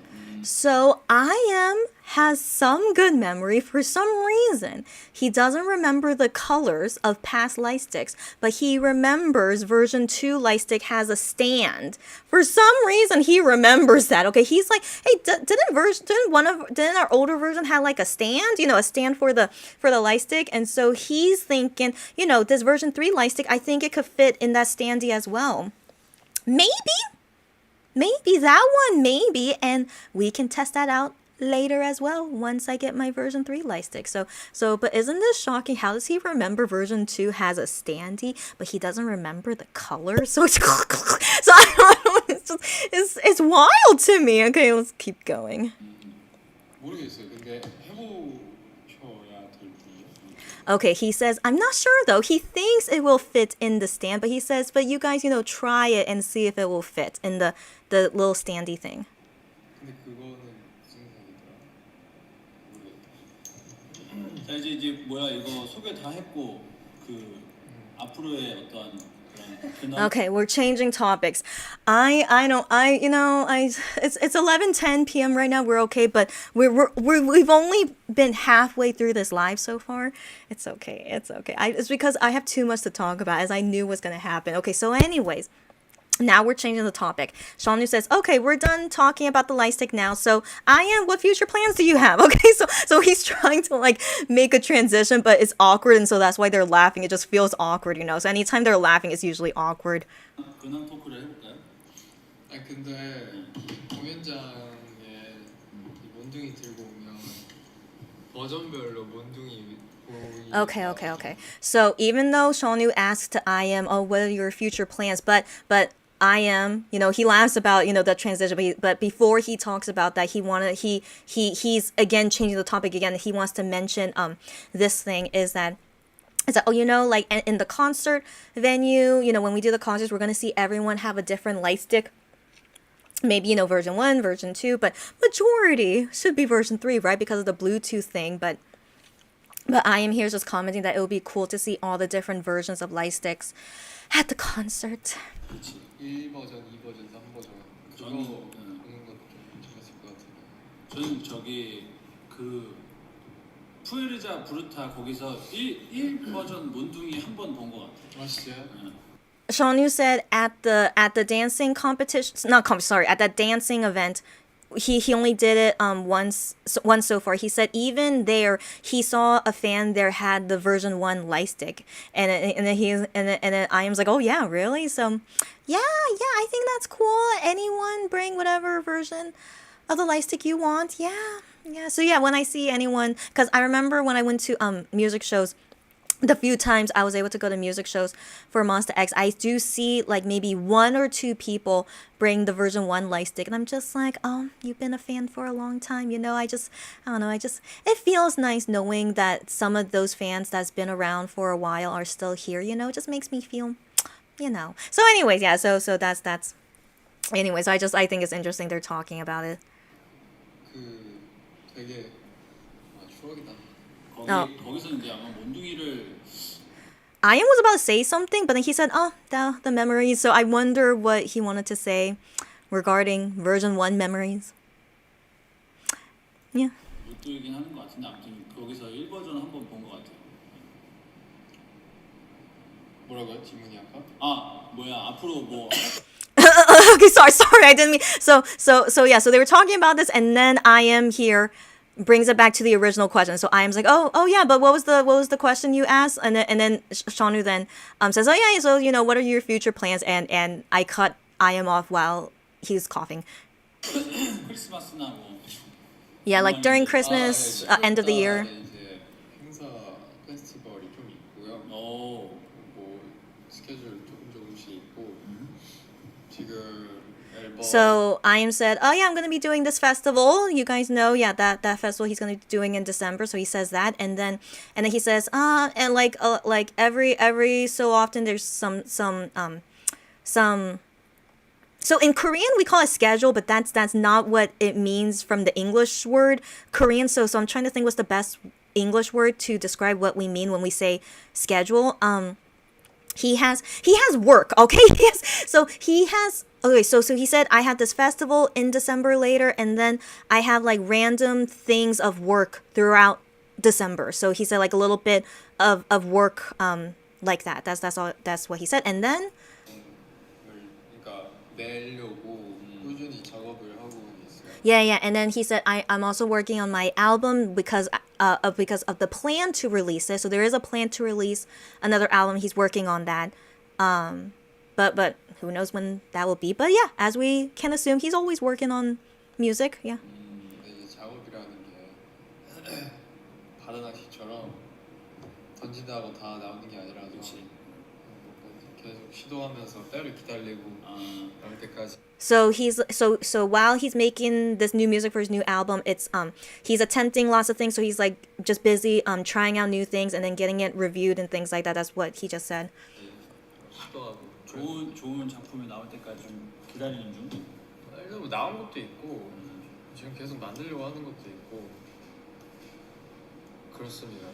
S1: So I.M has some good memory for some reason. He doesn't remember the colors of past light sticks, but he remembers version 2 light stick has a stand. For some reason, he remembers that. Okay, he's like, hey, didn't our older version have like a stand? A stand for the light stick, and so he's thinking, this version 3 light stick, I think it could fit in that standee as well. Maybe that one, maybe, and we can test that out later as well once I get my version 3 light stick. So, but isn't this shocking? How does he remember version 2 has a standee, but he doesn't remember the color? So I don't know. It's wild to me. Okay, let's keep going.
S3: 모르겠어요. 근데 해보셔야 될 분이에요.
S1: Okay, he says, I'm not sure though. He thinks it will fit in the stand, but he says, but you guys, try it and see if it will fit in the little standee thing.
S3: 근데 그거는 무슨 색이더라? 모르겠다.
S2: 자 이제 이거 소개 다 했고 그 앞으로의 어떤 그런
S1: Okay, we're changing topics. It's 11:10 p.m. right now. We're okay, but we've only been halfway through this live so far. It's okay. It's because I have too much to talk about, as I knew was gonna happen. Okay, so anyways. Now we're changing the topic. Shaunu says, okay, we're done talking about the light stick now. So what future plans do you have? Okay, so he's trying to make a transition, but it's awkward, and so that's why they're laughing. It just feels awkward, So anytime they're laughing, it's usually awkward.
S2: 근황 토크를 해볼까요?
S3: 근데 공연장에 이 몬둥이 들고 오면 버전별로 몬둥이
S1: Okay. So even though Shaunu asked I.M, oh, what are your future plans? But I.M, he laughs about, the transition, but before he talks about that, he's again changing the topic again. He wants to mention this thing is that, in the concert venue, when we do the concerts, we're going to see everyone have a different light stick. Maybe, version 1, version 2, but majority should be version 3, right? Because of the Bluetooth thing, but I.M here just commenting that it would be cool to see all the different versions of light sticks at the concert.
S2: 그렇지.
S3: 1버전, 2버전, 3버전 그거
S2: 저는
S3: 보는 것도 좀 재밌을 것 같은데.
S2: 저는 저기 그 푸에르자 부르타 거기서 1 버전 몬둥이 한 번 본 것 같아요.
S3: 아 진짜요?
S1: Shaunu said at the dancing competition, at that dancing event, he only did it once so far. He said even there he saw a fan there had the version 1 light stick, and then I.M.'s like, oh yeah, really? So yeah, I think that's cool. Anyone bring whatever version of the light stick you want. Yeah. So yeah, when I see anyone, because I remember when I went to music shows. The few times I was able to go to music shows for Monster X, I do see maybe 1 or 2 people bring the version 1 light stick, and I'm just like, oh, you've been a fan for a long time, I don't know, it feels nice knowing that some of those fans that's been around for a while are still here, it just makes me feel, So anyways, yeah, so that's anyways, I think it's interesting they're talking about it.
S3: 그 되게 추억이다.
S2: 거기서 이제 아마 몬둥이를
S1: I.M was about to say something, but then he said, oh, the memories. So I wonder what he wanted to say regarding version 1 memories. Yeah.
S2: 못들긴 하는 것 같은데 아무튼 거기서 1 버전 한 번 본 것 같아요.
S3: 뭐라고요? 질문이 아까?
S2: 앞으로 뭐
S1: Okay, sorry, I didn't mean. Yeah. So they were talking about this, and then I am here brings it back to the original question. So I am's like, oh yeah, but what was the question you asked? And then Shanu then says, oh yeah, so what are your future plans? And I cut I am off while he's coughing.
S2: 크리스마스나 뭐
S1: Yeah, like during
S3: 아,
S1: Christmas,
S3: 네,
S1: end of the year.
S3: 이제 행사 페스티벌이 좀 있고요.
S2: 오.
S3: 뭐 스케줄 조금씩 있고 지금 앨범
S1: So I am said, oh yeah, I'm gonna be doing this festival. You guys know, yeah, that festival he's gonna be doing in December. So he says that, and then he says, and like every so often there's some. So in Korean we call it schedule, but that's not what it means from the English word Korean. So I'm trying to think what's the best English word to describe what we mean when we say schedule. He has work, okay? So he said I have this festival in December later, and then I have like random things of work throughout December. So he said like a little bit of work like that. That's what he said. And then
S3: 그러니까 내려고 꾸준히 작업을 하고 있어요.
S1: yeah, and then he said I'm also working on my album because of the plan to release it. So there is a plan to release another album. He's working on that. But who knows when that will be. But yeah, as we can assume, he's always working on music. Yeah.
S3: 근데 이제 작업이라는 게 바다낚시처럼 던진다고 다 나오는 게 아니라서 계속 시도하면서 때를 기다리고 나올 때까지.
S1: So while he's making this new music for his new album, it's he's attempting lots of things. So he's like just busy trying out new things and then getting it reviewed and things like that. That's what he just said.
S3: 시도하고
S2: 좋은 작품이 나올 때까지 좀 기다리는 중.
S3: 일단 뭐 나온 것도 있고 지금 계속 만들려고 하는 것도 있고 그렇습니다.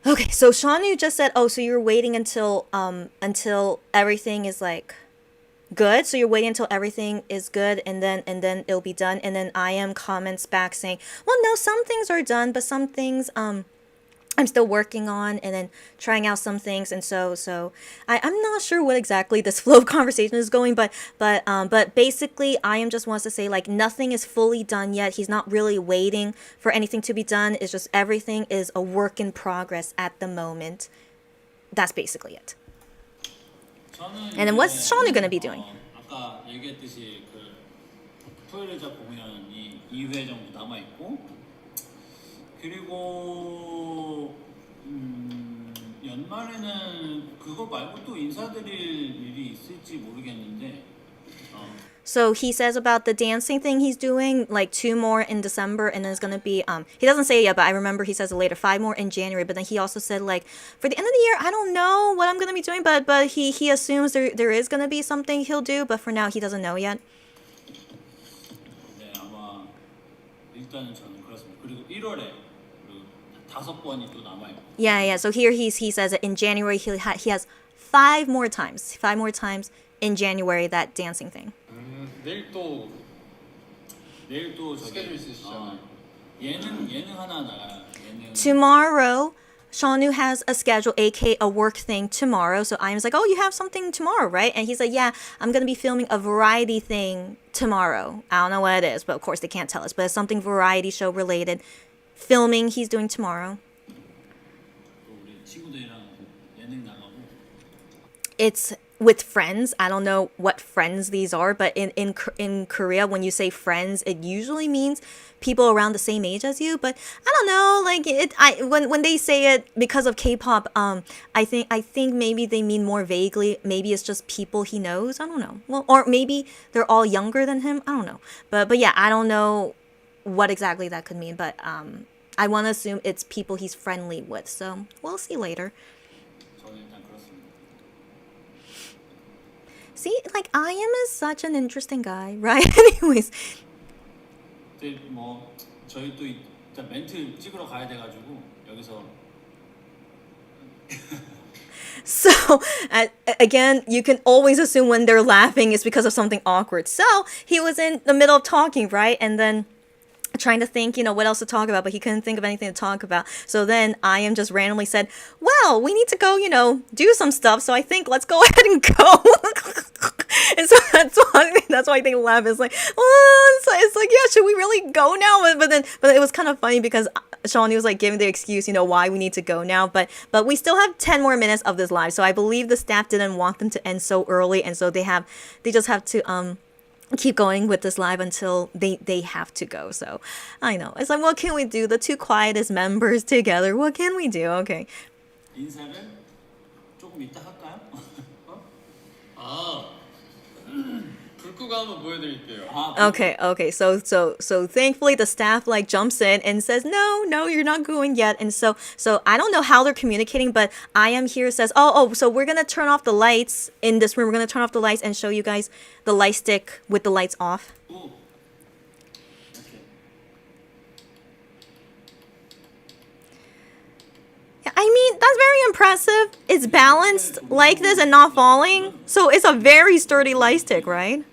S1: Okay, so Shanu just said, oh, so you're waiting until everything is like good. So you're waiting until everything is good, and then it'll be done. And then I am comments back saying, well, no, some things are done, but some things I'm still working on, and then trying out some things. And so I'm not sure what exactly this flow of conversation is going, but basically I am just wants to say like nothing is fully done yet. He's not really waiting for anything to be done. It's just everything is a work in progress at the moment. That's basically it. And then what's Shanu gonna be doing?
S2: 아까 얘기했듯이 그 토요일 자 공연이 2회 정도 남아 있고, 그리고 연말에는 그거 말고 또 인사드릴 일이 있을지 모르겠는데.
S1: So he says about the dancing thing he's doing, like 2 more in December, and then it's gonna be he doesn't say it yet, but I remember he says it later, 5 more in January. But then he also said like for the end of the year, I don't know what I'm gonna be doing, but he assumes there is gonna be something he'll do, but for now he doesn't know yet.
S2: 네, 아마 일단은 저는 그렇습니다. 그리고 1월에 그 5번이 또 남아 있고.
S1: Yeah. So here he says that in January he has 5 more times in January that dancing thing.
S3: 내일 또
S2: 저기
S3: 스케줄 있으시잖아요.
S2: 예능 하나 나가요. 예능.
S1: Tomorrow, Shanu has a schedule, aka a work thing tomorrow. So I'm like, oh, you have something tomorrow, right? And he's like, yeah, I'm gonna be filming a variety thing tomorrow. I don't know what it is, but of course they can't tell us. But it's something variety show related. Filming he's doing tomorrow.
S2: 또 우리 친구들이랑 예능 나가고.
S1: It's with friends. I don't know what friends these are, but in Korea, when you say friends, it usually means people around the same age as you. But I don't know, like when they say it because of K-pop, I think maybe they mean more vaguely. Maybe it's just people he knows. I don't know. Well, or maybe they're all younger than him. I don't know. But yeah, I don't know what exactly that could mean. But I want to assume it's people he's friendly with. So we'll see later.
S2: 저는 일단 그렇습니다.
S1: See, like I am is such an interesting guy, right? Anyways,
S2: 근데 뭐 저희 또 일단 멘트 찍으러 가야 돼가지고 여기서.
S1: so again, you can always assume when they're laughing it's because of something awkward. So he was in the middle of talking, right? And then trying to think, what else to talk about, but he couldn't think of anything to talk about. So then I am just randomly said, well, we need to go, do some stuff. So I think let's go ahead and go. And so that's why they laugh. It's like, oh, it's like, yeah, should we really go now? But it was kind of funny because Shawnee was like giving the excuse, why we need to go now. But we still have 10 more minutes of this live. So I believe the staff didn't want them to end so early, and so they just have to keep going with this live until they have to go. So I know it's like, what can we do? The two quietest members together. What can we do? Okay.
S2: 인사는 조금 이따 할까요?
S3: 아, 불 끄고 한번 보여드릴게요.
S1: Okay. So thankfully the staff like jumps in and says, no, you're not going yet. And so I don't know how they're communicating, but I am here says, so we're gonna turn off the lights in this room. We're gonna turn off the lights and show you guys the light stick with the lights off.
S2: 오. 오케이.
S1: I mean, that's very impressive. It's balanced like this and not falling. So it's a very sturdy light stick, right?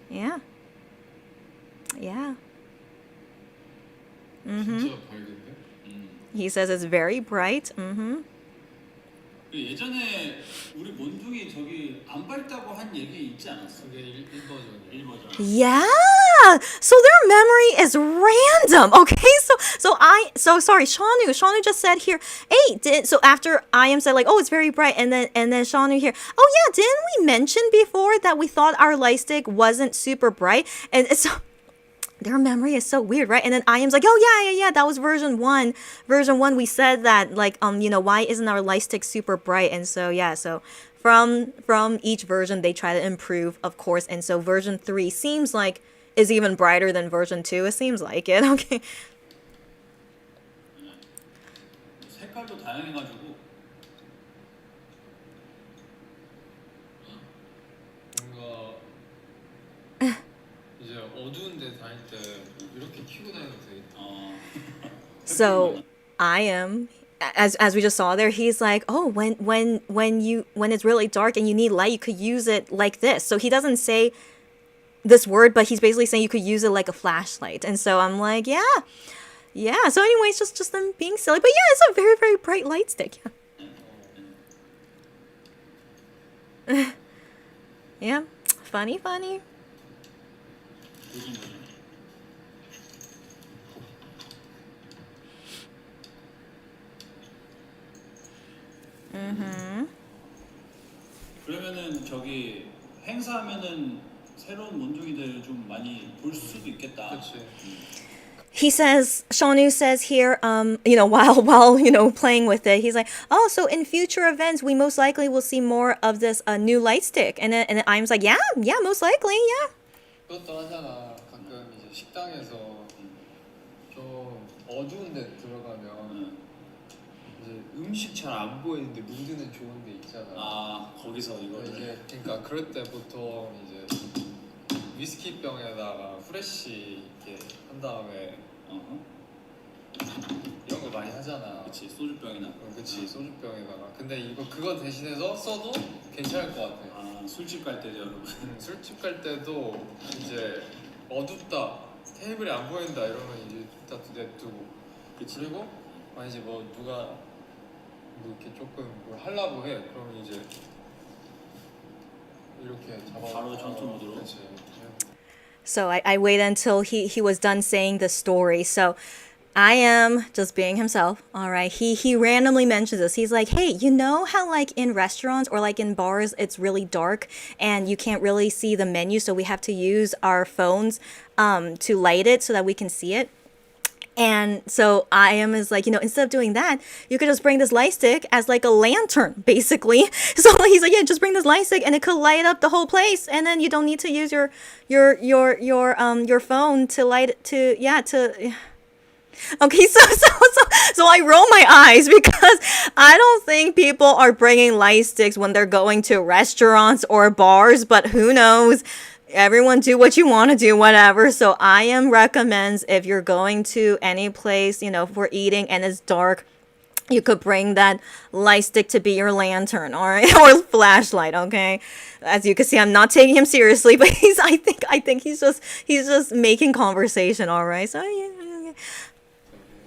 S1: Yeah.
S3: 진짜 밝은데?
S1: He says it's very bright. Mm-hmm.
S2: 그 예전에 우리 몬둥이 저기 안 밝다고 한 얘기 있지 않았어?
S3: 그게 1버전이에요.
S2: 1버전.
S1: Yeah. So their memory is random. Okay. So sorry, Shanu just said here, hey, so after I am said like, oh, it's very bright, and then Shanu here, oh yeah, didn't we mention before that we thought our light stick wasn't super bright? And so their memory is so weird, right? And then I am's like, oh yeah, that was version 1. Version 1 we said that like why isn't our light stick super bright? And so yeah, so from each version they try to improve, of course. And so version 3 seems like is even brighter than version 2. It seems like it. Okay.
S2: 색깔도 다양해가지고
S3: 뭔가 이제 어두운 데 다닐 때 이렇게 켜고 다니는 거 되게
S1: So I am, as we just saw there, he's like, oh, when it's really dark and you need light, you could use it like this. So he doesn't say this word, but he's basically saying you could use it like a flashlight. And so I'm like, yeah. So anyways, just them being silly, but yeah, it's a very, very bright light stick. Yeah. Yeah. Funny.
S2: 요즘 버전. 그러면은 저기 행사하면은 새로운 몬둥이들 좀 많이 볼 수도 있겠다.
S3: 그렇지.
S1: Shonu says here, while playing with it, he's like, oh, so in future events, we most likely will see more of this new light stick. And then I'm like, yeah, most likely, yeah.
S3: 그것도 하잖아. 가끔 이제 식당에서 좀 어두운 데 들어가면 이제 음식 잘 안 보이는데 무드는 좋은 데 있잖아.
S2: 아 거기서 이거
S3: 이제 그러니까 그럴 때 보통 이제 위스키 병에다가 후레쉬 이렇게 한 다음에 이런 거 많이 하잖아.
S2: 그치 소주병이나.
S3: 그치 소주병에다가. 근데 그거 대신해서 써도 괜찮을 것 같아.
S2: 아 술집 갈 때죠 여러분.
S3: 술집 갈 때도 이제 어둡다 테이블이 안 보인다 이러면 이제 딱 냅두고. 그리고 만약에 뭐 누가 뭐 이렇게 조금 뭘 하려고 해 그러면 이제 이렇게 잡아.
S2: 바로 전투 모드로.
S3: 그치.
S1: So I waited until he was done saying the story. So I am just being himself. All right. He randomly mentions this. He's like, hey, you know how like in restaurants or like in bars, it's really dark and you can't really see the menu. So we have to use our phones to light it so that we can see it. And so I am is like, instead of doing that, you could just bring this light stick as like a lantern, basically. So he's like, yeah, just bring this light stick and it could light up the whole place. And then you don't need to use your phone to light it to. Okay, so I roll my eyes because I don't think people are bringing light sticks when they're going to restaurants or bars, but who knows? Everyone do what you want to do, whatever. So I am recommends if you're going to any place, for eating and it's dark, you could bring that light stick to be your lantern, all right, or flashlight. Okay, as you can see, I'm not taking him seriously, but I think he's just making conversation, all right. So yeah.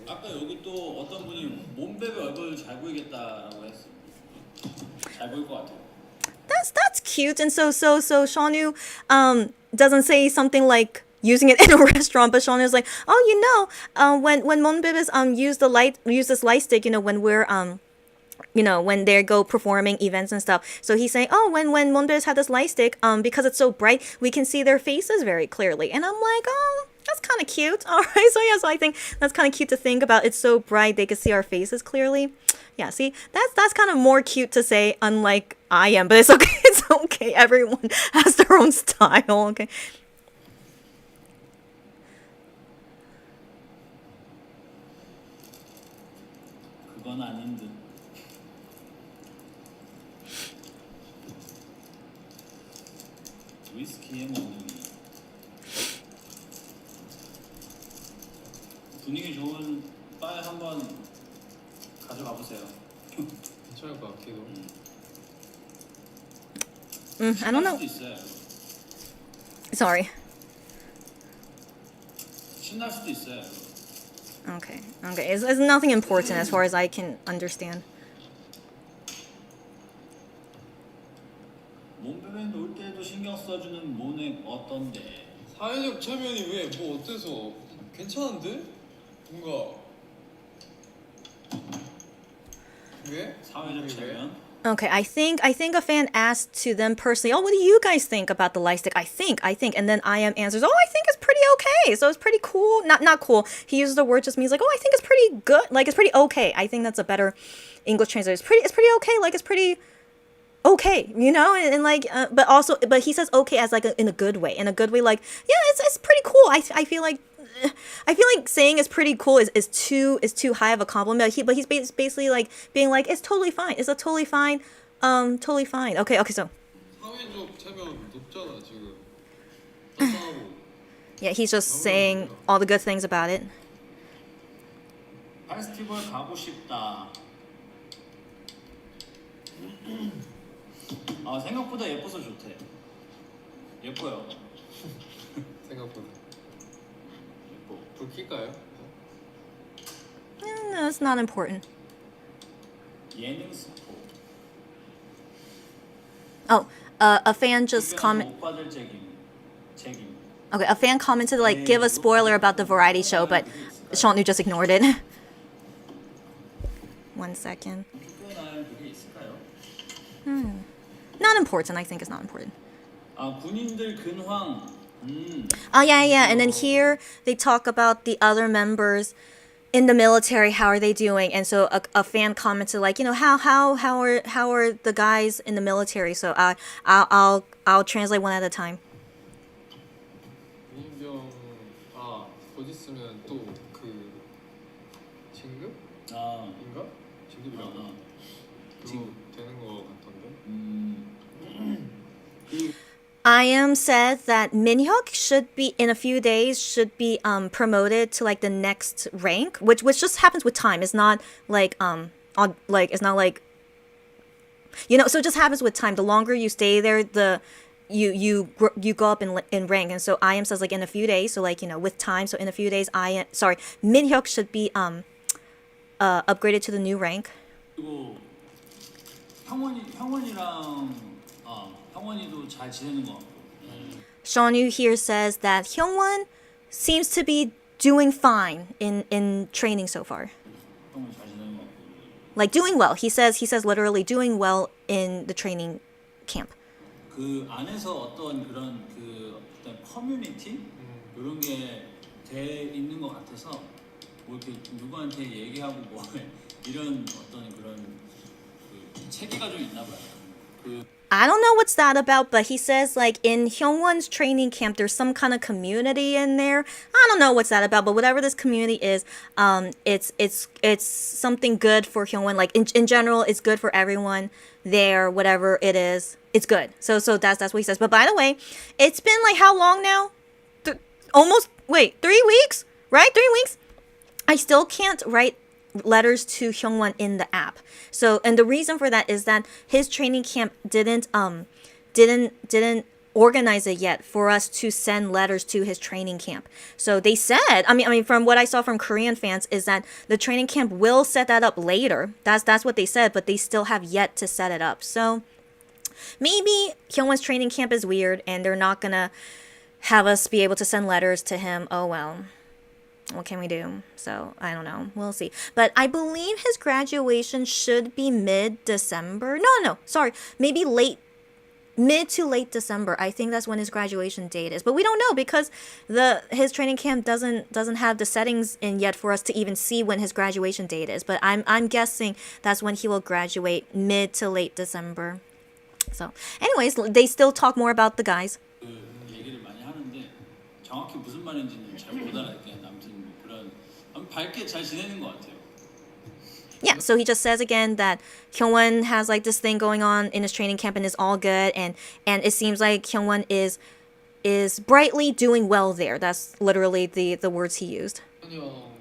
S2: 아까 여기 또 어떤 분이 몸베베 얼굴 잘 보이겠다라고 했어. 잘 보일 것 같아요.
S1: that's cute. And so Shawnu doesn't say something like using it in a restaurant, but Shawnu's like, oh, when Monbibis use this light stick, when we're when they go performing events and stuff. So he's saying, oh, when Monbibis had this light stick, because it's so bright, we can see their faces very clearly. And I'm like, oh, that's kind of cute. All right, so I think that's kind of cute to think about. It's so bright they can see our faces clearly. Yeah, see, that's kind of more cute to say, unlike I am, but it's okay. It's okay. Everyone has their own style. Okay.
S2: 그건 아닌 듯. 위스키에 먹는 분위기 좋은 바에 한번 가져가 보세요.
S3: 괜찮을 것 같기도.
S1: I don't know.
S2: 수도 있어요.
S1: Sorry.
S2: 신날 수도 있어요.
S1: Okay. It's nothing important as far as I can understand.
S2: 몸베베 놀 때도 신경 써주는 모넥 어떤데?
S3: 사회적 체면이 왜 뭐 어때서 괜찮은데? 뭔가 왜?
S2: 사회적 체면?
S1: Okay, I think a fan asked to them personally, oh, what do you guys think about the light stick? I think, and then I am answers, oh, I think it's pretty okay. So it's pretty cool. Not cool. He uses the word just means like, oh, I think it's pretty good. Like it's pretty okay. I think that's a better English translation. It's pretty okay. Like it's pretty okay, and like, but he says okay as like in a good way. Like, yeah, it's pretty cool. I feel like saying it's pretty cool is too high of a compliment. But he's basically like being like it's totally fine. It's a totally fine. Totally fine. Okay. So
S3: 사회적 체면 높잖아 지금. 따뜻하고.
S1: yeah, he's just saying all the good things about it.
S2: 페스티벌 가고 싶다. 아 생각보다 예뻐서 좋대. 예뻐요.
S3: 생각보다.
S2: 예뻐.
S3: 불 킬까요?
S1: No, it's not important.
S2: 예능 스포.
S1: Oh, a fan just comment.
S2: 못 받을 책임.
S1: Okay, a fan commented like give a spoiler about the variety show, but Shawnu just ignored it. 1 second.
S2: 표현할 그게 있을까요?
S1: Not important. I think it's not important.
S2: 아 군인들 근황.
S1: Oh yeah. And then here they talk about the other members in the military. How are they doing? And so a fan commented like, how are the guys in the military? So I'll translate one at a time.
S3: 군인병 곧 있으면 또 그 진급?
S2: 아
S3: 인가? 진급이라고.
S2: 아,
S3: 그거 되는 거 같던데.
S1: I am said that Minhyuk should be in a few days promoted to like the next rank, which just happens with time. It's not like it's not like so it just happens with time. The longer you stay there, you go up in rank. And so I am says like in a few days. So like with time. So in a few days, Minhyuk should be upgraded to the new rank.
S2: 그리고 형원이도 잘 지내는 것 같고.
S1: Shawnu here says that Hyungwon seems to be doing fine in training so far.
S2: 형원 잘 지내는 것 같고.
S1: Like doing well. He says literally doing well in the training camp.
S2: 그 안에서 어떤 그런 어떤 커뮤니티 이런 게 돼 있는 것 같아서 뭐 이렇게 누구한테 얘기하고 뭐 이런 어떤 그런 체계가 좀 있나 봐요.
S1: I don't know what's that about, but he says like in Hyungwon's training camp, there's some kind of community in there. I don't know what's that about, but whatever this community is, it's something good for Hyungwon. Like in general, it's good for everyone there. Whatever it is, it's good. So that's what he says. But by the way, it's been like how long now? 3 weeks, right? 3 weeks. I still can't write letters to Hyungwon in the app. So, and the reason for that is that his training camp didn't organize it yet for us to send letters to his training camp. So they said, I mean, from what I saw from Korean fans is that the training camp will set that up later. That's what they said, but they still have yet to set it up. So maybe Hyungwon's training camp is weird and they're not gonna have us be able to send letters to him. Oh well. What can we do? So I don't know. We'll see. But I believe his graduation should be mid-December. No, sorry. Maybe mid to late December. I think that's when his graduation date is. But we don't know because his training camp doesn't have the settings in yet for us to even see when his graduation date is. But I'm guessing that's when he will graduate, mid to late December. So anyways, they still talk more about the guys.
S2: 그 얘기를 많이 하는데 정확히 무슨 말인지는 잘 못 알아듣겠는데 아무튼 뭐 그런 밝게 잘 지내는 것 같아요.
S1: Yeah, so he just says again that Hyungwon has like this thing going on in his training camp and is all good, and it seems like Hyungwon is brightly doing well there. That's literally the words he used.
S3: 현이 형도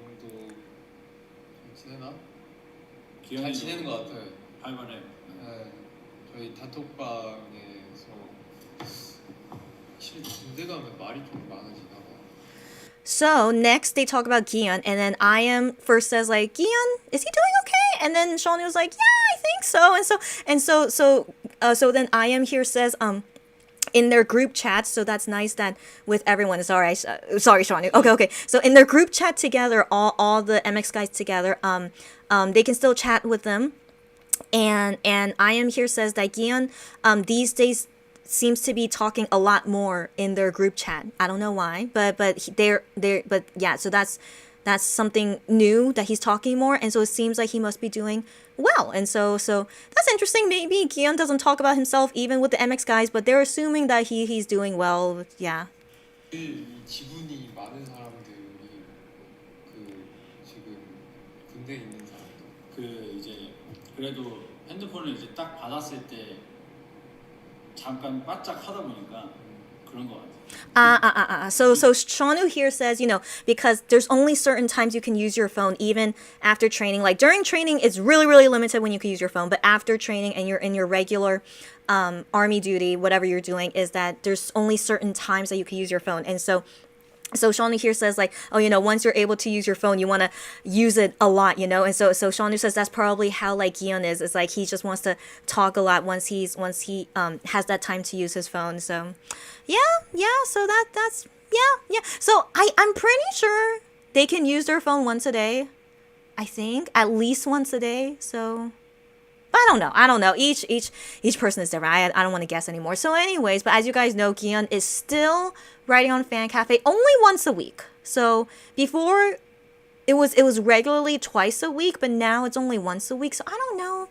S3: 지내나? 잘
S2: 기현이도
S3: 지내는 것 같아요.
S2: 활발해.
S3: 네, 저희 단톡방에서 확실히 군대 가면 말이 좀 많아지나 봐.
S1: So next they talk about Gion, and then I.M first says like, Gion, is he doing okay? And then Shawnee was like, yeah, I think so. So then I.M here says in their group chat, so that's nice that with everyone. Sorry, Shawnee. Okay. So in their group chat together, all the MX guys together, they can still chat with them. And I.M here says that Gion these days seems to be talking a lot more in their group chat. I don't know why, but yeah, so that's something new that he's talking more, and so it seems like he must be doing well. And so that's interesting. Maybe Gion doesn't talk about himself even with the MX guys, but they're assuming that he's doing well. Yeah.
S3: 이 지분이 많은 사람들이 그 지금 군대에 있는 사람들.
S2: 그 이제 그래도 핸드폰을 이제 딱 받았을 때 잠깐 바짝 하다 보니까 그런 것 같아요.
S1: So Shanu here says, because there's only certain times you can use your phone, even after training. Like during training, it's really, really limited when you can use your phone. But after training and you're in your regular army duty, whatever you're doing, is that there's only certain times that you can use your phone. And so Shawnee here says like, once you're able to use your phone, you want to use it a lot, And so Shawnee says that's probably how like Gion is. It's like he just wants to talk a lot once he has that time to use his phone. So yeah. So that's yeah. So I'm pretty sure they can use their phone once a day. I think at least once a day. So. But I don't know. Each person is different. I don't want to guess anymore. So anyways, but as you guys know, Gion is still writing on Fan Cafe only once a week. So before it was regularly twice a week, but now it's only once a week. So I don't know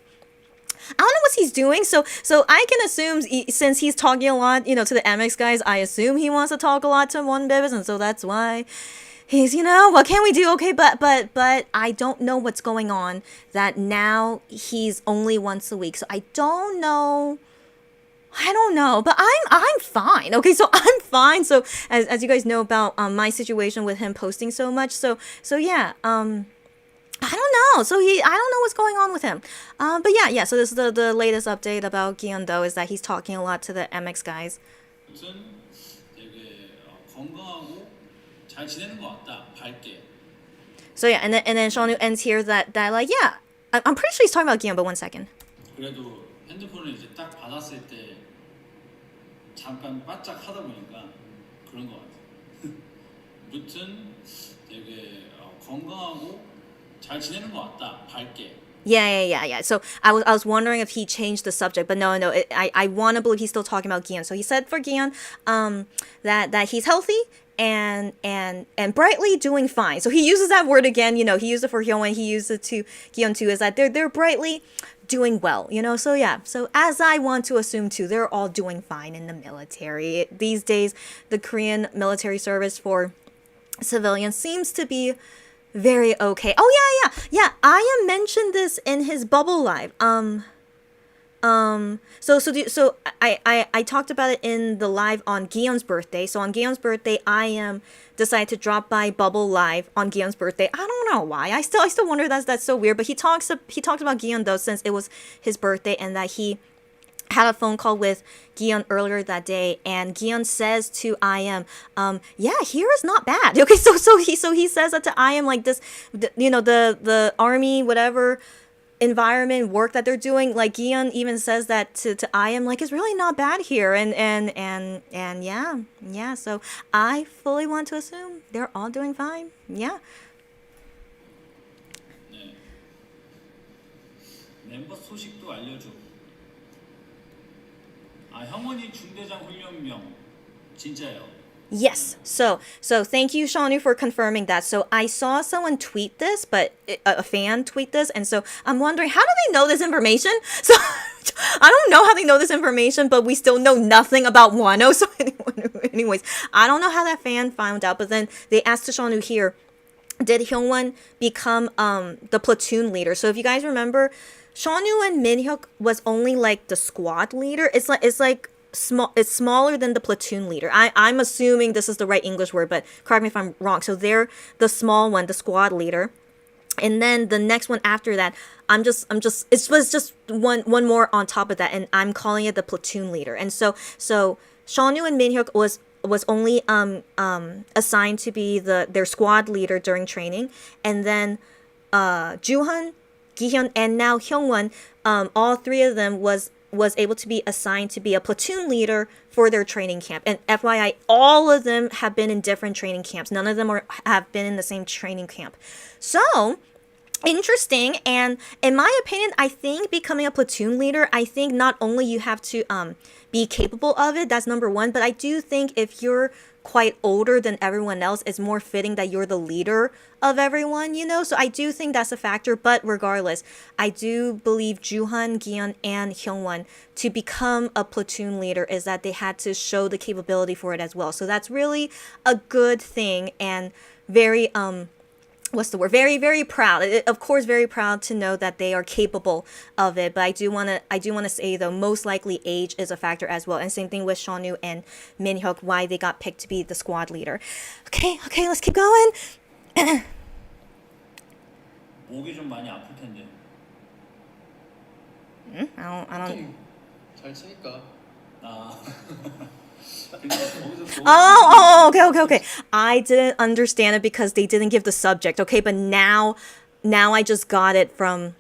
S1: what he's doing. So I can assume since he's talking a lot, to the MX guys, I assume he wants to talk a lot to Wonbibs, and so that's why he's, what can we do? Okay, but I don't know what's going on that now he's only once a week. So I don't know, but I'm fine. Okay, so I'm fine. So as you guys know about my situation with him posting so much. So yeah, I don't know. So I don't know what's going on with him. But yeah. So this is the latest update about Gion though, is that he's talking a lot to the MX guys.
S2: 아무튼 되게 건강하고 잘 지내는 것 같다. 밝게.
S1: So yeah, and then Shawnee ends here that like yeah, I'm pretty sure he's talking about Gion, but one second.
S2: 그래도 핸드폰을 이제 딱 받았을 때 잠깐 바짝 하다 보니까 그런 것 같아요. 아무튼 되게 건강하고 잘 지내는 것 같다. 밝게.
S1: Yeah. So I was wondering if he changed the subject, but no. I want to believe he's still talking about Gion. So he said for Gion, that he's healthy and brightly doing fine. So he uses that word again. He used it for Hyungwon. He used it to Gion too. Is that they're brightly doing well. So yeah. So as I want to assume too, they're all doing fine in the military these days. The Korean military service for civilians seems to be very okay. Oh yeah. I mentioned this in his Bubble Live. So I talked about it in the live on Gion's birthday. So on Gion's birthday, I decided to drop by Bubble Live on Gion's birthday. I don't know why. I still wonder that's so weird. But he talked about Gion though, since it was his birthday, and that he had a phone call with Gion earlier that day, and Gion says to I.M, yeah, here is not bad. Okay, so he says that to I.M like this, the army whatever environment work that they're doing. Like Gion even says that to I am like it's really not bad here, and yeah. So I fully want to assume they're all doing fine. Yeah.
S2: 네. 멤버 소식도 알려줘. 아 형원이 중대장 훈련병 진짜예요.
S1: Yes. So thank you, Shanu, for confirming that. So I saw someone tweet this, but a fan tweet this, and so I'm wondering how do they know this information? So I don't know how they know this information, but we still know nothing about Wano. So anyways, I don't know how that fan found out, but then they asked Shanu here, did Hyungwon become the platoon leader? So if you guys remember, Shanu and Minhyuk was only like the squad leader. It's like small, it's smaller than the platoon leader. I'm assuming this is the right English word, but correct me if I'm wrong. So they're the small one, the squad leader. And then the next one after that, it was just one more on top of that, and I'm calling it the platoon leader. And so Shanu and Minhyuk was only assigned to be their squad leader during training, and then Juhan, Gihyun, and now Hyungwon, all three of them was able to be assigned to be a platoon leader for their training camp. And FYI, all of them have been in different training camps. None of them have been in the same training camp. So interesting. And in my opinion, I think becoming a platoon leader, I think not only you have to be capable of it, that's number one, but I do think if you're quite older than everyone else, it's more fitting that you're the leader of everyone, you know? So I do think that's a factor, but regardless, I do believe Juhan, Gion, and Hyungwon to become a platoon leader is that they had to show the capability for it as well. So that's really a good thing and very what's the word? Very, very proud. Of course, very proud to know that they are capable of it. But I do want to say though, most likely age is a factor as well. And same thing with Shanu and Minhyuk, why they got picked to be the squad leader. Okay, let's keep going.
S2: 목이 좀 많이 아플 텐데.
S1: I don't.
S3: 보통 잘 치니까.
S2: 아. 근데 거기서
S1: Oh, okay. I didn't understand it because they didn't give the subject. Okay, but now I just got it from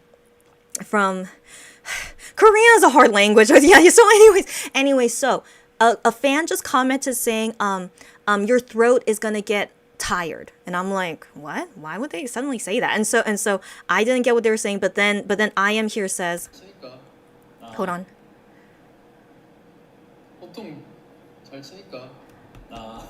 S1: Korean is a hard language. Yeah. So anyways, so a fan just commented saying, your throat is gonna get tired, and I'm like, what? Why would they suddenly say that? And so I didn't get what they were saying. But then I am here says,
S3: 치니까.
S1: hold on.
S3: 보통 잘 치니까.
S2: 아.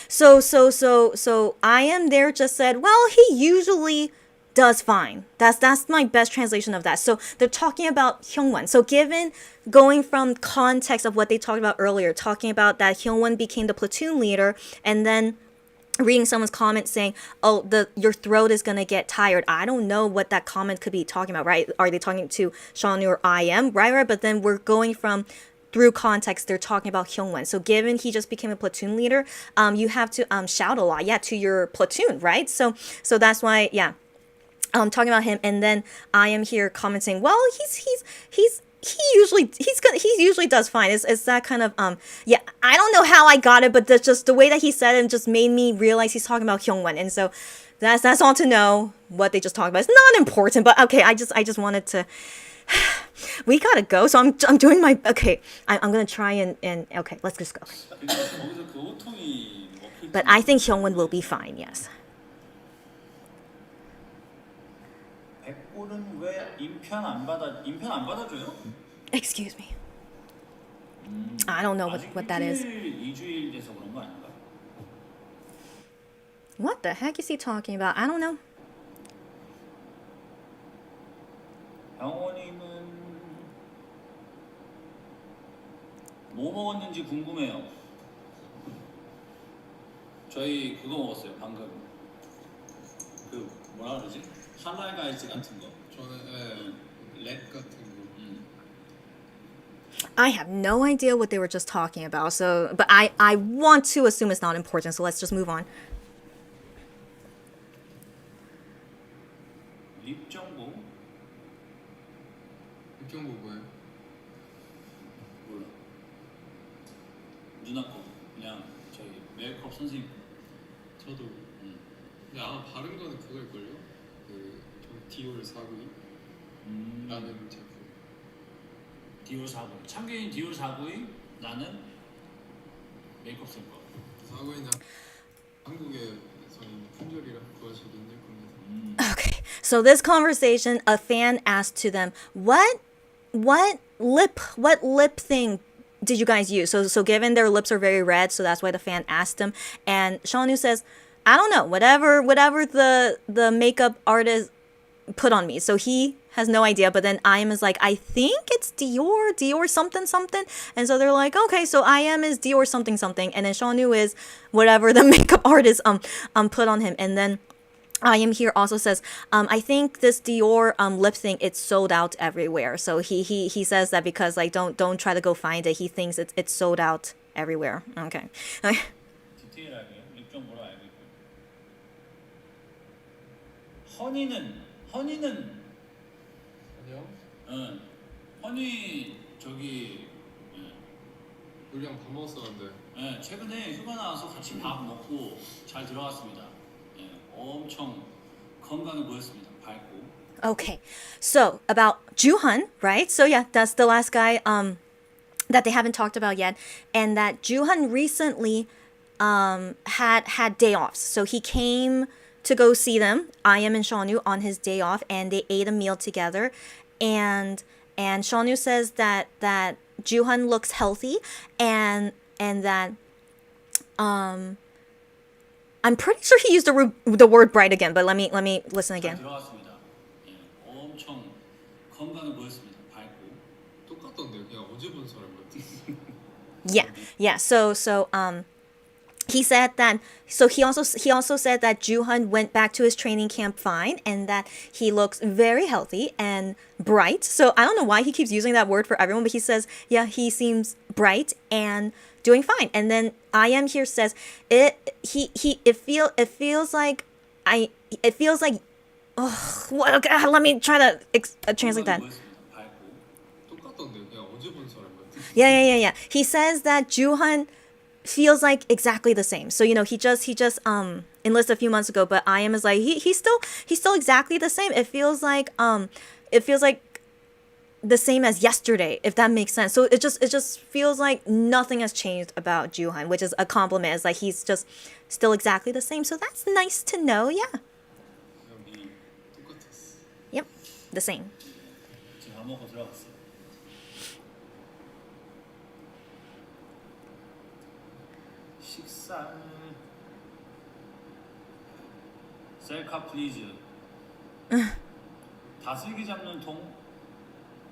S1: So I am there just said, well, he usually does fine. That's my best translation of that. So they're talking about Hyungwon. So given going from context of what they talked about earlier, talking about that Hyungwon became the platoon leader, and then reading someone's comment saying, oh, your throat is gonna get tired. I don't know what that comment could be talking about, right? Are they talking to Shanu or I am, right? But then we're going from through context, they're talking about Hyungwon. So given he just became a platoon leader, you have to shout a lot, to your platoon, right? So that's why, talking about him, and then I am here commenting, well, he usually does fine. It's that kind of I don't know how I got it, but that's just the way that he said it just made me realize he's talking about Hyungwon. And so that's all to know what they just talked about. It's not important, but okay, I just wanted to. We gotta go, so I'm doing my okay. I'm gonna try and okay, let's just go.
S2: 근데 거기서 그 호통이 먹힐
S1: But I think Hyungwon will be fine. Yes.
S2: 백골은 왜 인편 안 받아줘요?
S1: Excuse me. I don't know what that is.
S2: 2주일 돼서 그런 거 아닌가?
S1: What the heck is he talking about? I don't know.
S2: 병원이는 뭐 먹었는지 궁금해요. 저희 그거 먹었어요 방금. 그 뭐라 그러지? 할랄가이즈 같은 거.
S3: 저는 랩 같은 거.
S1: I have no idea what they were just talking about. So, but I want to assume it's not important. So let's just move on.
S2: 립정보?
S3: 입경보 뭐예요?
S2: 몰라. 누나 거. 그냥 저희 메이크업 선생님.
S3: 저도. 근데 아마 바른 거는 그걸걸요? 좀 디올 사구이라는 제품.
S2: 디올 4구이. 참견인 디올 4구이. 나는 메이크업 쓸 거.
S3: 사구이는 한국에서는 품절이라 구하시기 힘들 겁니다.
S1: Okay. So this conversation, a fan asked to them, what lip thing did you guys use? So given their lips are very red, so that's why the fan asked them. And Shaunu says, I don't know, whatever the makeup artist put on me. So he has no idea, but then I.M is like, I think it's Dior something something. And so they're like, okay, so I.M is Dior something something, and then Shaunu is whatever the makeup artist put on him. And then I.M here also says, I think this Dior lip thing, it's sold out everywhere. So he says that because like don't try to go find it. He thinks it's sold out everywhere. Okay.
S2: 디테일하게 립 정보로 알고 있고요. 허니는
S3: 아니요.
S2: 허니 저기
S3: 우리랑 밥 먹었었는데.
S2: 최근에 휴가 나와서 같이 밥 먹고 잘 들어갔습니다. 엄청 건강해 보였습니다. 밝고.
S1: Okay. So about Juhan, right? So yeah, that's the last guy that they haven't talked about yet, and that Juhan recently had day offs. So he came to go see them, I.M and Shaunu, on his day off, and they ate a meal together. And Shaunu says that Juhan looks healthy, and that I'm pretty sure he used the word bright again, but let me listen
S2: 잘
S1: again.
S2: 들어갔습니다. 엄청 건강해 보였습니다. 밝고.
S3: 똑같던데 그냥 어제 본 사람 같아.
S1: Yeah. So he said that. So he also said that Juhan went back to his training camp fine, and that he looks very healthy and bright. So I don't know why he keeps using that word for everyone, but he says, yeah, he seems bright and doing fine. And then I.M here says it feels like okay, let me try to translate that.
S2: 건강해 보였습니다. 밝고.
S3: 똑같던데 그냥 어제 본 사람 같아.
S1: Yeah. He says that Juhan feels like exactly the same. So he just enlisted a few months ago, but I.M is like he's still exactly the same. It feels like the same as yesterday, if that makes sense. So it just feels like nothing has changed about Juhan, which is a compliment. It's like he's just still exactly the same. So that's nice to know. Yeah.
S3: 그냥 똑같았어.
S1: Yep. The same.
S2: 지금 밥 먹고 들어갔어요. 식사 셀카 플리즈. 다슬기 잡는 통.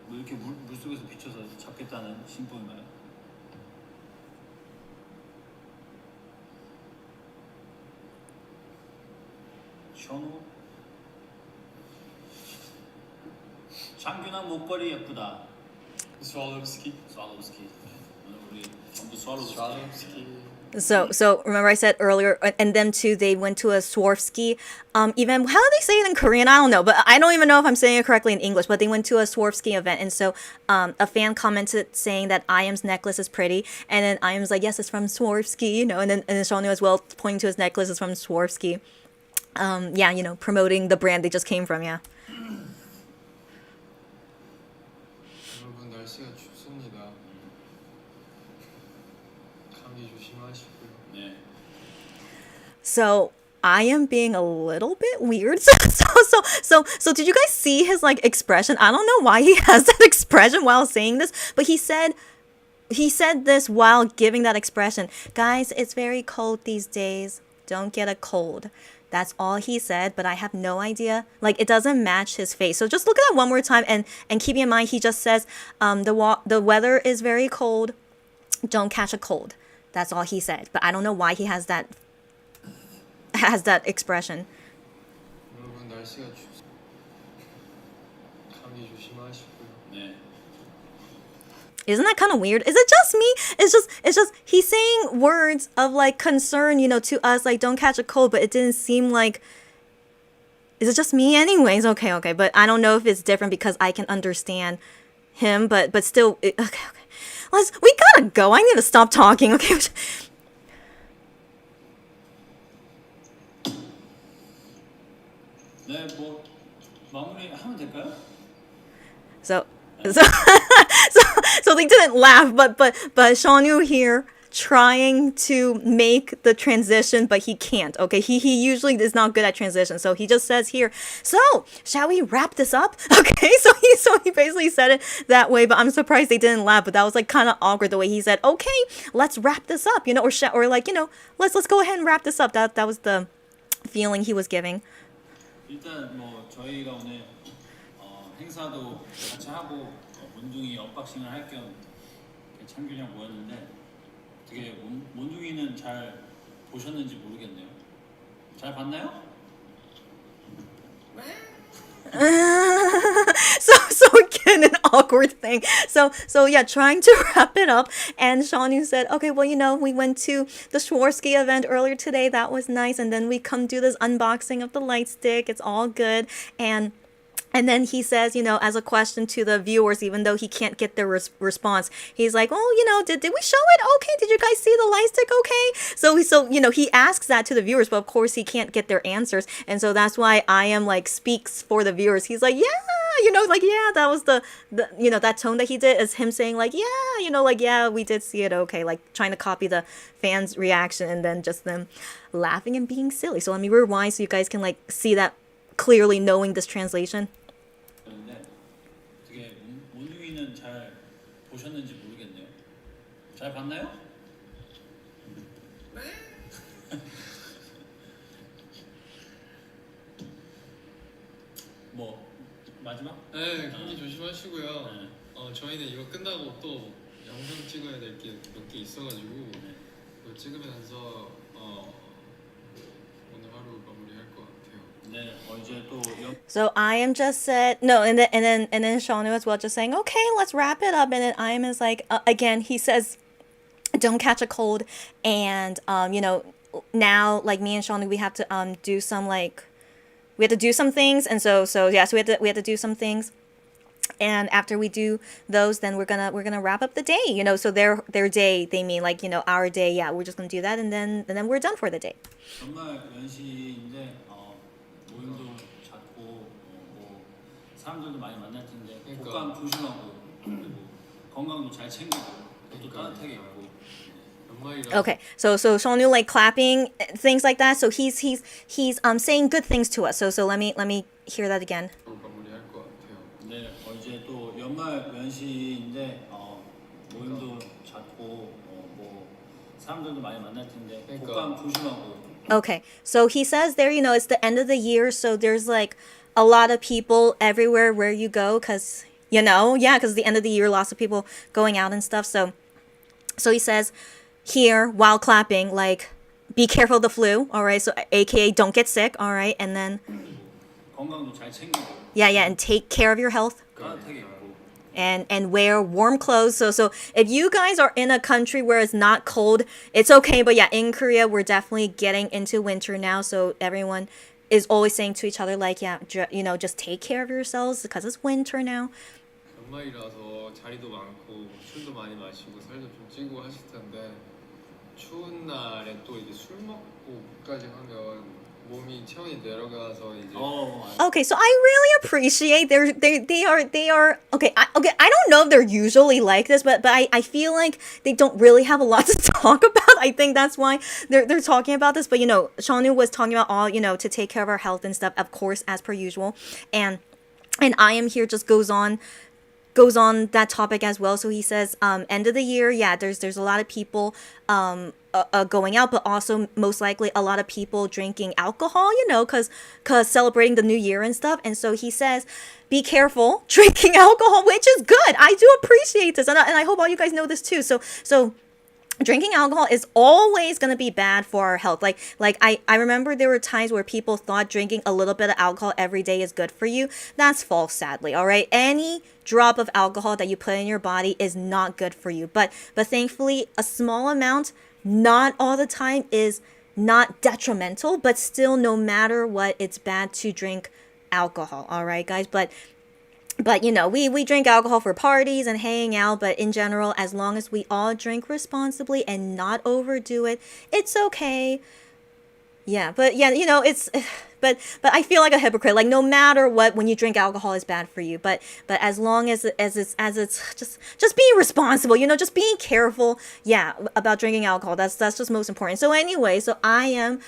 S2: 뭐 이렇게 물속에서 비춰서 잡겠다는 심보인가요? 션우 장균아 목걸이 예쁘다.
S3: 스왈롭스키.
S2: 스왈로우스키. 오늘 우리 전부 스왈로우스키.
S1: So remember I said earlier, and them too, they went to a Swarovski event. How do they say it in Korean? I don't know, but I don't even know if I'm saying it correctly in English. But they went to a Swarovski event, and so a fan commented saying that I.M.'s necklace is pretty, and then I.M.'s like, yes, it's from Swarovski, and then Shaunu as well, pointing to his necklace is from Swarovski. Yeah, promoting the brand they just came from. Yeah.
S3: 여러분 날씨가 춥습니다. 감기 조심하시고요.
S2: 네.
S1: So I am being a little bit weird. So did you guys see his like expression? I don't know why he has that expression while saying this, but he said this while giving that expression. Guys, it's very cold these days. Don't get a cold. That's all he said, but I have no idea. Like, it doesn't match his face. So just look at that one more time and keep in mind he just says the weather is very cold. Don't catch a cold. That's all he said. But I don't know why he has that expression.
S3: 여러분 날씨가 춥습니다. 감기 조심하시고요.
S2: 네.
S1: Isn't that kind of weird? Is it just me? It's just he's saying words of like concern, to us, like don't catch a cold, but it didn't seem like. Is it just me? Anyways, okay. But I don't know if it's different because I can understand him, but still, okay. We gotta go. I need to stop talking. Okay.
S2: 네, 뭐 마무리하면 될까요?
S1: So, so, so they didn't laugh, but Sean here trying to make the transition, but he can't. Okay, he usually is not good at transition, so he just says here. So, shall we wrap this up? Okay, so he basically said it that way, but I'm surprised they didn't laugh. But that was like kind of awkward the way he said, "Okay, let's wrap this up," or like let's go ahead and wrap this up. That was the feeling he was giving.
S2: 일단 뭐 저희가 오늘 행사도 같이 하고 몬둥이 언박싱을 할 겸 창균이랑 모였는데 되게 몬둥이는 잘 보셨는지 모르겠네요. 잘 봤나요?
S1: So again an awkward thing. So yeah, trying to wrap it up, and Shawnee said, okay, well, we went to the Swarovski event earlier today. That was nice, and then we come do this unboxing of the light stick. It's all good, and then he says, as a question to the viewers, even though he can't get their response, he's like, oh, did we show it? Okay, did you guys see the light stick? Okay. So he asks that to the viewers, but of course he can't get their answers. And so that's why I am like speaks for the viewers. He's like, yeah, that was the that tone that he did is him saying like, yeah, yeah, we did see it. Okay. Like trying to copy the fans' reaction and then just them laughing and being silly. So let me rewind so you guys can like see that clearly knowing this translation.
S2: 그런데 되게 몬둥이는 잘 보셨는지 모르겠네요. 잘 봤나요? 네. 뭐 마지막?
S3: 네, 감기 조심하시고요.
S2: 네.
S3: 저희는 이거 끝나고 또 영상 찍어야 될 게 몇 개 있어가지고
S2: 네.
S3: 그거 찍으면서 오늘 하루 마무리할 것 같아요.
S2: 네, 이제 또
S1: So I am just said no, and then Shawnee as well just saying, okay, let's wrap it up. And then I am is like again, he says, don't catch a cold, and now like me and Shawnee, we have to do some like we have to do some things, and so yeah, so we have to do some things. And after we do those, then we're gonna wrap up the day, So their day, they mean like our day. Yeah, we're just gonna do that, and then we're done for the day.
S2: 정말 연시인데 모임도 작고 뭐 사람들도 많이 만날 텐데
S3: 그러니까.
S2: 건강 조심하고 그리고 건강도 잘 챙기고 또 따뜻하게 입고
S3: 연말이라
S1: Okay, so Seanu like clapping things like that. So he's saying good things to us. So let me hear that again.
S3: 마무리할 것 같아요.
S2: 네, 이제 또 연말 연시인데 모임도 작고 뭐 사람들도 많이 만날 텐데
S3: 그러니까.
S2: 건강 조심하고
S1: Okay, so he says there, it's the end of the year, so there's like a lot of people everywhere where you go, because because the end of the year, lots of people going out and stuff. So he says here while clapping, like, be careful of the flu, all right? So AKA don't get sick, all right? And then
S2: 건강도 잘 챙기고
S1: yeah, and take care of your health.
S2: 따뜻하게 입고
S1: And wear warm clothes. So if you guys are in a country where it's not cold, it's okay. But yeah, in Korea, we're definitely getting into winter now. So everyone is always saying to each other, like, yeah, just take care of yourselves because it's winter now.
S3: 연말이라서 자리도 많고 술도 많이 마시고 살도 좀 찌고 하실 텐데 추운 날에 또 이제 술 먹고까지 하면 몸이 체온이 내려가서 이제
S1: Okay, so I really appreciate they are okay. I don't know if they're usually like this, but I feel like they don't really have a lot to talk about. I think that's why they're talking about this. But Shaunu was talking about all to take care of our health and stuff, of course, as per usual, and I am here just goes on that topic as well. So he says, end of the year, yeah, there's a lot of people going out, but also most likely a lot of people drinking alcohol, because celebrating the new year and stuff. And so he says, be careful drinking alcohol, which is good. I do appreciate this, and I hope all you guys know this too. So drinking alcohol is always going to be bad for our health. Like I remember there were times where people thought drinking a little bit of alcohol every day is good for you. That's false, sadly. All right, any drop of alcohol that you put in your body is not good for you. But thankfully, a small amount, not all the time, is not detrimental. But still, no matter what, it's bad to drink alcohol. All right, guys. But we drink alcohol for parties and hanging out, but in general, as long as we all drink responsibly and not overdo it, it's okay. Yeah, but yeah, it's but I feel like a hypocrite. Like no matter what, when you drink alcohol is bad for you. But as long as it's just being responsible, just being careful. Yeah, about drinking alcohol. That's just most important. So anyway, so I am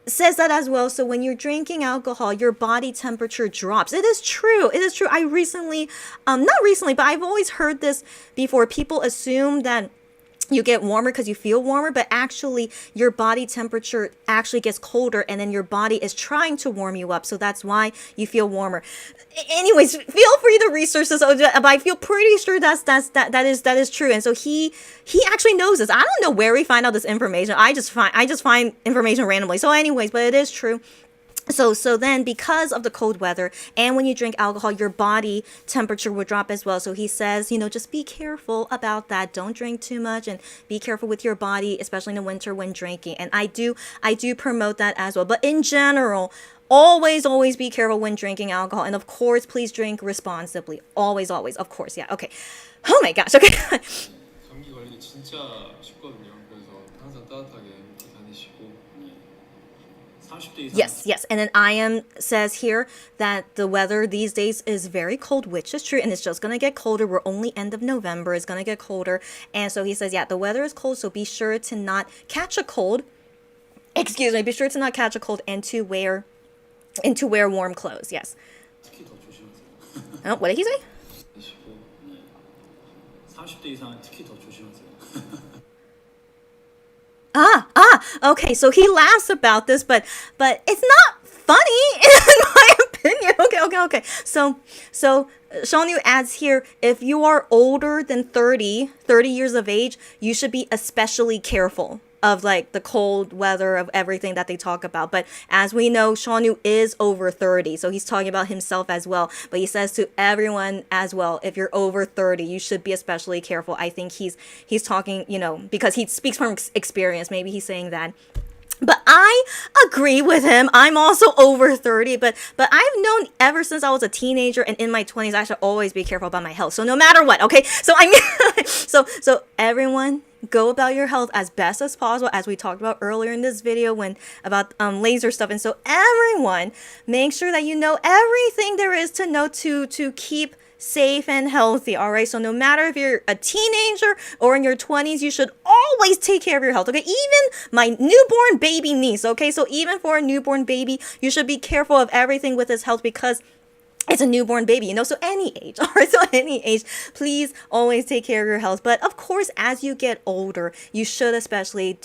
S1: says that as well. So when you're drinking alcohol, your body temperature drops. It is true. It is true. I recently, not recently, but I've always heard this before. People assume that you get warmer because you feel warmer, but actually your body temperature actually gets colder, and then your body is trying to warm you up. So that's why you feel warmer. Anyways, feel free to research this, but I feel pretty sure that is true. And so he actually knows this. I don't know where we find out this information. I just find information randomly. So anyways, but it is true. So then because of the cold weather and when you drink alcohol, your body temperature will drop as well. So he says, just be careful about that. Don't drink too much and be careful with your body, especially in the winter when drinking. And I do promote that as well. But in general, always be careful when drinking alcohol. And of course, please drink responsibly. Always, of course. Yeah. Okay. Oh my gosh. Okay.
S3: 감기 걸리기 진짜 쉽거든요. 그래서 항상 따뜻하게 입고 다니시고.
S2: 30대 이상.
S1: Yes. And then I says here that the weather these days is very cold, which is true. And it's just going to get colder. We're only end of November. It's going to get colder. And so he says, yeah, the weather is cold. So be sure to not catch a cold. Excuse me. Be sure to not catch a cold and to wear warm clothes. Yes.
S2: 특히 더 조심하세요.
S1: Oh, what did he say?
S3: 다니시고.
S2: 30대 이상은 특히 더 조심하세요.
S1: Okay, so he laughs about this, but it's not funny in my opinion. Okay. So Sean adds here, if you are older than 30 years of age, you should be especially careful of like the cold weather, of everything that they talk about. But as we know, Sean is over 30, so he's talking about himself as well. But he says to everyone as well, if you're over 30, you should be especially careful. I think he's talking, because he speaks from experience. Maybe he's saying that. But I agree with him. I'm also over 30, but I've known ever since I was a teenager and in my 20s, I should always be careful about my health. So no matter what, okay? So I mean, so everyone go about your health as best as possible, as we talked about earlier in this video about laser stuff. And so everyone, make sure that you know everything there is to know to keep safe and healthy. All right. So no matter if you're a teenager or in your 20s, you should always take care of your health. Okay. Even my newborn baby niece. Okay. So even for a newborn baby, you should be careful of everything with his health because it's a newborn baby, so any age, all right? So any age, please always take care of your health. But of course, as you get older, you should especially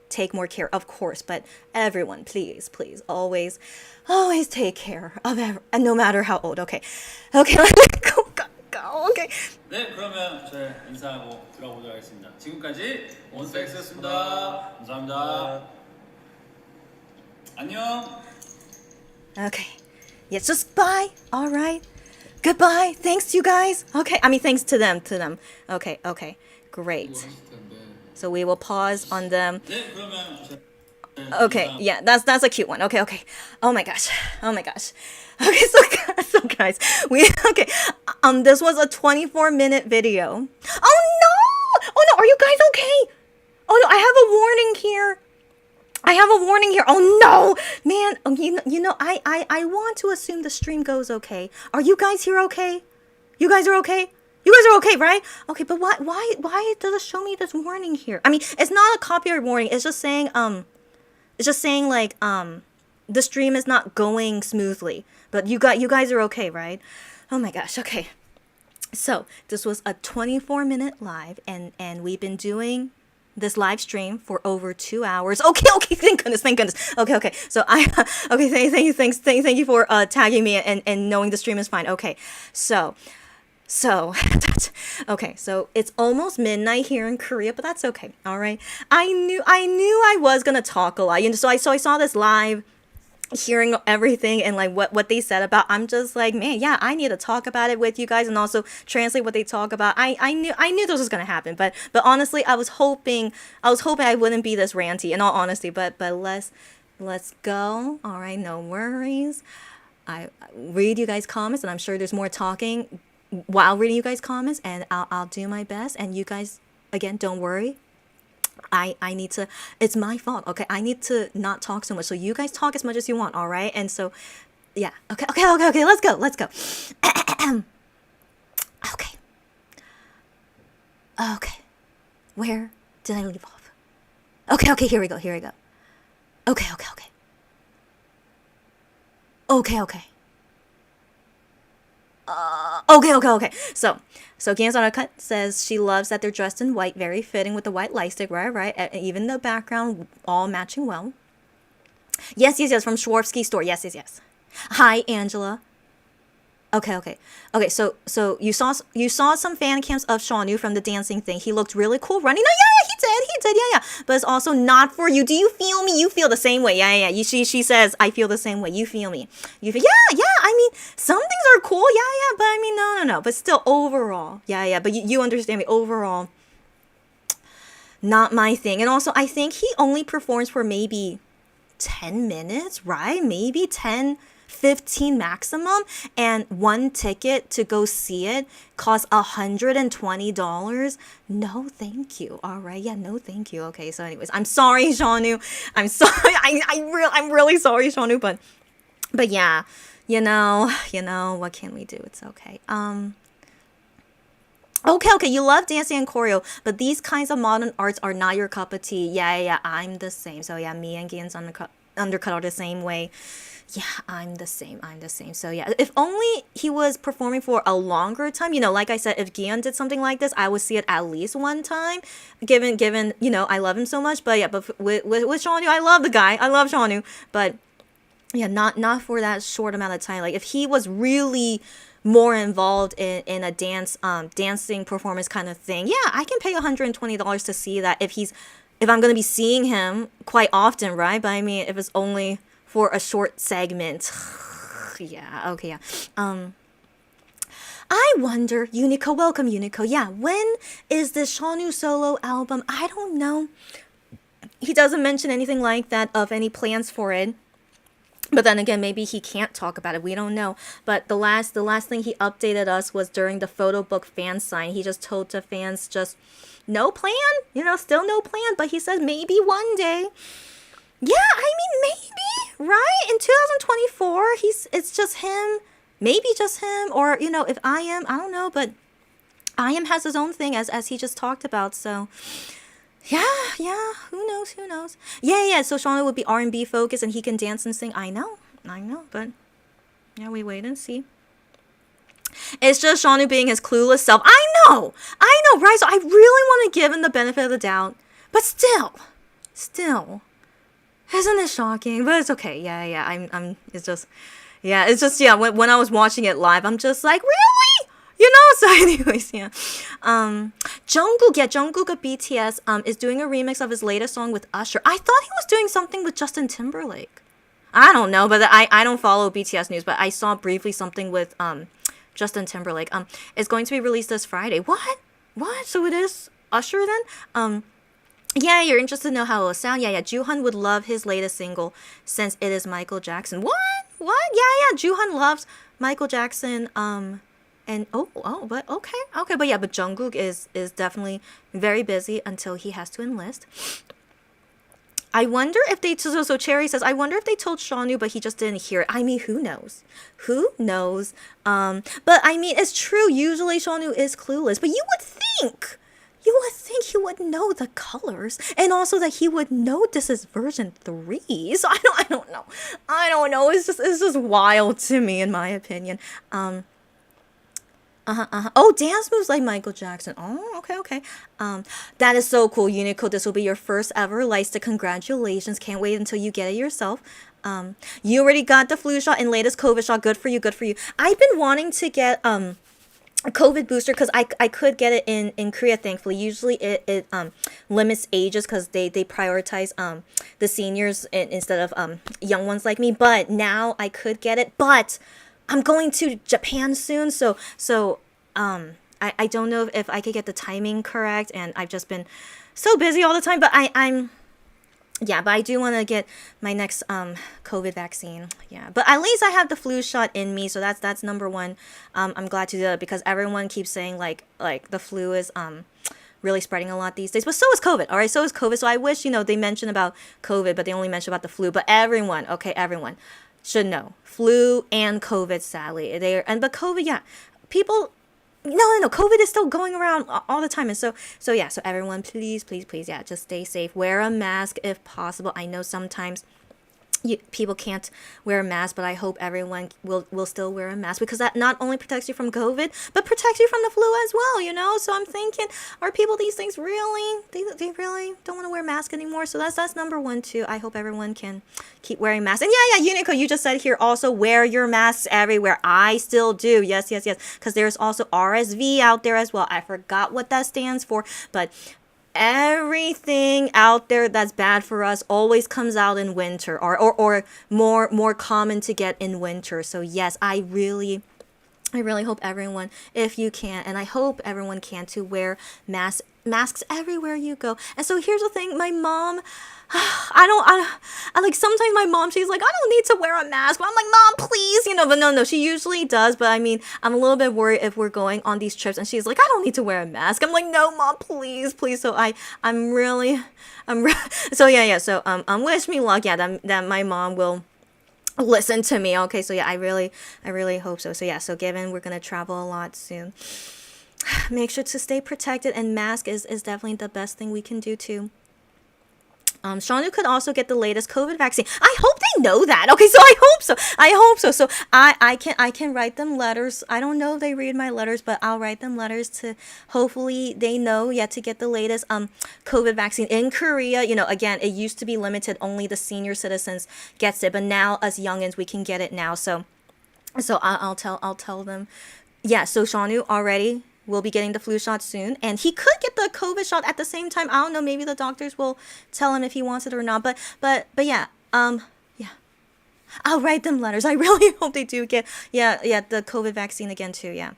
S1: take more care, of course. But everyone, please, always take care of and no matter how old. Okay, let me go. Okay.
S2: 네, 그러면 저희 인사하고 들어보도록 하겠습니다. 지금까지 원스엑스였습니다. 감사합니다. 안녕.
S1: Okay. Yes, just bye. All right. Goodbye. Thanks, you guys. Okay. I mean, thanks to them. Okay. Great.
S3: 하실 텐데.
S1: So we will pause on them.
S2: 네, 그러면 저희
S1: Okay. Yeah, that's a cute one. Okay. Oh my gosh. Okay, so guys, this was a 24-minute video. Oh no. Are you guys okay? Oh no, I have a warning here. Oh no, man. I want to assume the stream goes okay. Are you guys here okay? You guys are okay? You guys are okay, right? Okay, but why does it show me this warning here? I mean, it's not a copyright warning. It's just saying like the stream is not going smoothly. But you guys are okay, right? Oh my gosh. Okay. So, this was a 24-minute live and we've been doing this live stream for over 2 hours. Okay, thank goodness. Okay. So thank you for tagging me and knowing the stream is fine. Okay, so okay, so it's almost midnight here in Korea, but that's okay. All right, I knew I was gonna talk a lot, so I saw this live, hearing everything and like what they said about. I'm just like, man, yeah, I need to talk about it with you guys and also translate what they talk about. I knew this was gonna happen, but honestly, I was hoping I wouldn't be this ranty in all honesty. But let's go. All right, no worries. I read you guys' comments, and I'm sure there's more talking while reading you guys' comments, and I'll do my best. And you guys, again, don't worry. I need to, it's my fault, okay? I need to not talk so much. So you guys talk as much as you want, all right? And so, yeah. Okay, let's go. Okay. Okay. Where did I leave off? Okay, here we go. Okay. Okay. So Gansana Cut says she loves that they're dressed in white, very fitting with the white light stick, right? And even the background all matching well. Yes, from Swarovski store. Yes. Hi, Angela. Okay. So you saw some fan cams of Shaunu from the dancing thing. He looked really cool running. No, yeah, he did. Yeah. But it's also not for you. Do you feel me? You feel the same way. Yeah. She says I feel the same way. You feel me? You feel? Yeah. I mean, some things are cool. Yeah. But I mean, no. But still, overall, yeah. But you understand me. Overall, not my thing. And also, I think he only performs for maybe 10 minutes, right? Maybe 10, 15 maximum, and one ticket to go see it costs $120. No thank you. All right, yeah, no thank you. Okay, so anyways, I'm sorry, Shaunu. I'm sorry. I'm really sorry, Shaunu, but yeah, you know what can we do? It's okay. Okay, you love dancing and choreo, but these kinds of modern arts are not your cup of tea. Yeah, I'm the same. So yeah, me and Gian's undercut are the same way. Yeah, I'm the same. So yeah, if only he was performing for a longer time, like I said, if Gian did something like this, I would see it at least one time, given, I love him so much. But yeah, but with Shaunu, I love the guy. I love Shaunu, but yeah, not for that short amount of time. Like if he was really more involved in a dancing performance kind of thing, yeah, I can pay $120 to see that if I'm going to be seeing him quite often, right? But I mean, if it's only for a short segment, yeah, okay, yeah. I wonder, Unico, welcome, Unico. Yeah, when is this Shaunu solo album? I don't know. He doesn't mention anything like that of any plans for it. But then again, maybe he can't talk about it. We don't know. But the last thing he updated us was during the photo book fan sign. He just told the fans just no plan, still no plan. But he says maybe one day. Yeah, I mean maybe, right? In 2024, it's just him, maybe just him, or if I don't know, but I.M has his own thing as he just talked about. So. Yeah, who knows? Yeah, so Shauna would be R&B focused and he can dance and sing. I know, but yeah, we wait and see. It's just Shaunu being his clueless self. I know, right? So I really want to give him the benefit of the doubt, but still, isn't it shocking? But it's okay. Yeah, it's just, when I was watching it live, I'm just like, really? So anyways, yeah. Jungkook of BTS is doing a remix of his latest song with Usher. I thought he was doing something with Justin Timberlake. I don't know, but I don't follow BTS news, but I saw briefly something with Justin Timberlake. It's going to be released this Friday. What? So it is Usher then? Yeah, you're interested to know how it will sound. Yeah, Jooheon would love his latest single since it is Michael Jackson. What? Yeah, Jooheon loves Michael Jackson. And but okay, but yeah, but Jungkook is definitely very busy until he has to enlist. I wonder if they so Cherry says I wonder if they told Shaunu but he just didn't hear it. I mean, who knows? But I mean, it's true. Usually Shaunu is clueless, but you would think he would know the colors and also that he would know this is version 3. So I don't know. It's just wild to me, in my opinion. Oh, dance moves like Michael Jackson. Oh, okay. That is so cool, Unico. This will be your first ever Lightstick. Congratulations. Can't wait until you get it yourself. You already got the flu shot and latest COVID shot. Good for you. I've been wanting to get a COVID booster because I could get it in Korea, thankfully. Usually it limits ages because they prioritize the seniors instead of young ones like me. But now I could get it. But I'm going to Japan soon, so I don't know if I could get the timing correct, and I've just been so busy all the time. But but I do want to get my next COVID vaccine. Yeah, but at least I have the flu shot in me, so that's number one. I'm glad to do that because everyone keeps saying like the flu is really spreading a lot these days. But so is COVID. All right, so is COVID. So I wish, they mentioned about COVID, but they only mentioned about the flu. But everyone, okay, everyone should know flu and COVID. Sadly, but COVID, yeah, people. No, COVID is still going around all the time, and so yeah. So everyone, please, please, please, yeah, just stay safe. Wear a mask if possible. I know sometimes people can't wear a mask, but I hope everyone will still wear a mask, because that not only protects you from COVID, but protects you from the flu as well. So I'm thinking, are people these things really, they really don't want to wear masks anymore? So that's number one too. I hope everyone can keep wearing masks. And yeah, Unico, you just said here also, wear your masks everywhere. I still do. Yes, because there's also RSV out there as well. I forgot what that stands for, but everything out there that's bad for us always comes out in winter, or more common to get in winter. So yes, I really hope everyone, if you can, and I hope everyone can, to wear masks everywhere you go. And so here's the thing, my mom, I like, sometimes my mom, she's like, I don't need to wear a mask. But I'm like, Mom, please, but no, she usually does. But I mean, I'm a little bit worried if we're going on these trips and she's like, I don't need to wear a mask. I'm like, no, Mom, please. So so yeah. So, wish me luck. Yeah, that my mom will listen to me. Okay. So yeah, I really hope so. So yeah, so given we're going to travel a lot soon, make sure to stay protected, and mask is definitely the best thing we can do too. Shanu could also get the latest COVID vaccine. I hope they know that. Okay, so I hope so. So I can write them letters. I don't know if they read my letters, but I'll write them letters to, hopefully they know to get the latest COVID vaccine in Korea. Again, it used to be limited, only the senior citizens gets it, but now us youngins, we can get it now. So I'll tell them. Yeah, so Shanu already will be getting the flu shot soon, and he could get the COVID shot at the same time. I don't know, maybe the doctors will tell him if he wants it or not, but yeah, yeah, I'll write them letters. I really hope they do get the COVID vaccine again too. Yeah.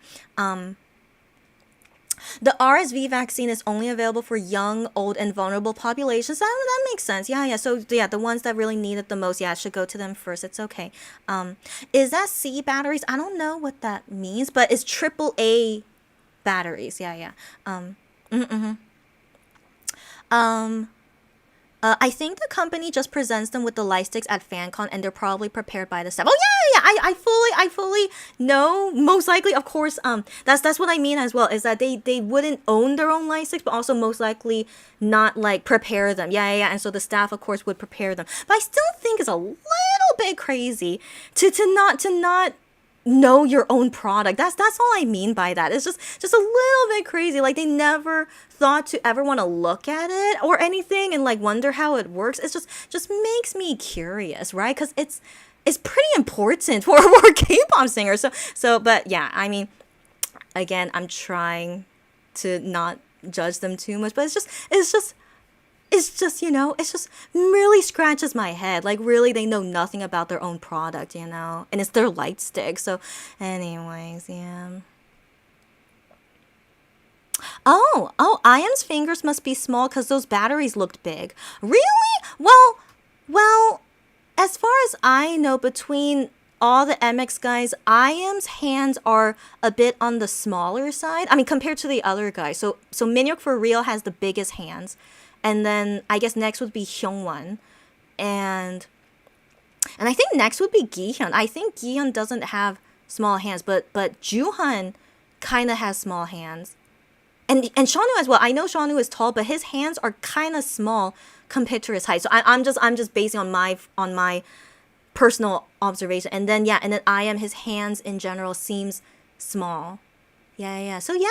S1: The RSV vaccine is only available for young, old, and vulnerable populations. That makes sense. Yeah. So yeah, the ones that really need it the most, yeah, should go to them first. It's okay. Is that C batteries? I don't know what that means, but it's AAA batteries. Yeah. I think the company just presents them with the light sticks at FanCon, and they're probably prepared by the staff. Oh yeah. I fully know. Most likely, of course. That's what I mean as well. Is that they wouldn't own their own light sticks, but also most likely not like prepare them. Yeah. And so the staff, of course, would prepare them. But I still think it's a little bit crazy to not know your own product. That's all I mean by that. It's just a little bit crazy. Like, they never thought to ever want to look at it or anything and like wonder how it works. It's just makes me curious, right? Because it's pretty important for K-pop singers. So but yeah, I mean, again, I'm trying to not judge them too much, but it's just it just really scratches my head. Like, really, they know nothing about their own product, and it's their light stick. So anyways, yeah. Oh, Iam's fingers must be small because those batteries looked big. Really? Well, as far as I know, between all the MX guys, Iam's hands are a bit on the smaller side. I mean, compared to the other guys. So Minhyuk for real has the biggest hands. And then I guess next would be Hyungwon. And I think next would be Gihyun. I think Gihyun doesn't have small hands, but Juhan kind of has small hands. And Shanu as well. I know Shanu is tall, but his hands are kind of small compared to his height. So I'm just basing on my personal observation. And then Iam, his hands in general seems small. Yeah. So yeah.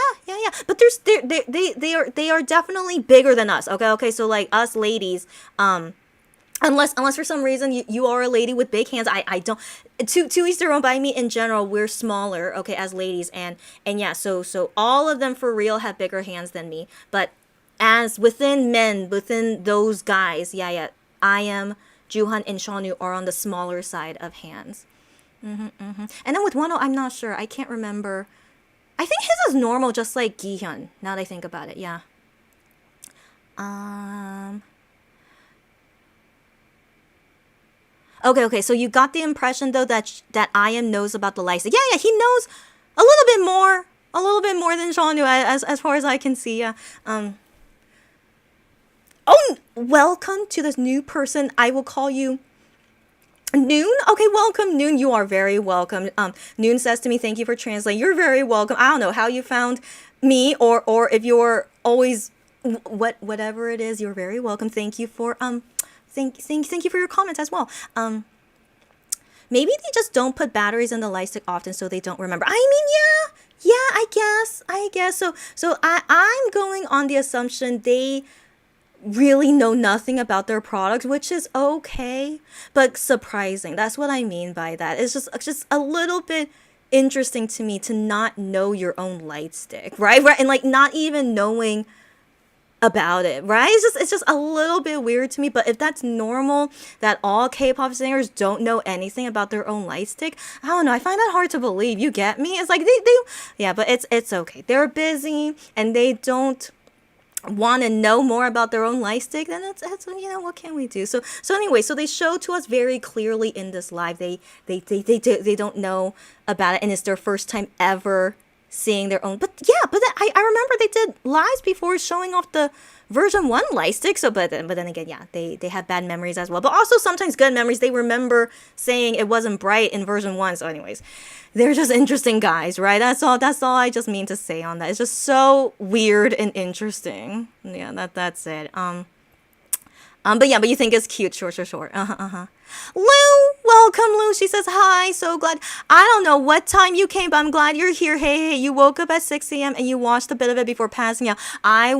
S1: But they are definitely bigger than us. Okay. So like us ladies, unless for some reason you are a lady with big hands, I don't. To each their own. By me in general, we're smaller. Okay, as ladies, and yeah. So all of them for real have bigger hands than me. But as within those guys, yeah. Iam, Juhan, and Shanu are on the smaller side of hands. And then with Wano, I'm not sure. I can't remember. I think his is normal, just like Gihyun, now that I think about it, yeah. Okay, so you got the impression, though, that Iam knows about the light stick. Yeah, he knows a little bit more a little bit more than Seanu, as far as I can see. Yeah. Oh, welcome to this new person. I will call you Noon. Okay, welcome, Noon. You are very welcome. Noon says to me, "Thank you for translating." You're very welcome. I don't know how you found me, or if you're always whatever it is. You're very welcome. Thank you for thank you for your comments as well. Maybe they just don't put batteries in the light stick often, so they don't remember. I mean, yeah, I guess. So I'm going on the assumption they really know nothing about their products, which is okay, but surprising. That's what I mean by that. It's just a little bit interesting to me to not know your own light stick, right? And like not even knowing about it, right? It's just a little bit weird to me. But if that's normal, that all K-pop singers don't know anything about their own light stick, I don't know. I find that hard to believe. You get me? It's like they yeah, but it's okay. They're busy and they don't want to know more about their own light stick, then it's what can we do? So anyway, so they show to us very clearly in this live they don't know about it, and it's their first time ever seeing their own. But yeah, but then I remember they did lives before showing off the version 1 light stick. So but then again, yeah, they have bad memories as well, but also sometimes good memories. They remember saying it wasn't bright in version 1. So anyways, they're just interesting guys, right? That's all I just mean to say on that. It's just so weird and interesting. Yeah, that's it. But you think it's cute. Sure. Lou, welcome, Lou. She says, hi, so glad. I don't know what time you came, but I'm glad you're here. Hey, you woke up at 6 a.m. and you watched a bit of it before passing out. I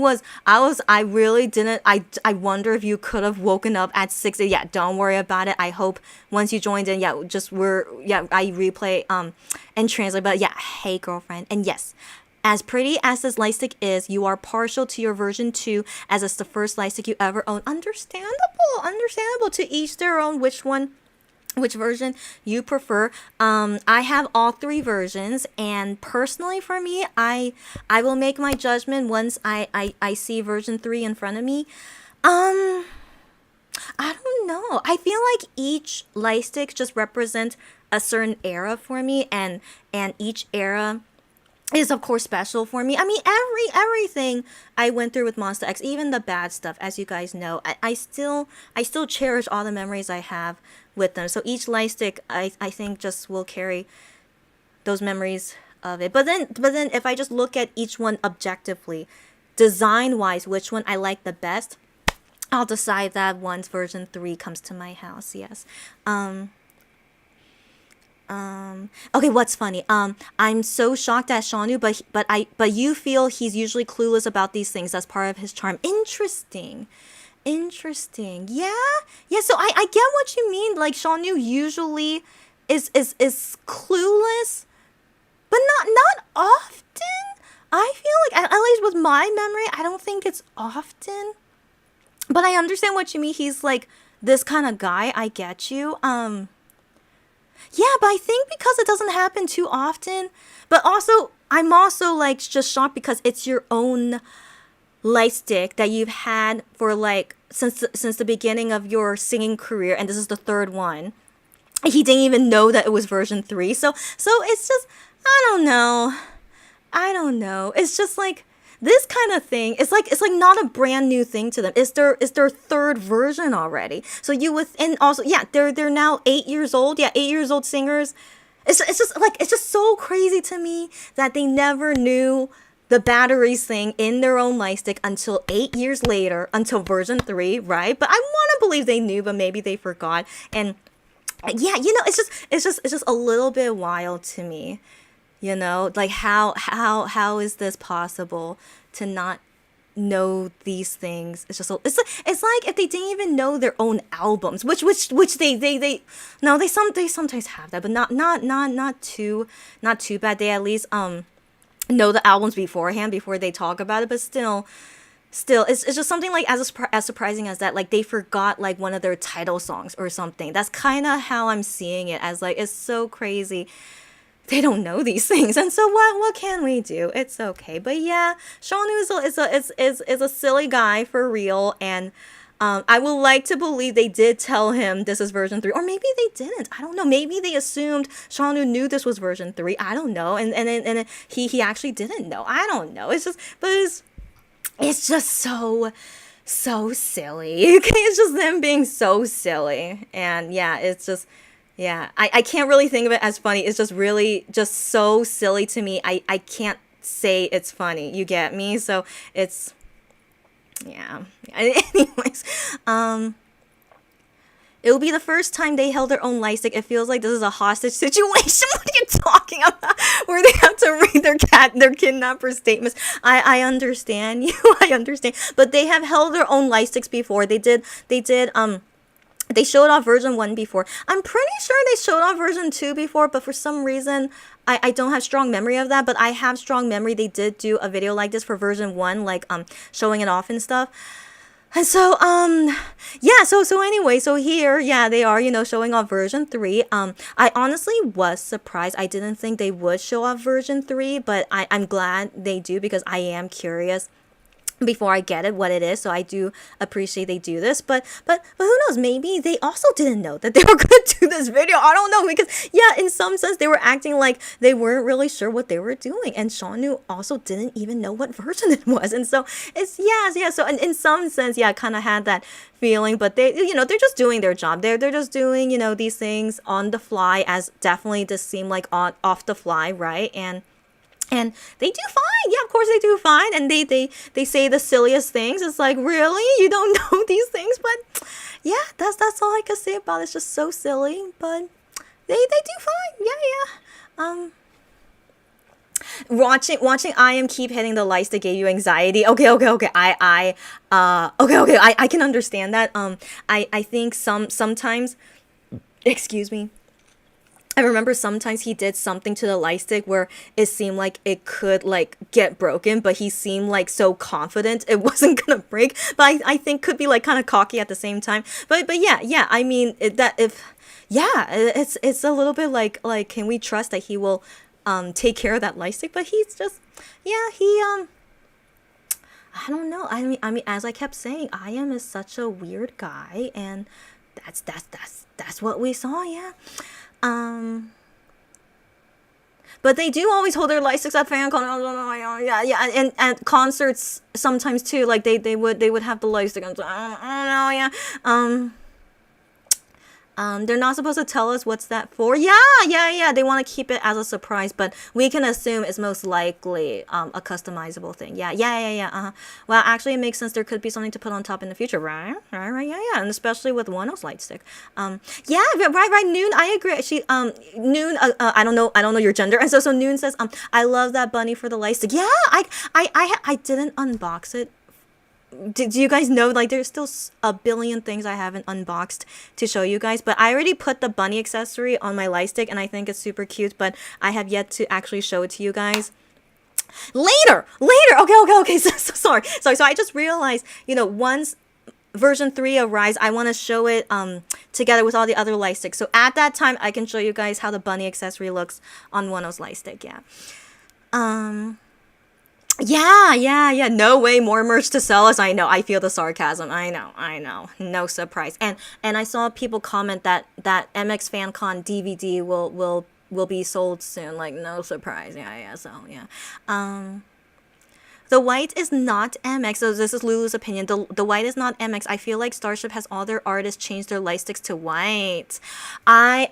S1: really didn't. I wonder if you could have woken up at 6 a.m. Yeah, don't worry about it. I hope once you joined in, I replay, and translate. But yeah, hey, girlfriend. And yes, as pretty as this light stick is, you are partial to your version 2 as it's the first light stick you ever owned. Understandable. To each their own. Which version you prefer. I have all 3 versions, and personally for me, I will make my judgment once I see version 3 in front of me. I don't know. I feel like each light stick just represents a certain era for me, and each era is of course special for me. I mean, everything I went through with Monster X, even the bad stuff, as you guys know, I still cherish all the memories I have with them. So each light stick, I think, just will carry those memories of it. But then if I just look at each one objectively, design wise, which one I like the best, I'll decide that once version 3 comes to my house. Yes. Okay, what's funny? I'm so shocked at Shaunu, but you feel he's usually clueless about these things. That's part of his charm. Interesting. Yeah. So I get what you mean. Like Shaunu usually is clueless, but not often. I feel like at least with my memory, I don't think it's often. But I understand what you mean. He's like this kind of guy. I get you. Yeah, but I think because it doesn't happen too often, but also I'm also like just shocked because it's your own light stick that you've had for like since the beginning of your singing career, and this is the 3rd one. He didn't even know that it was version 3. So it's just I don't know. It's just like this kind of thing, it's like not a brand new thing to them. It's their 3rd version already. So and also, yeah, they're now 8 years old. Yeah, 8 years old singers. It's just so crazy to me that they never knew the batteries thing in their own light stick until 8 years later, until version 3, right? But I want to believe they knew, but maybe they forgot. And yeah, it's just a little bit wild to me. Like how is this possible to not know these things? It's just it's like if they didn't even know their own albums, which they sometimes have that, but not too bad. They at least know the albums beforehand before they talk about it, but still it's just something like as surprising as that. Like they forgot like one of their title songs or something. That's kind of how I'm seeing it, as like it's so crazy. They don't know these things, and so what can we do? It's okay. But yeah, Shaunu is a silly guy for real, and I would like to believe they did tell him this is version 3, or maybe they didn't. I don't know. Maybe they assumed Shanu knew this was version 3. I don't know, and he actually didn't know. I don't know. It's just, but it's just so silly. Okay, it's just them being so silly, and yeah, it's just. Yeah, I can't really think of it as funny. It's just really just so silly to me. I can't say it's funny. You get me? So it's yeah. Anyways, it will be the first time they held their own light stick. It feels like this is a hostage situation. What are you talking about? Where they have to read their kidnapper statements. I understand you. I understand. But they have held their own light sticks before. They showed off version 1 before. I'm pretty sure they showed off version 2 before, but for some reason, I don't have strong memory of that, but I have strong memory they did do a video like this for version 1, like showing it off and stuff. And so yeah, so anyway, so here, yeah, they are, showing off version 3. I honestly was surprised. I didn't think they would show off version 3, but I'm glad they do because I am curious before I get it what it is. So I do appreciate they do this, but who knows, maybe they also didn't know that they were gonna do this video. I don't know, because yeah, in some sense they were acting like they weren't really sure what they were doing, and Shanu also didn't even know what version it was. And so it's yeah, so in some sense, yeah, I kind of had that feeling, but they, they're just doing their job. They're just doing, these things on the fly, as definitely does seem like off the fly, right? And they do fine. Yeah, of course they do fine. And they say the silliest things. It's like, really? You don't know these things? But yeah, that's all I can say about it. It's just so silly. But they do fine. Yeah. Watching I am keep hitting the lights that gave you anxiety. Okay. I can understand that. I think sometimes, excuse me, I remember sometimes he did something to the light stick where it seemed like it could like get broken, but he seemed like so confident it wasn't gonna break. But I think could be like kind of cocky at the same time. But yeah. I mean it's a little bit like can we trust that he will take care of that light stick? But he's just I don't know. I mean as I kept saying, I am is such a weird guy, and that's what we saw. Yeah. But they do always hold their light sticks at fan con. Yeah, and at concerts sometimes too. Like they would have the light stick. I don't know. Yeah. They're not supposed to tell us what's that for. Yeah. They want to keep it as a surprise, but we can assume it's most likely a customizable thing. Yeah. Well, actually, it makes sense. There could be something to put on top in the future, right? Yeah. And especially with Wano's light stick. Yeah, right. Noon, I agree. She Noon. I don't know your gender, and so Noon says I love that bunny for the light stick. Yeah, I didn't unbox it. Do you guys know, like, there's still a billion things I haven't unboxed to show you guys, but I already put the bunny accessory on my light stick and I think it's super cute, but I have yet to actually show it to you guys. Later. Okay. So sorry. So I just realized, once version 3 arrives, I want to show it together with all the other light sticks. So at that time, I can show you guys how the bunny accessory looks on Wano's light stick. Yeah. Yeah. No way, more merch to sell us. I know. I feel the sarcasm. I know. No surprise. And I saw people comment that MX FanCon DVD will be sold soon. Like, no surprise. Yeah. So yeah. The white is not MX. So this is Lulu's opinion. The white is not MX. I feel like Starship has all their artists change their light sticks to white. Yeah.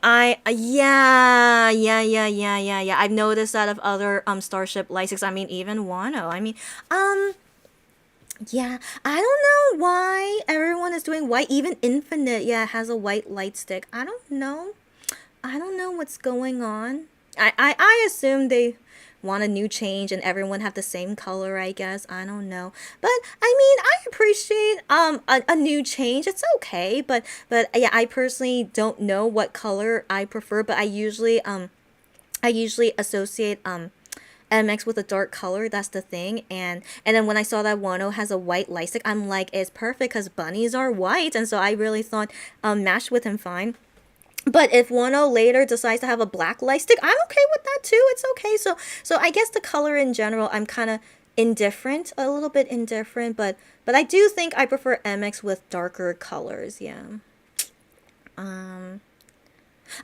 S1: I've noticed that of other Starship light sticks. I mean, even Wano. I mean, yeah. I don't know why everyone is doing white. Even Infinite, has a white light stick. I don't know what's going on. I assume they want a new change and everyone have the same color, I guess. I don't know, but I mean, I appreciate a new change. It's okay, but yeah, I personally don't know what color I prefer, but I usually associate MX with a dark color. That's the thing. And then when I saw that Wano has a white light stick, I'm like, it's perfect because bunnies are white, and so I really thought matched with him fine. But if Wano later decides to have a black light stick, I'm okay with that too. It's okay. So I guess the color in general, I'm kind of indifferent, a little bit indifferent, but I do think I prefer MX with darker colors. Yeah.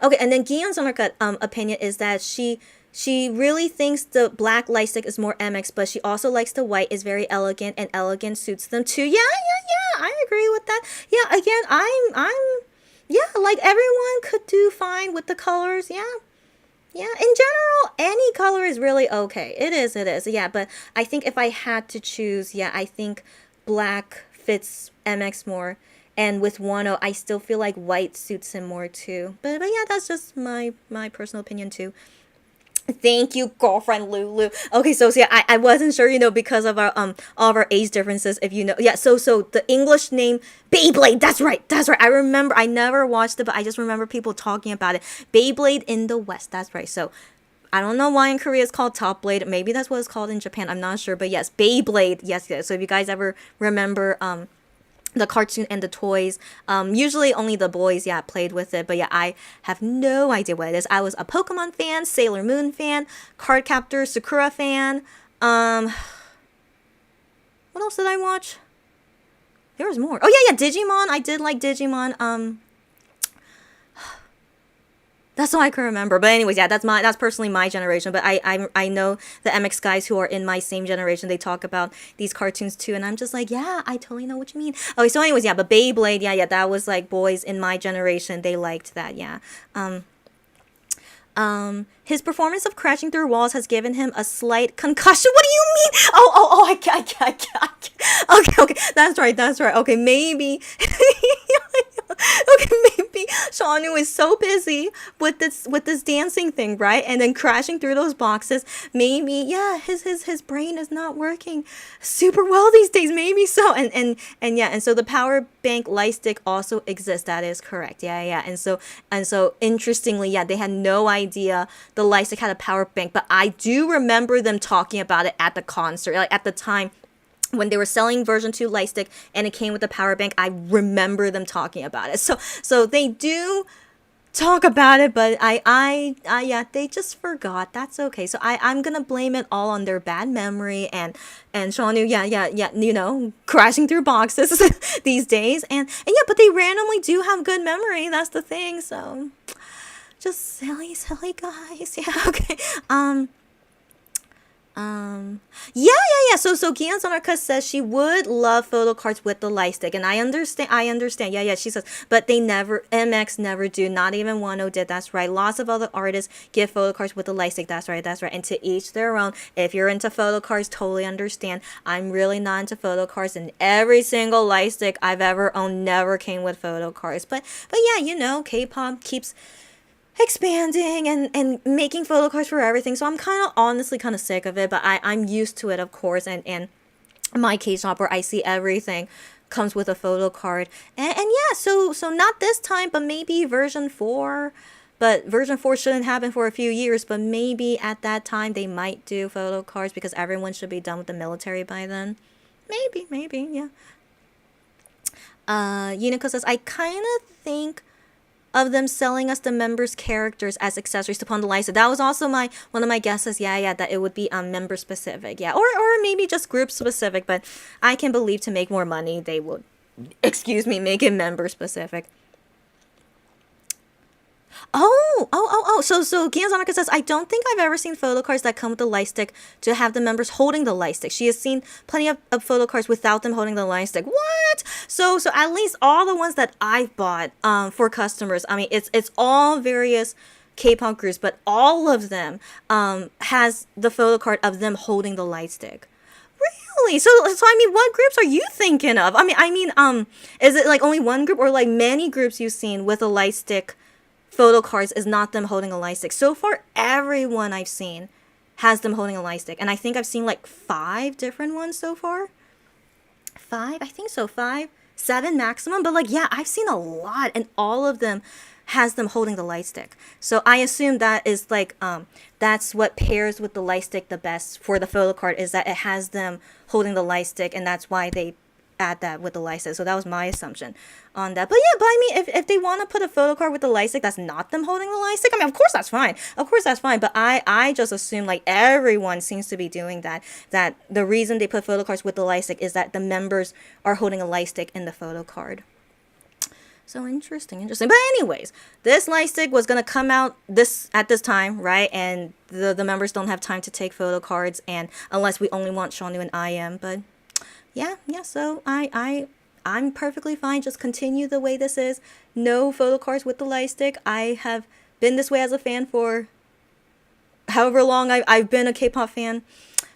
S1: Okay, and then Gion's undercut opinion is that she really thinks the black light stick is more MX, but she also likes the white is very elegant and elegant suits them too. Yeah, yeah, yeah. I agree with that. Yeah, again, I'm yeah, like everyone could do fine with the colors. Yeah. Yeah, in general, any color is really okay. It is. Yeah, but I think if I had to choose, yeah, I think black fits MX more. And with Wano, I still feel like white suits him more too. But yeah, that's just my personal opinion too. Thank you, girlfriend Lulu. Okay, so yeah, I wasn't sure, because of our all of our age differences, if you know. Yeah, so the English name Beyblade. That's right. I remember. I never watched it, but I just remember people talking about it. Beyblade in the West. That's right. So I don't know why in Korea it's called Top Blade. Maybe that's what it's called in Japan. I'm not sure, but yes, Beyblade. Yes. So if you guys ever remember the cartoon and the toys. Usually only the boys, yeah, played with it. But yeah, I have no idea what it is. I was a Pokemon fan, Sailor Moon fan, Cardcaptor Sakura fan. What else did I watch? There was more. Oh yeah, Digimon. I did like Digimon. That's all I can remember. But anyways, yeah, that's personally my generation. But I know the MX guys who are in my same generation. They talk about these cartoons too, and I'm just like, yeah, I totally know what you mean. Okay, so anyways, yeah, but Beyblade, yeah, that was like boys in my generation. They liked that, yeah. His performance of crashing through walls has given him a slight concussion. What do you mean? Oh, I can't. Okay, that's right. Okay, maybe. Okay, maybe Shaunu is so busy with this dancing thing, right? And then crashing through those boxes. Maybe, yeah, his brain is not working super well these days. Maybe so. And yeah, and so the power bank light stick also exists. That is correct. Yeah. And so interestingly, yeah, they had no idea the light stick had a power bank, but I do remember them talking about it at the concert, like at the time when they were selling version 2 light stick and it came with the power bank. I remember them talking about it. So they do talk about it, but I yeah, they just forgot. That's okay. So I'm gonna blame it all on their bad memory and Shaunu, yeah, crashing through boxes these days. And yeah, but they randomly do have good memory. That's the thing. So just silly guys. Yeah, okay. Yeah. So Gian Sonarka says she would love photo cards with the light stick, and I understand. Yeah. She says, but MX never do. Not even Wano did. That's right. Lots of other artists give photo cards with the light stick. That's right. And to each their own. If you're into photo cards, totally understand. I'm really not into photo cards, and every single light stick I've ever owned never came with photo cards. But yeah, K-pop keeps expanding and making photo cards for everything, so I'm honestly kind of sick of it, but I'm used to it, of course, and my K-shop where I see everything comes with a photo card, and yeah, so not this time, but maybe version 4, but version 4 shouldn't happen for a few years, but maybe at that time they might do photo cards because everyone should be done with the military by then. Maybe, yeah. Unico says, I kind of think of them selling us the members' characters as accessories to Pond Liza. That was also one of my guesses. Yeah, that it would be member specific. Yeah, or maybe just group specific. But I can believe to make more money, they would, make it member specific. Oh. So Gian Zanaka says, I don't think I've ever seen photo cards that come with the light stick to have the members holding the light stick. She has seen plenty of photo cards without them holding the light stick. What? So at least all the ones that I've bought for customers, I mean, it's all various K-pop groups, but all of them has the photo card of them holding the light stick. Really? So I mean, what groups are you thinking of? I mean, is it like only one group or like many groups you've seen with a light stick photo cards is not them holding a light stick? So far, everyone I've seen has them holding a light stick. And I think I've seen like 5 different ones so far. 5? I think so. 5? 7 maximum. But like, yeah, I've seen a lot. And all of them has them holding the light stick. So I assume that is like, that's what pairs with the light stick the best for the photo card, is that it has them holding the light stick. And that's why they at that with the light stick. So that was my assumption on that. But yeah, but I mean, if they want to put a photo card with the light stick, that's not them holding the light stick. I mean, of course that's fine. Of course that's fine. But I just assume like everyone seems to be doing that. That the reason they put photo cards with the light stick is that the members are holding a light stick in the photo card. So interesting. But anyways, this light stick was gonna come out at this time, right? And the members don't have time to take photo cards, and unless we only want Shaunu and IM. But yeah. So I'm perfectly fine. Just continue the way this is. No photo cards with the light stick. I have been this way as a fan for however long I've been a K-pop fan.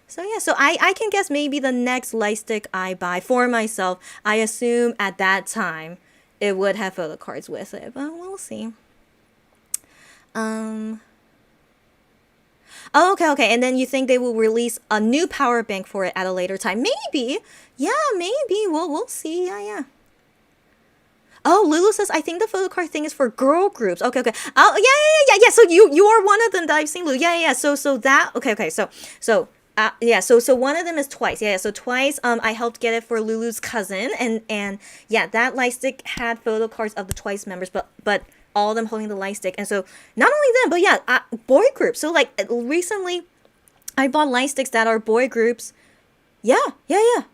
S1: So yeah, so I can guess maybe the next light stick I buy for myself, I assume at that time it would have photo cards with it, but we'll see. Oh, okay. And then you think they will release a new power bank for it at a later time? Maybe. Yeah, maybe. We'll see. Yeah. Oh, Lulu says, I think the photo card thing is for girl groups. Okay. Oh, yeah. So you are one of them that I've seen, Lulu. Yeah. So that, okay. So one of them is Twice. Yeah. So Twice, I helped get it for Lulu's cousin, and yeah, that light stick had photo cards of the Twice members, but all of them holding the light stick. And so not only them, but yeah, boy groups. So like recently, I bought light sticks that are boy groups. Yeah.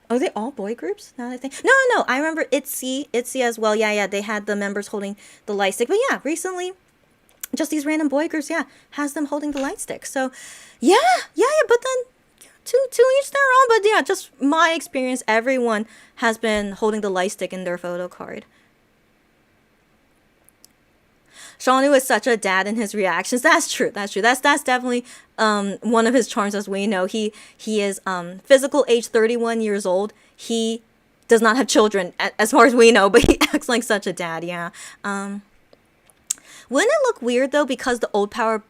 S1: Are they all boy groups? Now that I think. No. I remember ITZY as well. Yeah. They had the members holding the light stick. But yeah, recently, just these random boy groups, yeah, has them holding the light stick. So yeah. But then to each their own. But yeah, just my experience, everyone has been holding the light stick in their photo card. Shaunu is such a dad in his reactions. That's true. That's definitely one of his charms, as we know. He is physical age 31 years old. He does not have children, as far as we know, but he acts like such a dad. Yeah. Wouldn't it look weird though because the old power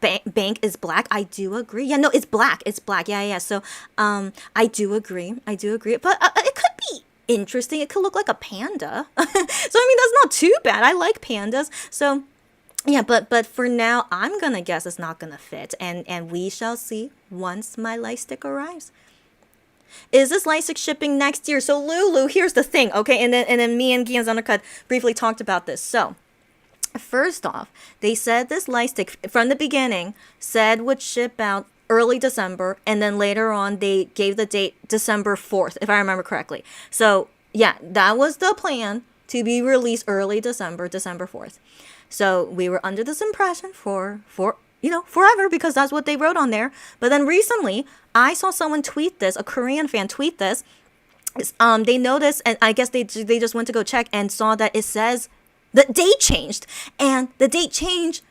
S1: bank is black? I do agree. Yeah, no, it's black. Yeah. So I do agree. But it could be interesting. It could look like a panda. So I mean, that's not too bad. I like pandas. So yeah, but for now, I'm gonna guess it's not gonna fit, and we shall see once my light stick arrives. Is this light stick shipping next year? So Lulu, here's the thing, okay? And then me and Gian Zandercut briefly talked about this. So first off, they said this light stick from the beginning said would ship out early December, and then later on they gave the date December 4th, if I remember correctly. So yeah, that was the plan, to be released early December 4th. So we were under this impression for forever, because that's what they wrote on there. But then recently, I saw someone tweet this, a Korean fan tweet this. They noticed, and I guess they just went to go check and saw that it says the date changed, and the date change.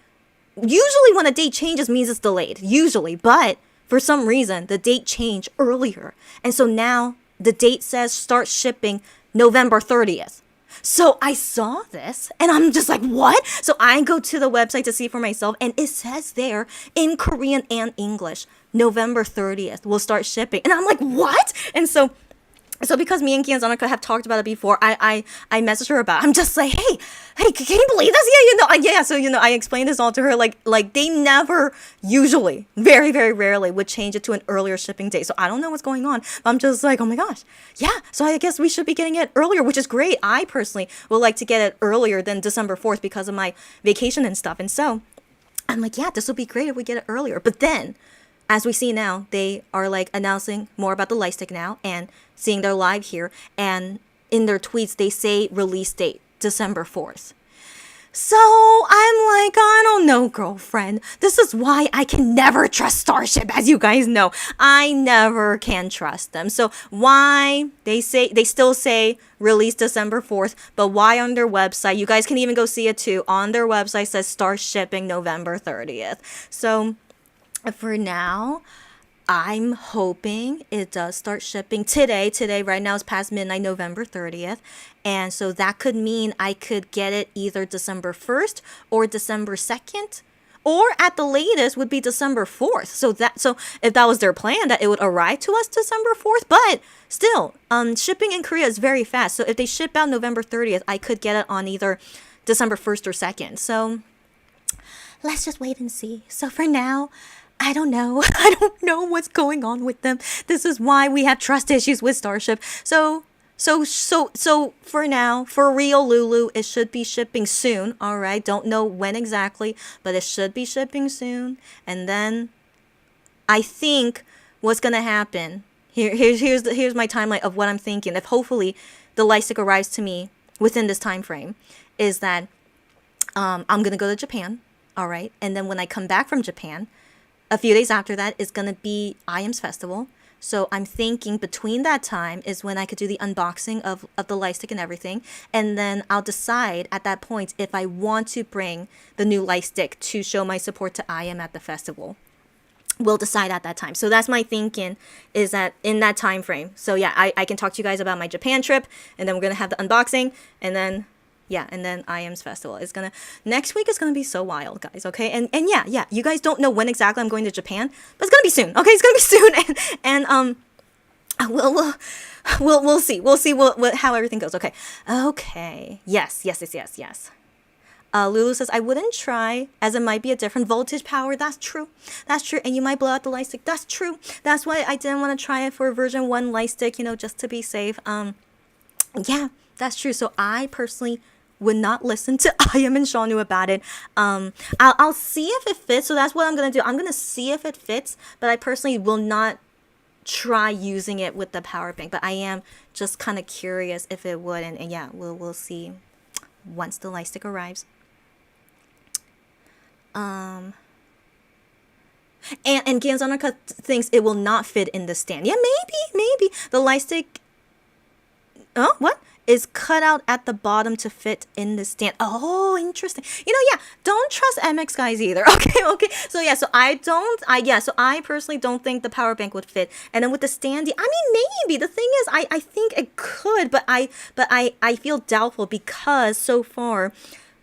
S1: Usually when a date changes means it's delayed, usually, but for some reason the date changed earlier. And so now the date says start shipping November 30th. So I saw this and I'm just like, what? So I go to the website to see for myself, and it says there in Korean and English, November 30th we'll start shipping. And I'm like, what? And so because me and Gian Zandercut have talked about it before, I messaged her about it. I'm just like, hey, can you believe this? Yeah. So, I explained this all to her. Like they never, usually, very, very rarely would change it to an earlier shipping date. So I don't know what's going on. But I'm just like, oh my gosh. Yeah. So I guess we should be getting it earlier, which is great. I personally would like to get it earlier than December 4th because of my vacation and stuff. And so I'm like, yeah, this will be great if we get it earlier. But then, as we see now, they are like announcing more about the light stick now and seeing their live here. And in their tweets, they say release date, December 4th. So I'm like, I don't know, girlfriend. This is why I can never trust Starship, as you guys know. I never can trust them. So why they still say release December 4th, but why on their website, you guys can even go see it too, on their website says start shipping November 30th. So for now, I'm hoping it does start shipping today. Right now it's past midnight, November 30th. And so that could mean I could get it either December 1st or December 2nd. Or at the latest would be December 4th. So if that was their plan, that it would arrive to us December 4th. But still, shipping in Korea is very fast. So if they ship out November 30th, I could get it on either December 1st or 2nd. So let's just wait and see. So for now, I don't know. I don't know what's going on with them. This is why we have trust issues with Starship. So So for now, for real, Lulu, it should be shipping soon. All right, don't know when exactly, but it should be shipping soon. And then I think what's gonna happen here's my timeline of what I'm thinking. If hopefully the light stick arrives to me within this time frame, is that I'm gonna go to Japan. All right, and then when I come back from Japan, a few days after that is gonna be IAMS Festival. So I'm thinking between that time is when I could do the unboxing of the light stick and everything. And then I'll decide at that point if I want to bring the new light stick to show my support to IAM at the festival. We'll decide at that time. So that's my thinking, is that in that time frame. So yeah, I can talk to you guys about my Japan trip, and then we're gonna have the unboxing, and then IAMS Festival is gonna, next week is gonna be so wild, guys. Okay, and yeah, you guys don't know when exactly I'm going to Japan, but it's gonna be soon. Okay, it's gonna be soon, and we'll see how everything goes. Okay, yes. Lulu says, I wouldn't try, as it might be a different voltage power. That's true. And you might blow out the light stick. That's true. That's why I didn't want to try it for version 1 light stick, just to be safe. Yeah, that's true. So I personally would not listen to IAM and Shawnu about it. I'll see if it fits. So that's what I'm going to do. I'm going to see if it fits, but I personally will not try using it with the power bank. But I am just kind of curious if it would. And yeah, we'll see once the light stick arrives. And Gianzanaka thinks it will not fit in the stand. Yeah, maybe. The light stick, what? Is cut out at the bottom to fit in the stand. Oh, interesting. Yeah, don't trust MX guys either. Okay. So I personally don't think the power bank would fit. And then with the standee, I mean, maybe. The thing is, I think it could, but I feel doubtful because so far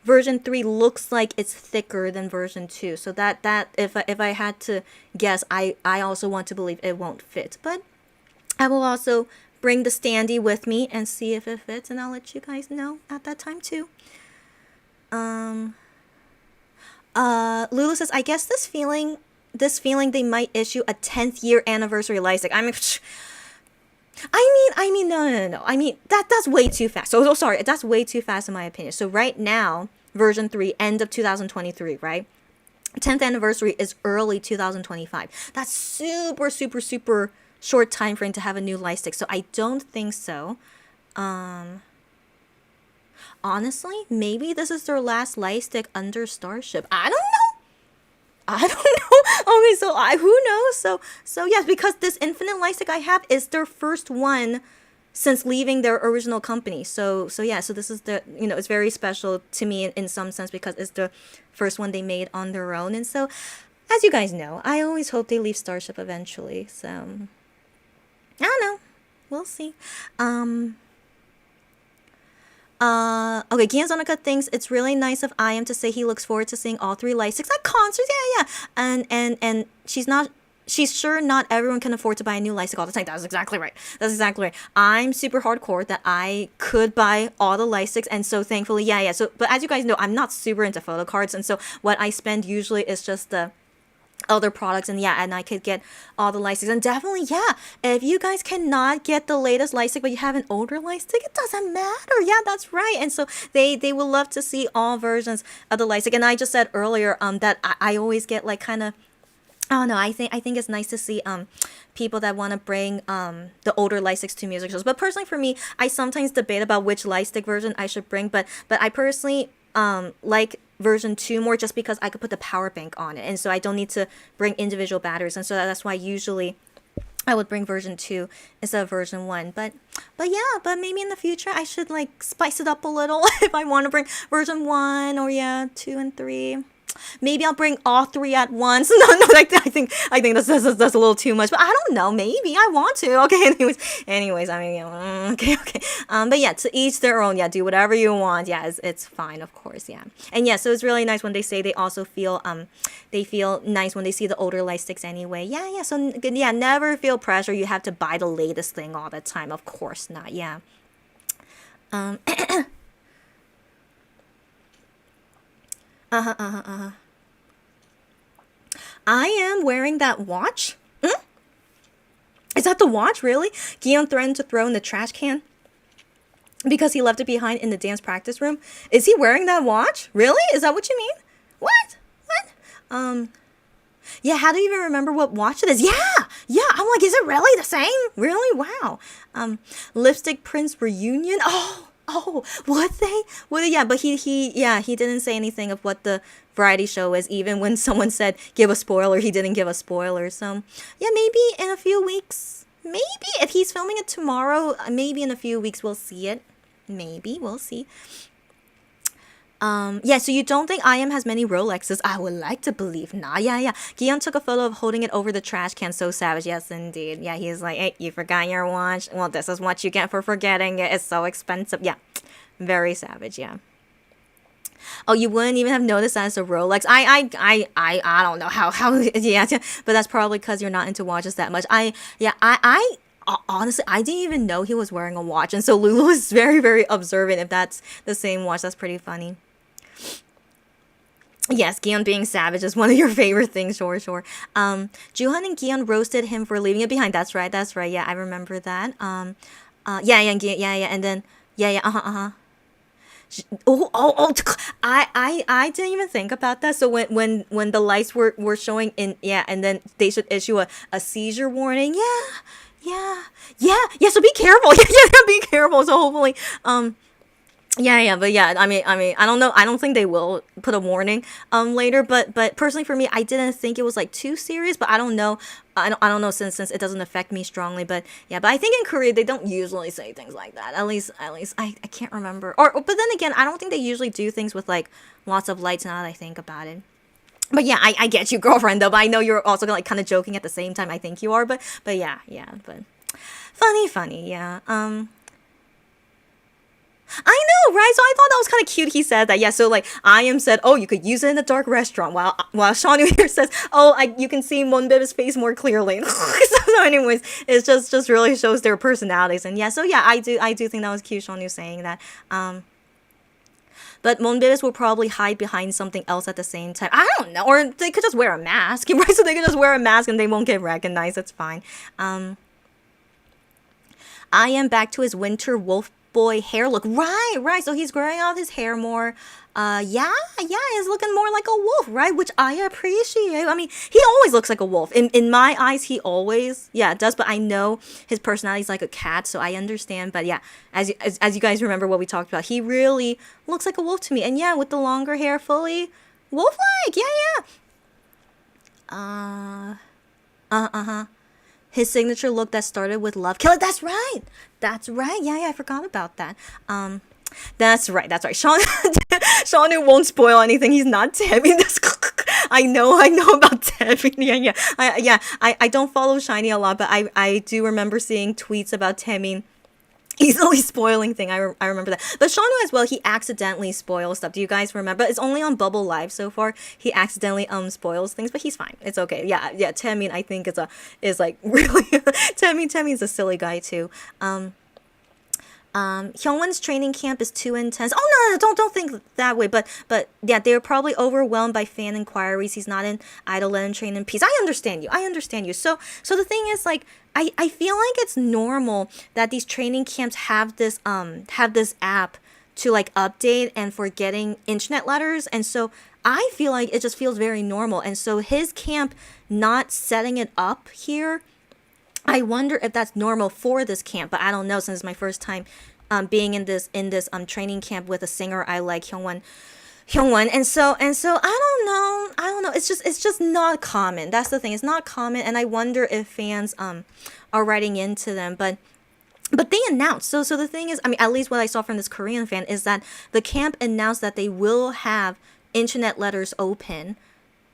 S1: version 3 looks like it's thicker than version 2. So that if I had to guess, I also want to believe it won't fit. But I will also bring the standee with me and see if it fits, and I'll let you guys know at that time too. Lulu says, I guess this feeling they might issue a 10th year anniversary light stick. I mean, no. I mean, that's way too fast. So sorry, that's way too fast in my opinion. So right now, version 3, end of 2023, right? 10th anniversary is early 2025. That's super short time frame to have a new light stick. So I don't think so. Honestly, maybe this is their last light stick under Starship. I don't know. Okay, so who knows? So yes, because this Infinite light stick I have is their first one since leaving their original company. So this is it's very special to me in some sense because it's the first one they made on their own. And so, as you guys know, I always hope they leave Starship eventually. So I don't know. We'll see. Okay, Gianzanaka thinks it's really nice of IAM to say he looks forward to seeing all 3 light sticks at concerts. Yeah. And she's sure not everyone can afford to buy a new light stick all the time. That's exactly right. I'm super hardcore that I could buy all the light sticks, and so thankfully, yeah. So, but as you guys know, I'm not super into photo cards, and so what I spend usually is just the other products, and I could get all the light sticks. And definitely, if you guys cannot get the latest light stick but you have an older light stick, it doesn't matter. Yeah, that's right. And so they will love to see all versions of the light stick. And I just said earlier that I always get like kind of, I don't know, I think it's nice to see people that want to bring the older light sticks to music shows. But personally for me, I sometimes debate about which light stick version I should bring, but I personally like version 2 more just because I could put the power bank on it, and so I don't need to bring individual batteries, and so that's why usually I would bring version 2 instead of version 1. But maybe in the future I should like spice it up a little if I want to bring version 1 or 2 and 3. Maybe I'll bring all 3 at once. No, I think that's a little too much. But I don't know. Maybe I want to. Okay. Anyways. I mean, okay. But yeah, to each their own. Yeah, do whatever you want. Yeah, it's fine, of course. Yeah, and yeah. So it's really nice when they say they also feel they feel nice when they see the older light sticks anyway. Yeah. So yeah, never feel pressure. You have to buy the latest thing all the time. Of course not. Yeah. I am wearing that watch. Is that the watch, really? Guillaume threatened to throw in the trash can. because he left it behind in the dance practice room. Is he wearing that watch? Really? Is that what you mean? What? What? Yeah, how do you even remember what watch it is? Yeah, yeah. I'm like, is it really the same? Really? Wow. Lipstick Prince reunion. Oh, would they? Would they? Yeah, but he didn't say anything of what the variety show is. Even when someone said give a spoiler, he didn't give a spoiler. So yeah, maybe in a few weeks. Maybe if he's filming it tomorrow, maybe in a few weeks we'll see it. Maybe we'll see. Yeah, so you don't think IM has many Rolexes? I would like to believe not. Yeah. Gion took a photo of holding it over the trash can. So savage. Yes, indeed. Yeah, he's like, hey, you forgot your watch. Well, this is what you get for forgetting it. It's so expensive. Yeah, very savage. Yeah. Oh, you wouldn't even have noticed that it's a Rolex. I don't know how. Yeah, but that's probably because you're not into watches that much. Honestly, I didn't even know he was wearing a watch, and so Lulu is very, very observant. If that's the same watch, that's pretty funny. Yes, Gion being savage is one of your favorite things, sure. Juhan and Gion roasted him for leaving it behind. That's right. Yeah, I remember that. Yeah, and then I didn't even think about that. So when the lights were showing in, yeah, and then they should issue a seizure warning. Yeah. So be careful. Yeah, be careful. So hopefully, but yeah, I mean, I don't know. I don't think they will put a warning later, but personally for me, I didn't think it was like too serious, but I don't know. I don't know since it doesn't affect me strongly, but yeah, but I think in Korea they don't usually say things like that. At least I can't remember. But then again, I don't think they usually do things with like lots of lights now that I think about it. But yeah, I get you, girlfriend, though. But I know you're also like kind of joking at the same time. I think you are, but yeah, but funny, yeah. I know, right? So I thought that was kind of cute. He said that, yeah. So like, I.M said, oh, you could use it in a dark restaurant, while Shawnee here says, oh, you can see Monbib's face more clearly. So anyways, it just really shows their personalities, and yeah. So yeah, I do think that was cute. Shawnee saying that. But Monbibs will probably hide behind something else at the same time. I don't know, or they could just wear a mask, right? So they could just wear a mask and they won't get recognized. It's fine. I am back to his winter wolf boy hair look. Right. So he's growing out his hair more. Yeah, he's looking more like a wolf, right? Which I appreciate. I mean, he always looks like a wolf. In my eyes, he always, does. But I know his personality is like a cat, so I understand. But yeah, as you guys remember what we talked about, he really looks like a wolf to me. And yeah, with the longer hair, fully wolf-like. Yeah. His signature look that started with love. Kill it. That's right. Yeah, I forgot about that. That's right. Shawnee won't spoil anything. He's not Taemin. I know about Taemin. Yeah. I don't follow Shiny a lot, but I do remember seeing tweets about Taemin easily spoiling thing. I remember that. But Shawnee as well, he accidentally spoils stuff. Do you guys remember? It's only on Bubble Live so far. He accidentally spoils things, but he's fine. It's okay. Yeah. Taemin, I think is like really Taemin's a silly guy too. Hyungwon's training camp is too intense. Oh no, don't think that way. But yeah, they're probably overwhelmed by fan inquiries. He's not in idol, let him train in peace. I understand you. So the thing is, like, I feel like it's normal that these training camps have this app to like update and for getting internet letters, and so I feel like it just feels very normal. And so his camp not setting it up here, I wonder if that's normal for this camp, but I don't know, since it's my first time being in this training camp with a singer I like, Hyungwon, and so I don't know. It's just not common. That's the thing. It's not common, and I wonder if fans are writing into them, but they announced. So the thing is, I mean, at least what I saw from this Korean fan is that the camp announced that they will have internet letters open.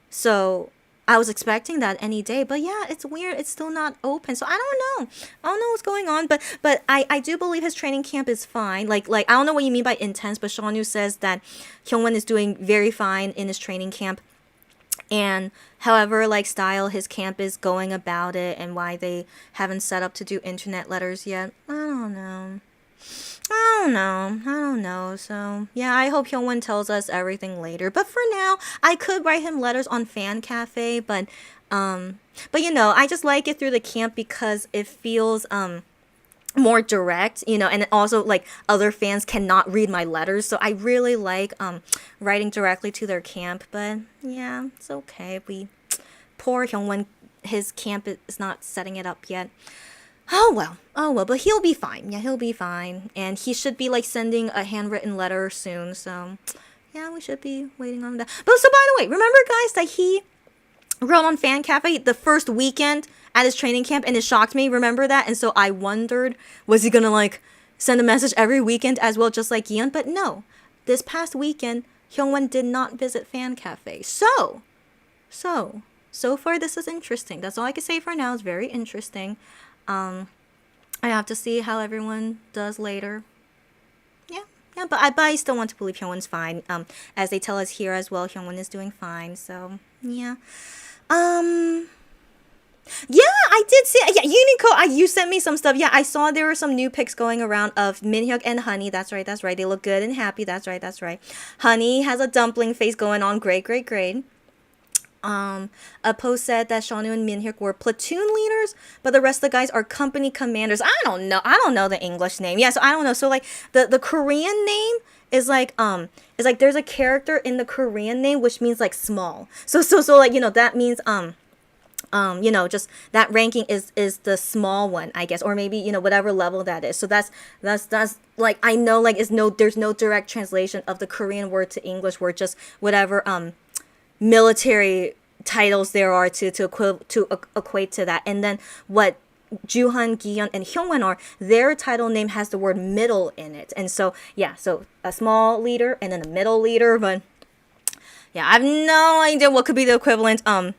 S1: So I was expecting that any day, but yeah, it's weird. It's still not open, so I don't know what's going on. But I do believe his training camp is fine. Like I don't know what you mean by intense, but Shawnoo says that Hyungwon is doing very fine in his training camp, and however like style his camp is going about it, and why they haven't set up to do internet letters yet, I don't know. So yeah, I hope Hyungwon tells us everything later. But for now, I could write him letters on Fan Cafe, but you know, I just like it through the camp because it feels more direct, you know, and also like other fans cannot read my letters, so I really like writing directly to their camp. But yeah, it's okay. We poor Hyungwon, his camp is not setting it up yet. Oh well, but he'll be fine. Yeah, he'll be fine, and he should be like sending a handwritten letter soon. So yeah, we should be waiting on that. But so by the way, remember guys that he wrote on Fan Cafe the first weekend at his training camp, and it shocked me. Remember that? And so I wondered, was he gonna like send a message every weekend as well, just like Yeon? But no, this past weekend, Hyungwon did not visit Fan Cafe. So far this is interesting. That's all I can say for now. It's very interesting. I have to see how everyone does later. Yeah, but I still want to believe Hyungwon's fine. As they tell us here as well, Hyungwon is doing fine. So yeah. Yeah, I did see. Yeah, Unico. You sent me some stuff. Yeah, I saw there were some new pics going around of Minhyuk and Honey. That's right. They look good and happy. That's right. Honey has a dumpling face going on. Great. A post said that Seonu and Minhyuk were platoon leaders, but the rest of the guys are company commanders. I don't know the English name. Yeah, so I don't know. So like the Korean name is like there's a character in the Korean name which means like small. So like, you know, that means you know, just that ranking is the small one, I guess, or maybe, you know, whatever level that is. So that's like, I know like there's no direct translation of the Korean word to English word, just whatever military titles there are to equate to that. And then what Juhan, Giyeon, and Hyungwon are, their title name has the word middle in it. And so yeah, so a small leader and then a middle leader. But yeah, I have no idea what could be the equivalent in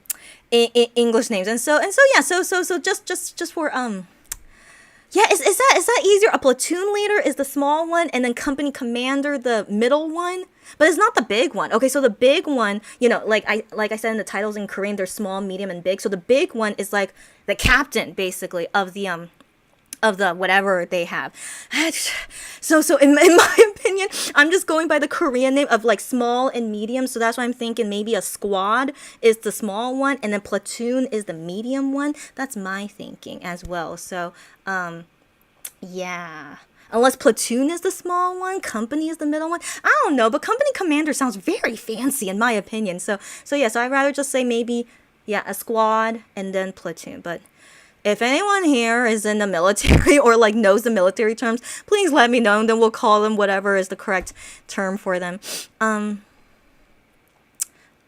S1: English names. And so yeah, so just for yeah, is that easier? A platoon leader is the small one, and then company commander the middle one. But it's not the big one. Okay, so the big one, you know, like I said in the titles in Korean, they're small, medium, and big. So the big one is like the captain, basically, of the whatever they have. So in my opinion, I'm just going by the Korean name of like small and medium. So that's why I'm thinking maybe a squad is the small one, and then platoon is the medium one. That's my thinking as well. So yeah. Unless platoon is the small one, company is the middle one. I don't know, but company commander sounds very fancy in my opinion. So yeah, so I'd rather just say maybe, yeah, a squad and then platoon. But if anyone here is in the military or like knows the military terms, please let me know, and then we'll call them whatever is the correct term for them.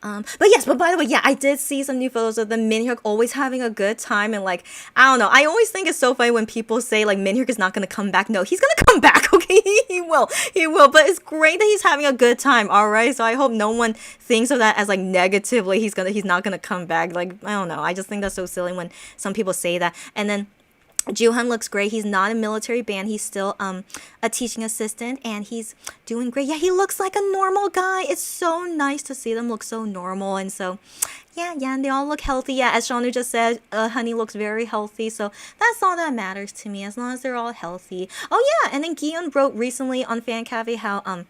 S1: But yes, but by the way, yeah, I did see some new photos of the Minhyuk always having a good time, and like, I don't know, I always think it's so funny when people say like Minhyuk is not gonna come back. No, he's gonna come back, okay? He will, but it's great that he's having a good time, alright? So I hope no one thinks of that as like negatively, he's not gonna come back. Like, I don't know, I just think that's so silly when some people say that. And then Juhan looks great. He's not a military band. He's still a teaching assistant, and he's doing great. Yeah, he looks like a normal guy. It's so nice to see them look so normal. And so yeah, and they all look healthy. Yeah, as Seonu just said, Honey looks very healthy. So that's all that matters to me, as long as they're all healthy. Oh yeah, and then Giyeon wrote recently on Fan Cafe how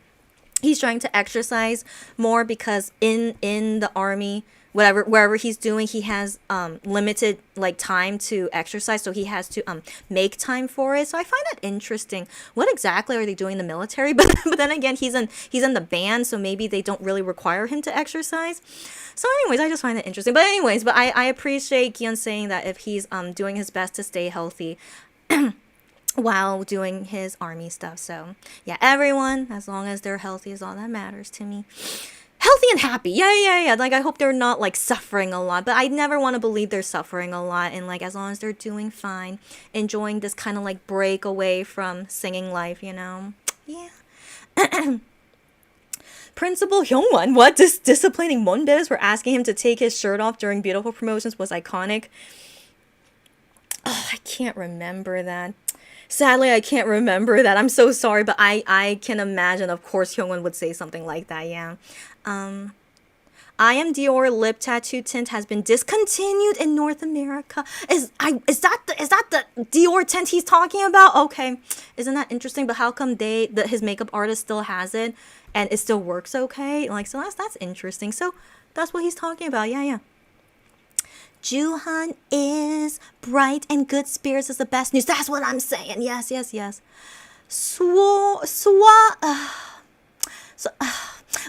S1: he's trying to exercise more because in the army, wherever he's doing, he has limited like time to exercise, so he has to make time for it. So I find that interesting. What exactly are they doing in the military? But then again, he's in the band, so maybe they don't really require him to exercise. So anyways, I just find it interesting. But anyways, I appreciate Giyeon saying that if he's doing his best to stay healthy while doing his army stuff. So yeah, everyone, as long as they're healthy, is all that matters to me. Healthy and happy. Yeah. Like, I hope they're not, like, suffering a lot. But I never want to believe they're suffering a lot. And, like, as long as they're doing fine, enjoying this kind of, like, break away from singing life, you know? Yeah. Principal Hyungwon, what? Disciplining Monbes for asking him to take his shirt off during beautiful promotions was iconic. Oh, I can't remember that. Sadly, I can't remember that. I'm so sorry, but I can imagine, of course, Hyungwon would say something like that, yeah. I Am Dior lip tattoo tint has been discontinued in North America. Is that the Dior tint he's talking about? Okay, isn't that interesting? But how come his makeup artist still has it and it still works okay? Like, so that's interesting. So that's what he's talking about. Yeah. Juhan is bright and good spirits is the best news. That's what I'm saying. Yes, yes, yes.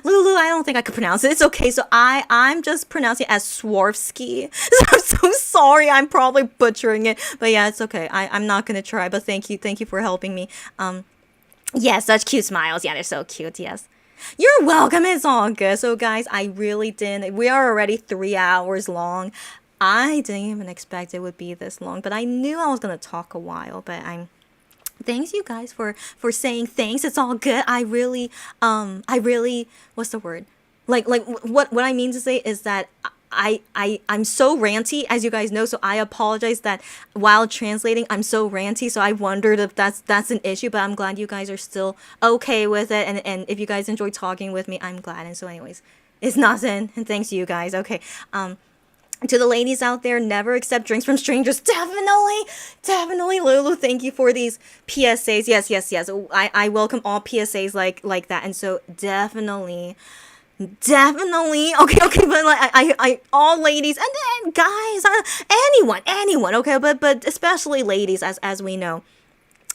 S1: Lulu, I don't think I could pronounce it. It's okay. So I'm just pronouncing it as Swarovski. So I'm so sorry. I'm probably butchering it. But yeah, it's okay. I'm not gonna try. But thank you. Thank you for helping me. Yeah, such cute smiles. Yeah, they're so cute. Yes. You're welcome. It's all good. So guys, I really didn't. We are already 3 hours long. I didn't even expect it would be this long, but I knew I was gonna talk a while. But thanks you guys for saying thanks. It's all good. I really what's the word? Like what I mean to say is that I'm so ranty, as you guys know, so I apologize that while translating I'm so ranty, so I wondered if that's an issue, but I'm glad you guys are still okay with it, and if you guys enjoy talking with me, I'm glad. And so anyways, it's nothing, and thanks you guys. Okay. To the ladies out there, never accept drinks from strangers. Definitely, Lulu. Thank you for these PSAs. Yes. I welcome all PSAs like that. And so definitely. Okay. But like I all ladies and then guys, anyone. Okay, but especially ladies, as we know.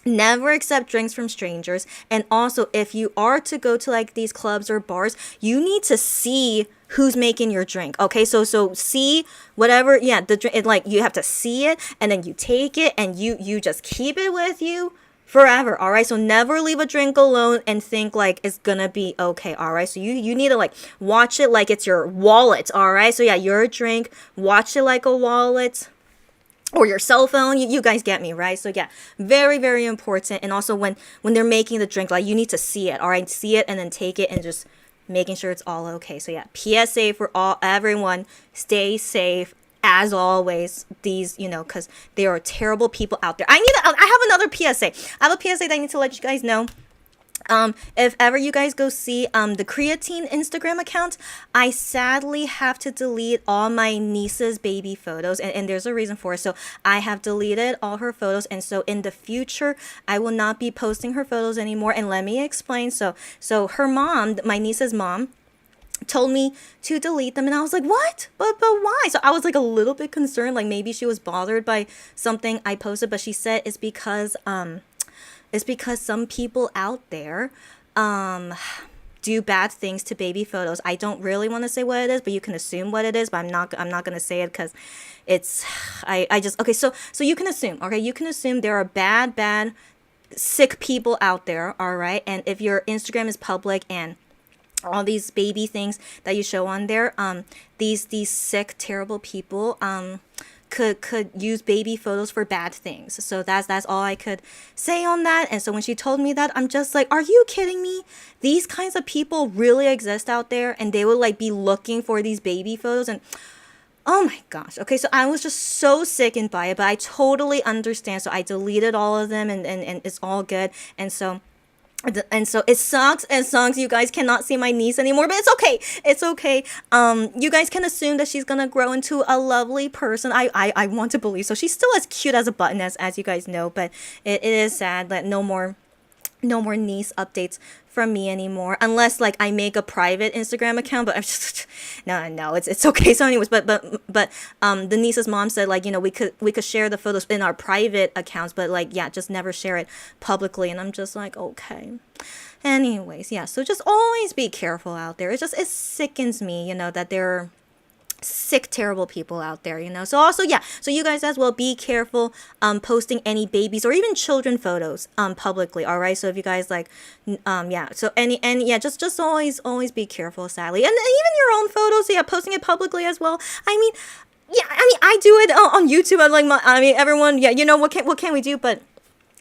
S1: Never accept drinks from strangers. And also, if you are to go to like these clubs or bars, you need to see who's making your drink. Okay, so see whatever. Yeah, the drink. Like you have to see it, and then you take it, and you just keep it with you forever. All right, so never leave a drink alone and think like it's gonna be okay. All right, so you need to like watch it like it's your wallet. All right, so yeah, your drink, watch it like a wallet. Or your cell phone, you guys get me, right? So yeah, very, very important. And also when they're making the drink, like you need to see it, all right? See it and then take it and just making sure it's all okay. So yeah, PSA for everyone, stay safe as always. These, because there are terrible people out there. I have another PSA. I have a PSA that I need to let you guys know. If ever you guys go see the Creatine Instagram account, I sadly have to delete all my niece's baby photos, and there's a reason for it. So I have deleted all her photos, and so in the future I will not be posting her photos anymore. And let me explain. So her mom, my niece's mom, told me to delete them, and I was like, what? But why? So I was like a little bit concerned, like maybe she was bothered by something I posted, but she said it's because some people out there do bad things to baby photos. I don't really want to say what it is, but you can assume what it is, but I'm not going to say it because it's I just okay, so you can assume. Okay, you can assume there are bad sick people out there, all right? And if your Instagram is public and all these baby things that you show on there, these sick terrible people could use baby photos for bad things. So that's all I could say on that. And so when she told me that, I'm just like, are you kidding me? These kinds of people really exist out there, and they will like be looking for these baby photos, and oh my gosh. Okay, so I was just so sickened by it, but I totally understand. So I deleted all of them, and it's all good. And so it sucks. You guys cannot see my niece anymore, but it's okay. You guys can assume that she's gonna grow into a lovely person. I want to believe so. She's still as cute as a button, as you guys know, but it is sad that no more niece updates from me anymore, unless like I make a private Instagram account. But I'm just no, it's okay. So anyways, but the niece's mom said like, we could share the photos in our private accounts, but like yeah, just never share it publicly. And I'm just like, okay. Anyways, yeah, so just always be careful out there. It sickens me, that there are sick terrible people out there, so also yeah, so you guys as well, be careful posting any babies or even children photos publicly. All right, so if you guys like yeah, so just always be careful, sadly. And even your own photos, yeah, posting it publicly as well. I do it on YouTube. Everyone, yeah, what can we do? But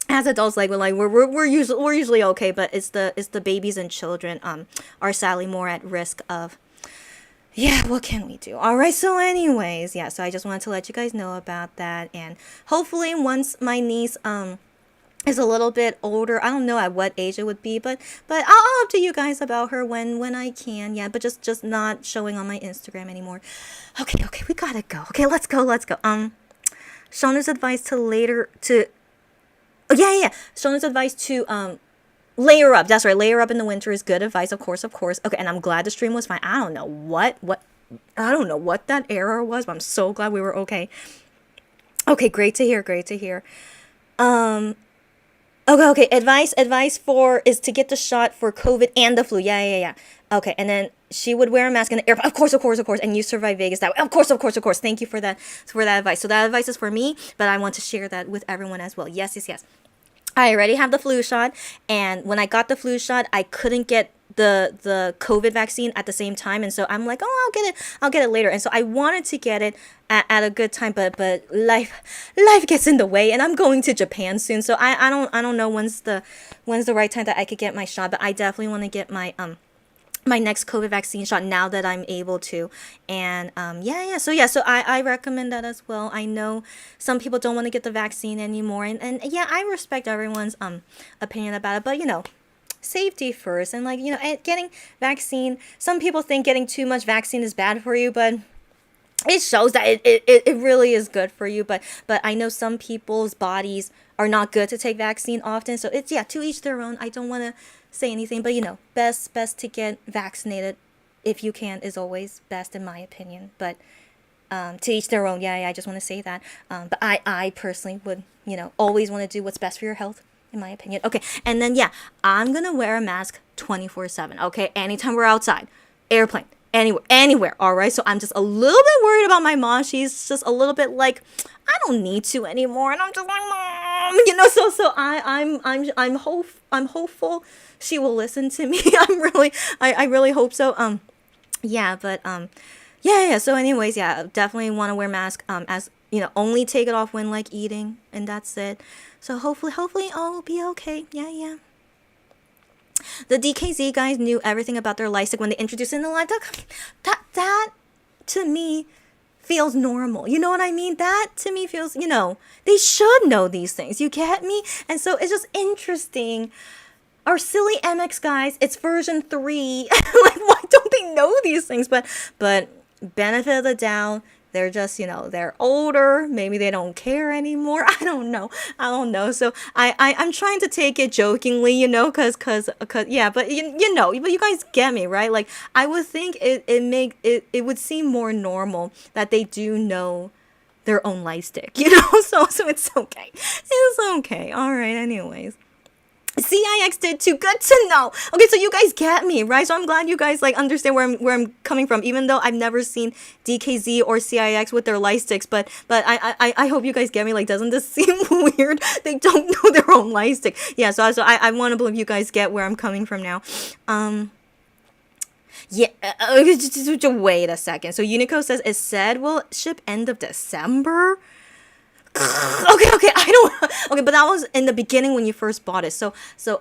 S1: as adults, we're usually okay, but it's the babies and children are sadly more at risk of. Yeah, what can we do? All right, so anyways, yeah, so I just wanted to let you guys know about that, and hopefully once my niece is a little bit older, I don't know at what age it would be, but I'll up to you guys about her when I can, yeah, but just not showing on my Instagram anymore. Okay, we gotta go. Okay, let's go. Shauna's advice Shauna's advice to layer up. That's right. Layer up in the winter is good advice, of course. Okay, and I'm glad the stream was fine. I don't know what I don't know what that error was, but I'm so glad we were okay. Okay, great to hear, great to hear. Um, okay. Advice for is to get the shot for COVID and the flu. Yeah. Okay, and then she would wear a mask in the airport. Of course, and you survive Vegas that way. Of course. Thank you for that advice. So that advice is for me, but I want to share that with everyone as well. Yes. I already have the flu shot, and when I got the flu shot, I couldn't get the COVID vaccine at the same time, and so I'm like, oh, I'll get it later, and so I wanted to get it at a good time, but life gets in the way, and I'm going to Japan soon, so I don't know when's the right time that I could get my shot, but I definitely want to get my next COVID vaccine shot now that I'm able to. And so I recommend that as well. I know some people don't want to get the vaccine anymore, and yeah, I respect everyone's opinion about it, but safety first. And getting vaccine, some people think getting too much vaccine is bad for you, but it shows that it really is good for you, but I know some people's bodies are not good to take vaccine often, so it's to each their own. I don't want to say anything, but best to get vaccinated if you can is always best in my opinion, but to each their own. I just want to say that, but I personally would always want to do what's best for your health, in my opinion. Okay, and then I'm gonna wear a mask 24/7. Okay, anytime we're outside, airplane, anywhere. All right, so I'm just a little bit worried about my mom. She's just a little bit like, I don't need to anymore, and I'm just like, Mom, so I'm hopeful she will listen to me. I really hope so. So anyways, definitely want to wear mask, as only take it off when eating, and that's it. So hopefully all will be okay. Yeah. The DKZ guys knew everything about their LISIK when they introduced it in the live talk. That to me feels normal. You know what I mean? That to me feels, they should know these things. You get me? And so it's just interesting. Our silly MX guys, it's version 3. Why don't they know these things? But benefit of the doubt, they're just, they're older. Maybe they don't care anymore. I don't know. So I'm trying to take it jokingly, cause yeah, but but you guys get me, right? I would think it would seem more normal that they do know their own light stick, so it's okay. It's okay. All right. Anyways. CIX did too. Good to know. Okay, so you guys get me, right? So I'm glad you guys understand where I'm coming from, even though I've never seen DKZ or CIX with their light sticks. But I hope you guys get me. Doesn't this seem weird? They don't know their own light stick. Yeah. So I want to believe you guys get where I'm coming from now. Just wait a second. So Unico says it said will ship end of December. Okay, but that was in the beginning when you first bought it. So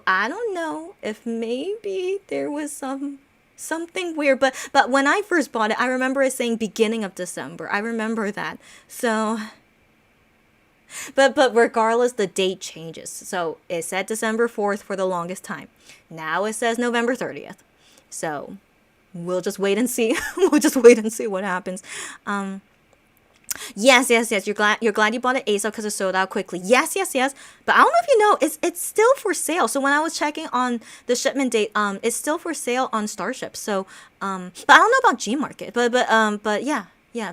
S1: I don't know if maybe there was something weird, but when I first bought it, I remember it saying beginning of December. I remember that. So but regardless, the date changes. So it said December 4th for the longest time. Now it says November 30th. So we'll just wait and see. What happens. Yes. You're glad you bought it ASAP because it sold out quickly. Yes. But I don't know if you know, it's still for sale. So when I was checking on the shipment date, it's still for sale on Starship. So but I don't know about Gmarket. But yeah.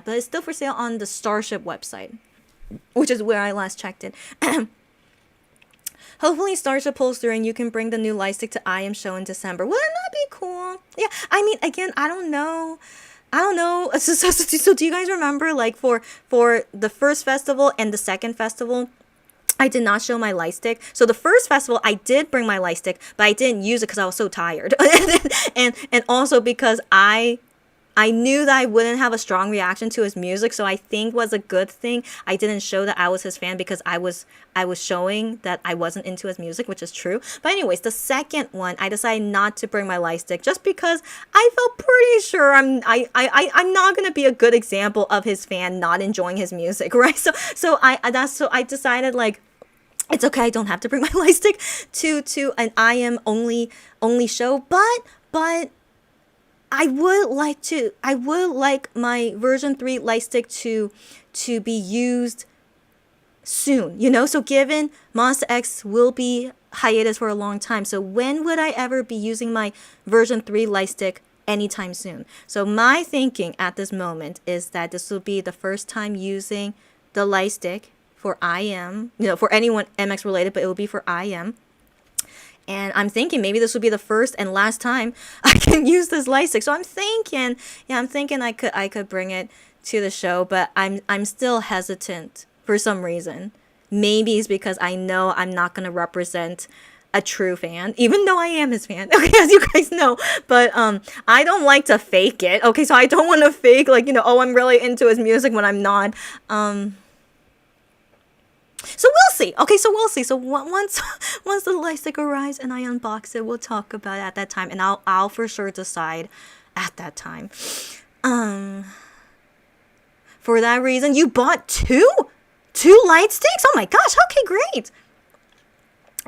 S1: But it's still for sale on the Starship website, which is where I last checked it. Hopefully Starship pulls through and you can bring the new light stick to IM show in December. Wouldn't that be cool? Yeah. I mean, again, I don't know. So do you guys remember for the first festival and the second festival, I did not show my light stick. So the first festival, I did bring my light stick, but I didn't use it because I was so tired. and also because I knew that I wouldn't have a strong reaction to his music, so I think was a good thing. I didn't show that I was his fan because I was showing that I wasn't into his music, which is true. But anyways, the second one, I decided not to bring my light stick just because I felt pretty sure I'm not gonna be a good example of his fan not enjoying his music, right? So I decided it's okay. I don't have to bring my light stick to an IM only show, but I would like my version 3 light stick to be used soon, so given Monsta X will be hiatus for a long time, so when would I ever be using my version 3 light stick anytime soon. So my thinking at this moment is that this will be the first time using the light stick for IM, for anyone MX related, but it will be for IM. And I'm thinking maybe this will be the first and last time I can use this light stick. So I'm thinking I could bring it to the show, but I'm still hesitant for some reason. Maybe it's because I know I'm not gonna represent a true fan, even though I am his fan. Okay, as you guys know, but I don't like to fake it. Okay, so I don't want to fake oh, I'm really into his music when I'm not. So we'll see. Okay, so we'll see. So once the light stick arrives and I unbox it, we'll talk about it at that time, and I'll for sure decide at that time. For that reason, you bought two light sticks. Oh my gosh. Okay, great.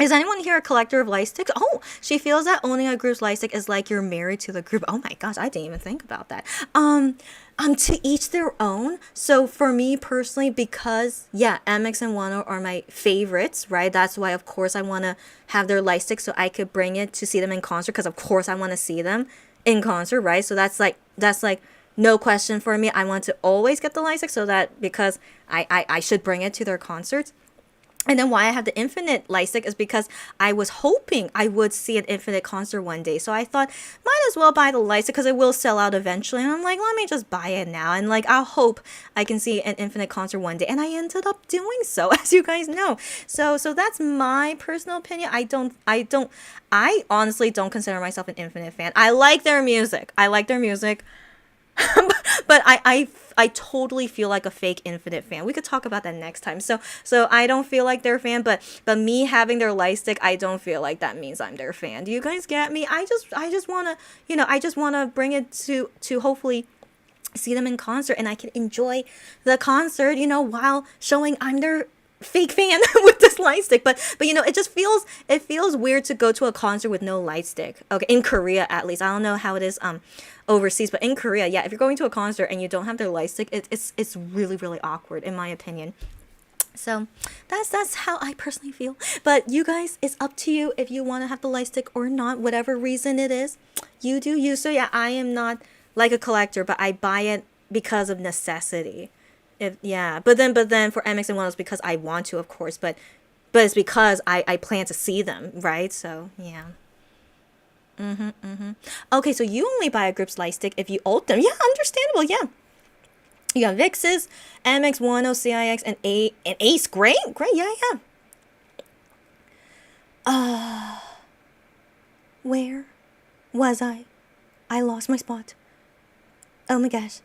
S1: Is anyone here a collector of light sticks? Oh, she feels that owning a group's light stick is like you're married to the group. Oh my gosh, I didn't even think about that. To each their own. So for me personally, because MX and Wano are my favorites, right? That's why of course I want to have their light stick so I could bring it to see them in concert, because of course I want to see them in concert, right? So that's like no question for me. I want to always get the light stick so that because I should bring it to their concerts. And then why I have the Infinite light stick is because I was hoping I would see an Infinite concert one day. So I thought, might as well buy the light stick because it will sell out eventually. And I'm like, let me just buy it now. And I'll hope I can see an Infinite concert one day. And I ended up doing so, as you guys know. So that's my personal opinion. I honestly don't consider myself an Infinite fan. I like their music. But I totally feel like a fake Infinite fan. We could talk about that next time. So I don't feel like they're a fan, but me having their light stick, I don't feel like that means I'm their fan. Do you guys get me? I just wanna bring it to hopefully see them in concert, and I can enjoy the concert, while showing I'm their fake fan with this light stick. But it feels weird to go to a concert with no light stick. Okay, in Korea at least. I don't know how it is overseas, but in Korea, if you're going to a concert and you don't have their light stick, it's really, really awkward in my opinion. So that's how I personally feel. But you guys, it's up to you if you want to have the light stick or not, whatever reason it is. You do you. So I am not like a collector, but I buy it because of necessity. But then for MX and One, it's because I want to, of course, but it's because I plan to see them, right? So yeah. Okay, so you only buy a group's light stick if you ult them. Yeah, understandable. Yeah. You got Vix's, MX, Wano, CIX, and Ace. Great. Yeah. Where was I? I lost my spot. Oh my gosh.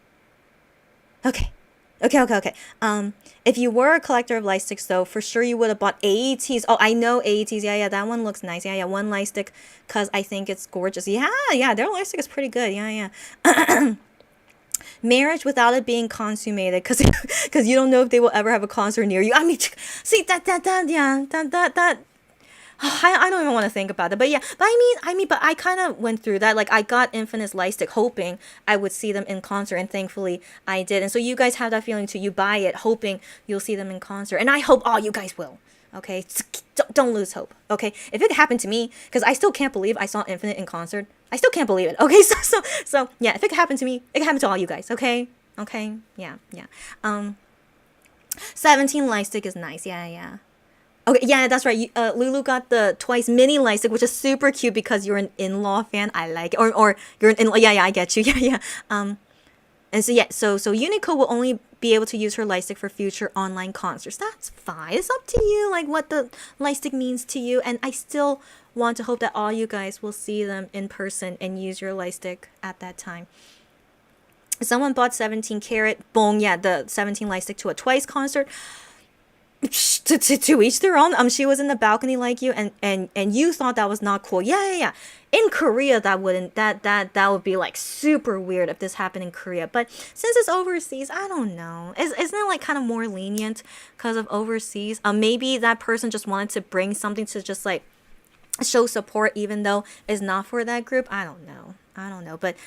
S1: Okay. If you were a collector of light sticks, though, for sure you would have bought AETs. Oh, I know AETs. Yeah, that one looks nice. Yeah, one light stick, because I think it's gorgeous. Yeah, their light stick is pretty good. Yeah. Marriage without it being consummated, because you don't know if they will ever have a concert near you. I mean, see, that I don't even want to think about it, but I kind of went through that. Like, I got Infinite's light stick hoping I would see them in concert, and thankfully I did. And so you guys have that feeling too. You buy it hoping you'll see them in concert, and I hope all you guys will. Okay, don't lose hope. Okay, if it happened to me, because I still can't believe I saw Infinite in concert. I still can't believe it. Okay, so yeah, if it happened to me, it can happen to all you guys. Okay, yeah. 17 light stick is nice. Yeah. Okay, yeah, that's right. Lulu got the Twice mini light stick, which is super cute because you're an in-law fan. I like it. Or you're an in-law. Yeah, I get you. Yeah. And so Unico will only be able to use her light stick for future online concerts. That's fine. It's up to you, like what the light stick means to you. And I still want to hope that all you guys will see them in person and use your light stick at that time. Someone bought 17 karat bong. Yeah, the 17 light stick to a Twice concert. To each their own. She was in the balcony like you, and you thought that was not cool. Yeah. In Korea, that would be like super weird if this happened in Korea. But since it's overseas, I don't know. Isn't it like kind of more lenient because of overseas? Maybe that person just wanted to bring something to just like show support, even though it's not for that group. I don't know. But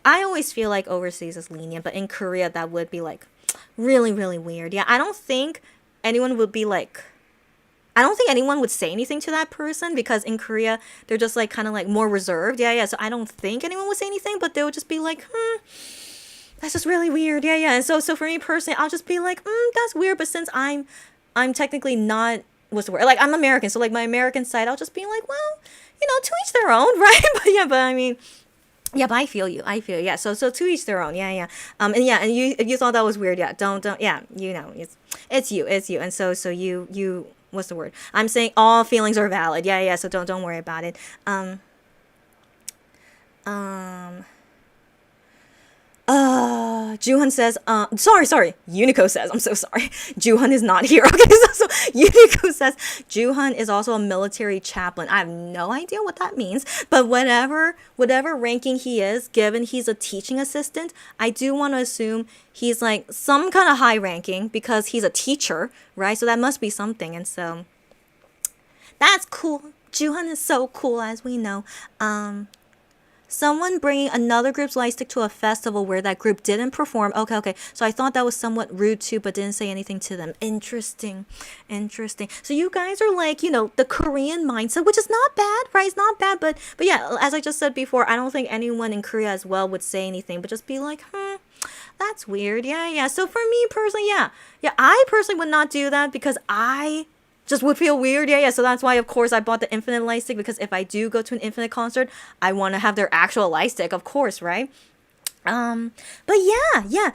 S1: I always feel like overseas is lenient, but in Korea that would be like really, really weird. Yeah, I don't think anyone would be like I don't think anyone would say anything to that person because in Korea they're just like kind of like more reserved. Yeah, yeah. So I don't think anyone would say anything, but they would just be like, that's just really weird. Yeah, yeah. And so for me personally, I'll just be like, that's weird. But since I'm technically not, what's the word? Like I'm American, so like my American side, I'll just be like, well, to each their own, right? But I mean, yeah, but I feel you. I feel you. Yeah. So to each their own. Yeah, yeah. And yeah, and you if you thought that was weird, yeah, don't. Yeah, it's you. And so you. What's the word? I'm saying all feelings are valid. Yeah, yeah. So don't worry about it. Juhan says, sorry, Unico says, I'm so sorry. Juhan is not here. Okay, so Unico says, Juhan is also a military chaplain. I have no idea what that means, but whatever ranking he is, given he's a teaching assistant, I do want to assume he's like some kind of high ranking because he's a teacher, right? So that must be something, and so that's cool. Juhan is so cool, as we know. Someone bringing another group's light stick to a festival where that group didn't perform. Okay. So I thought that was somewhat rude too, but didn't say anything to them. Interesting. So you guys are like, the Korean mindset, which is not bad, right? It's not bad, but yeah, as I just said before, I don't think anyone in Korea as well would say anything, but just be like, that's weird. Yeah. So for me personally, yeah, I personally would not do that because I just would feel weird. Yeah. So that's why, of course, I bought the Infinite light stick because if I do go to an Infinite concert, I want to have their actual light stick, of course, right? But yeah.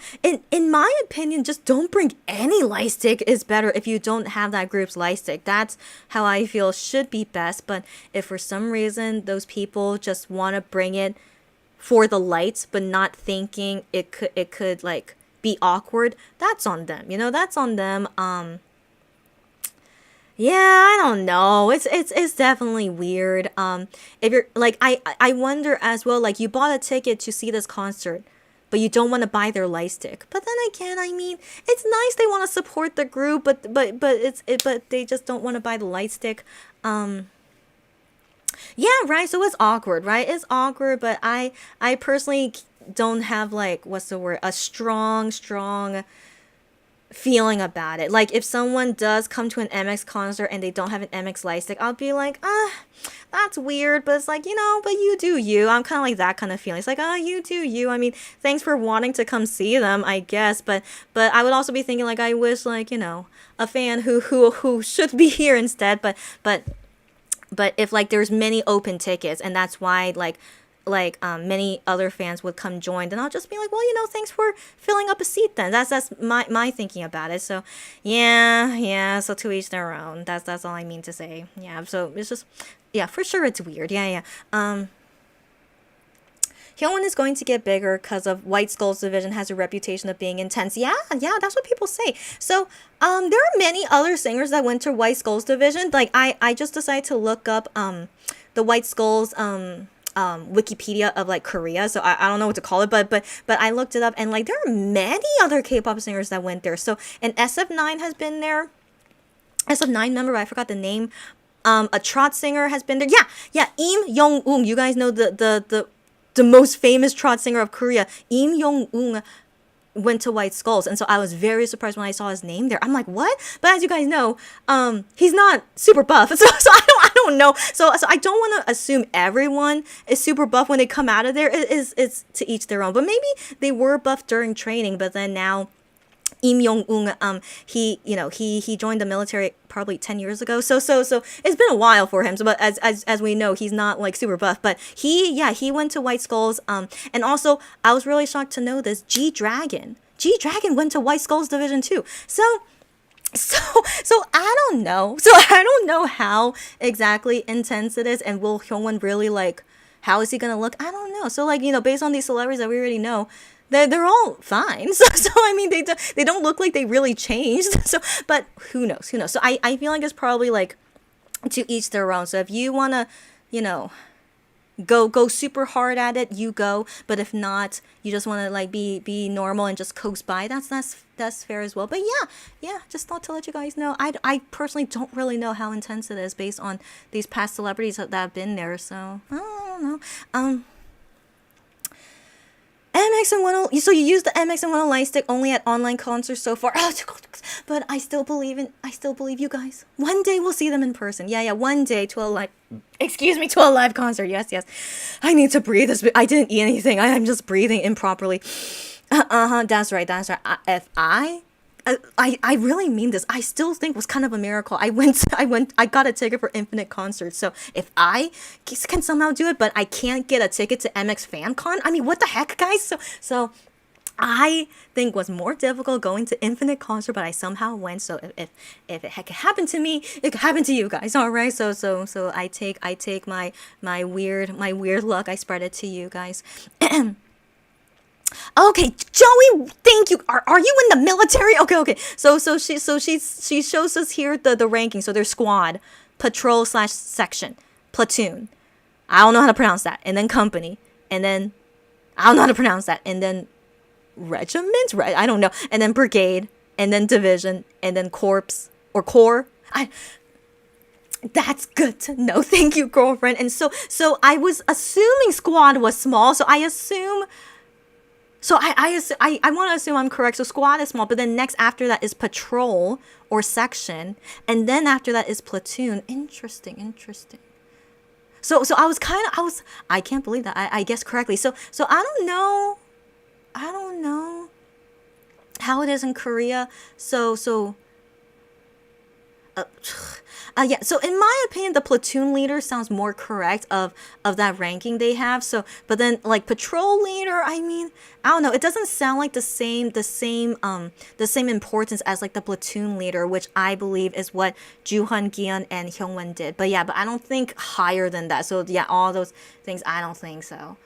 S1: In my opinion, just don't bring any light stick is better if you don't have that group's light stick. That's how I feel should be best. But if for some reason those people just want to bring it for the lights, but not thinking it could like be awkward, that's on them. That's on them. Yeah, I don't know. It's definitely weird. If you're like I wonder as well, like you bought a ticket to see this concert, but you don't want to buy their light stick. But then again, I mean, it's nice they want to support the group, but they just don't want to buy the light stick. Yeah, right. So it's awkward, right? It's awkward, but I personally don't have like, what's the word? A strong feeling about it. Like if someone does come to an MX concert and they don't have an MX light stick, I'll be like, that's weird, but it's like, but you do you. I'm kind of like that kind of feeling. It's like, you do you. I mean, thanks for wanting to come see them, I guess, but I would also be thinking like, I wish like, a fan who should be here instead, but if like there's many open tickets and that's why like many other fans would come join, then I'll just be like, well, thanks for filling up a seat then. That's my thinking about it. So yeah, so to each their own. That's all I mean to say. Yeah, so it's just, yeah, for sure it's weird. Yeah. Hyungwon is going to get bigger because of White Skull's division has a reputation of being intense. Yeah, that's what people say. So there are many other singers that went to White Skull's division. Like I just decided to look up the White Skull's Wikipedia of like Korea, so I don't know what to call it, but I looked it up and like there are many other K-pop singers that went there. So an SF9 has been there, SF9 member, I forgot the name. A trot singer has been there. Yeah, Im Young-woong. You guys know the most famous trot singer of Korea. Im Young-woong went to White Skulls, and so I was very surprised when I saw his name there. I'm like, what? But as you guys know, he's not super buff, so I don't know. So I don't want to assume everyone is super buff when they come out of there. It's to each their own. But maybe they were buff during training, but then now Im Young-woong, he joined the military probably 10 years ago. So it's been a while for him. So, but as we know, he's not like super buff. But he went to White Skulls. And also, I was really shocked to know this. G-Dragon went to White Skulls division too. So I don't know. So I don't know how exactly intense it is, and will Hyungwon really like? How is he gonna look? I don't know. So like based on these celebrities that we already know, they're all fine. So I mean they don't look like they really changed. So but who knows? So I feel like it's probably like to each their own. So if you wanna go super hard at it, you go. But if not, you just want to like be normal and just coast by. That's fair as well. But yeah, just thought to let you guys know. I personally don't really know how intense it is based on these past celebrities that have been there. So I don't know. MX and 10. So you use the MX and 10 light stick only at online concerts so far. Oh, but I still believe you guys. One day we'll see them in person. Yeah, one day to a live. Excuse me, to a live concert. Yes. I need to breathe. I didn't eat anything. I'm just breathing improperly. That's right. I really mean this. I still think it was kind of a miracle. I got a ticket for Infinite Concerts. So if I can somehow do it, but I can't get a ticket to MX FanCon, I mean, what the heck, guys? So I think was more difficult going to Infinite Concert, but I somehow went. So if it could happen to me, it could happen to you guys. All right. So I take my weird luck. I spread it to you guys. Okay, Joey, thank you. Are you in the military? Okay. So she shows us here the ranking. So there's squad, patrol / section, platoon. I don't know how to pronounce that. And then company. And then I don't know how to pronounce that. And then regiment, right? I don't know. And then brigade, and then division, and then corps or corps. That's good to know. Thank you, girlfriend. And so I was assuming squad was small. So I assume. So I want to assume I'm correct. So squad is small, but then next after that is patrol or section, and then after that is platoon. Interesting. So I can't believe that I guessed correctly. So I don't know how it is in Korea. Yeah. So in my opinion, the platoon leader sounds more correct of that ranking they have. So, but then like patrol leader, I mean, I don't know. It doesn't sound like the same importance as like the platoon leader, which I believe is what Juhan, Gion, and Hyungwon did. But I don't think higher than that. So yeah, all those things, I don't think so.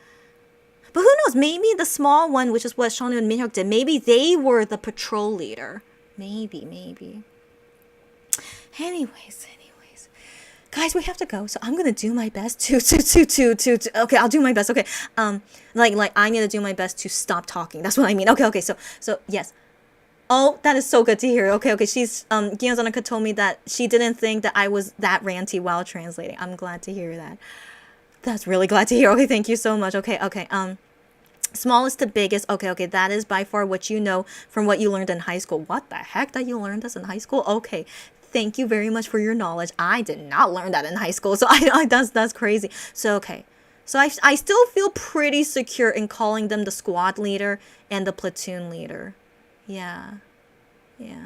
S1: But who knows? Maybe the small one, which is what Seonu and Minhyuk did, maybe they were the patrol leader. Maybe. Anyways, guys, we have to go. So I'm gonna do my best to. Okay, I'll do my best. Okay, like I need to do my best to stop talking. That's what I mean. Okay. So yes. Oh, that is so good to hear. Okay. She's Gion Zanaka told me that she didn't think that I was that ranty while translating. I'm glad to hear that. That's really glad to hear. Okay, thank you so much. Okay. Smallest to biggest. Okay. That is by far what you know from what you learned in high school. What the heck that you learned this in high school? Okay. Thank you very much for your knowledge. I did not learn that in high school. So that's crazy. So okay. So I still feel pretty secure in calling them the squad leader and the platoon leader. Yeah.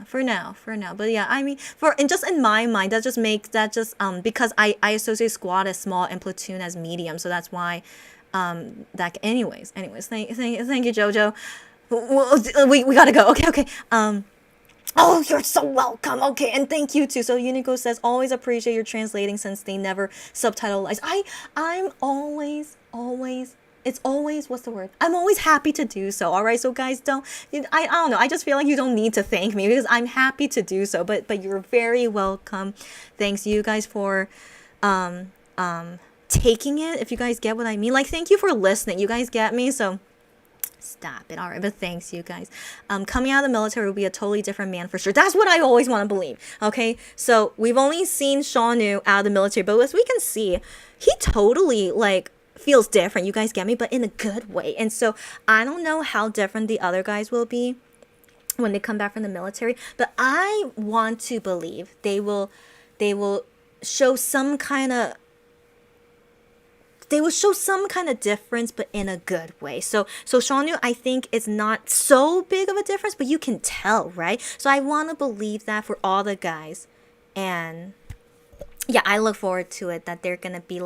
S1: For now. But yeah, I mean, just in my mind, because I associate squad as small and platoon as medium. So that's why anyways, thank you, Jojo. We gotta go. Okay. Oh, you're so welcome. Okay, and thank you too. So Unico says, always appreciate your translating since they never subtitle lies. I'm always, it's always, what's the word? I'm always happy to do so. All right, so guys, I don't know. I just feel like you don't need to thank me because I'm happy to do so. But you're very welcome. Thanks you guys for taking it. If you guys get what I mean, like, thank you for listening. You guys get me, so. Stop it. All right, but thanks, you guys. Coming out of the military will be a totally different man for sure. That's what I always want to believe. Okay, so we've only seen Seonu out of the military, but as we can see, he totally feels different. You guys get me, but in a good way. And so I don't know how different the other guys will be when they come back from the military, but I want to believe they will show some kind of. They will show some kind of difference, but in a good way. So Seonu, I think, is not so big of a difference, but you can tell, right? So I want to believe that for all the guys. And yeah, I look forward to it, that they're going to be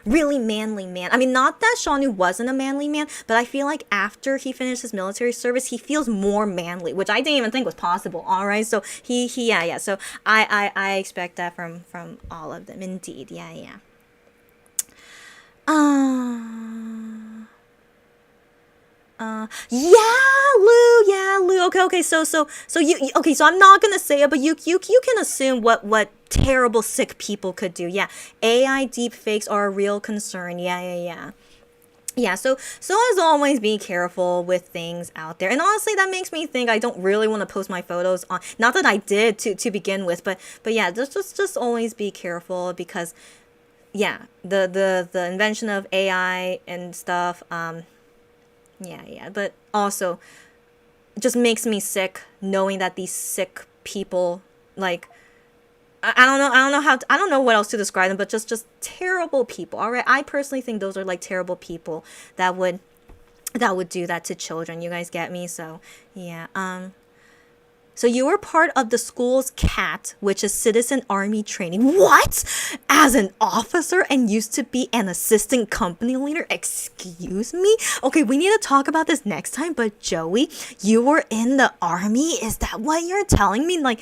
S1: really manly man. I mean, not that Seonu wasn't a manly man, but I feel like after he finished his military service, he feels more manly, which I didn't even think was possible. All right. So yeah. So I expect that from all of them. Indeed. Yeah. Yeah, Lou. Okay. So you okay. So I'm not gonna say it, but you can assume what terrible sick people could do. Yeah, AI deepfakes are a real concern. Yeah. So as always, be careful with things out there. And honestly, that makes me think I don't really want to post my photos on. Not that I did to begin with, but yeah, just always be careful because. Yeah, the invention of AI and stuff, Yeah. But also, it just makes me sick knowing that these sick people, like, I don't know what else to describe them, but just terrible people. All right, I personally think those are like terrible people that would do that to children. You guys get me? So yeah. So you were part of the school's CAT, which is Citizen Army Training. What? As an officer and used to be an assistant company leader? Excuse me? Okay, we need to talk about this next time. But Joey, you were in the army? Is that what you're telling me? Like,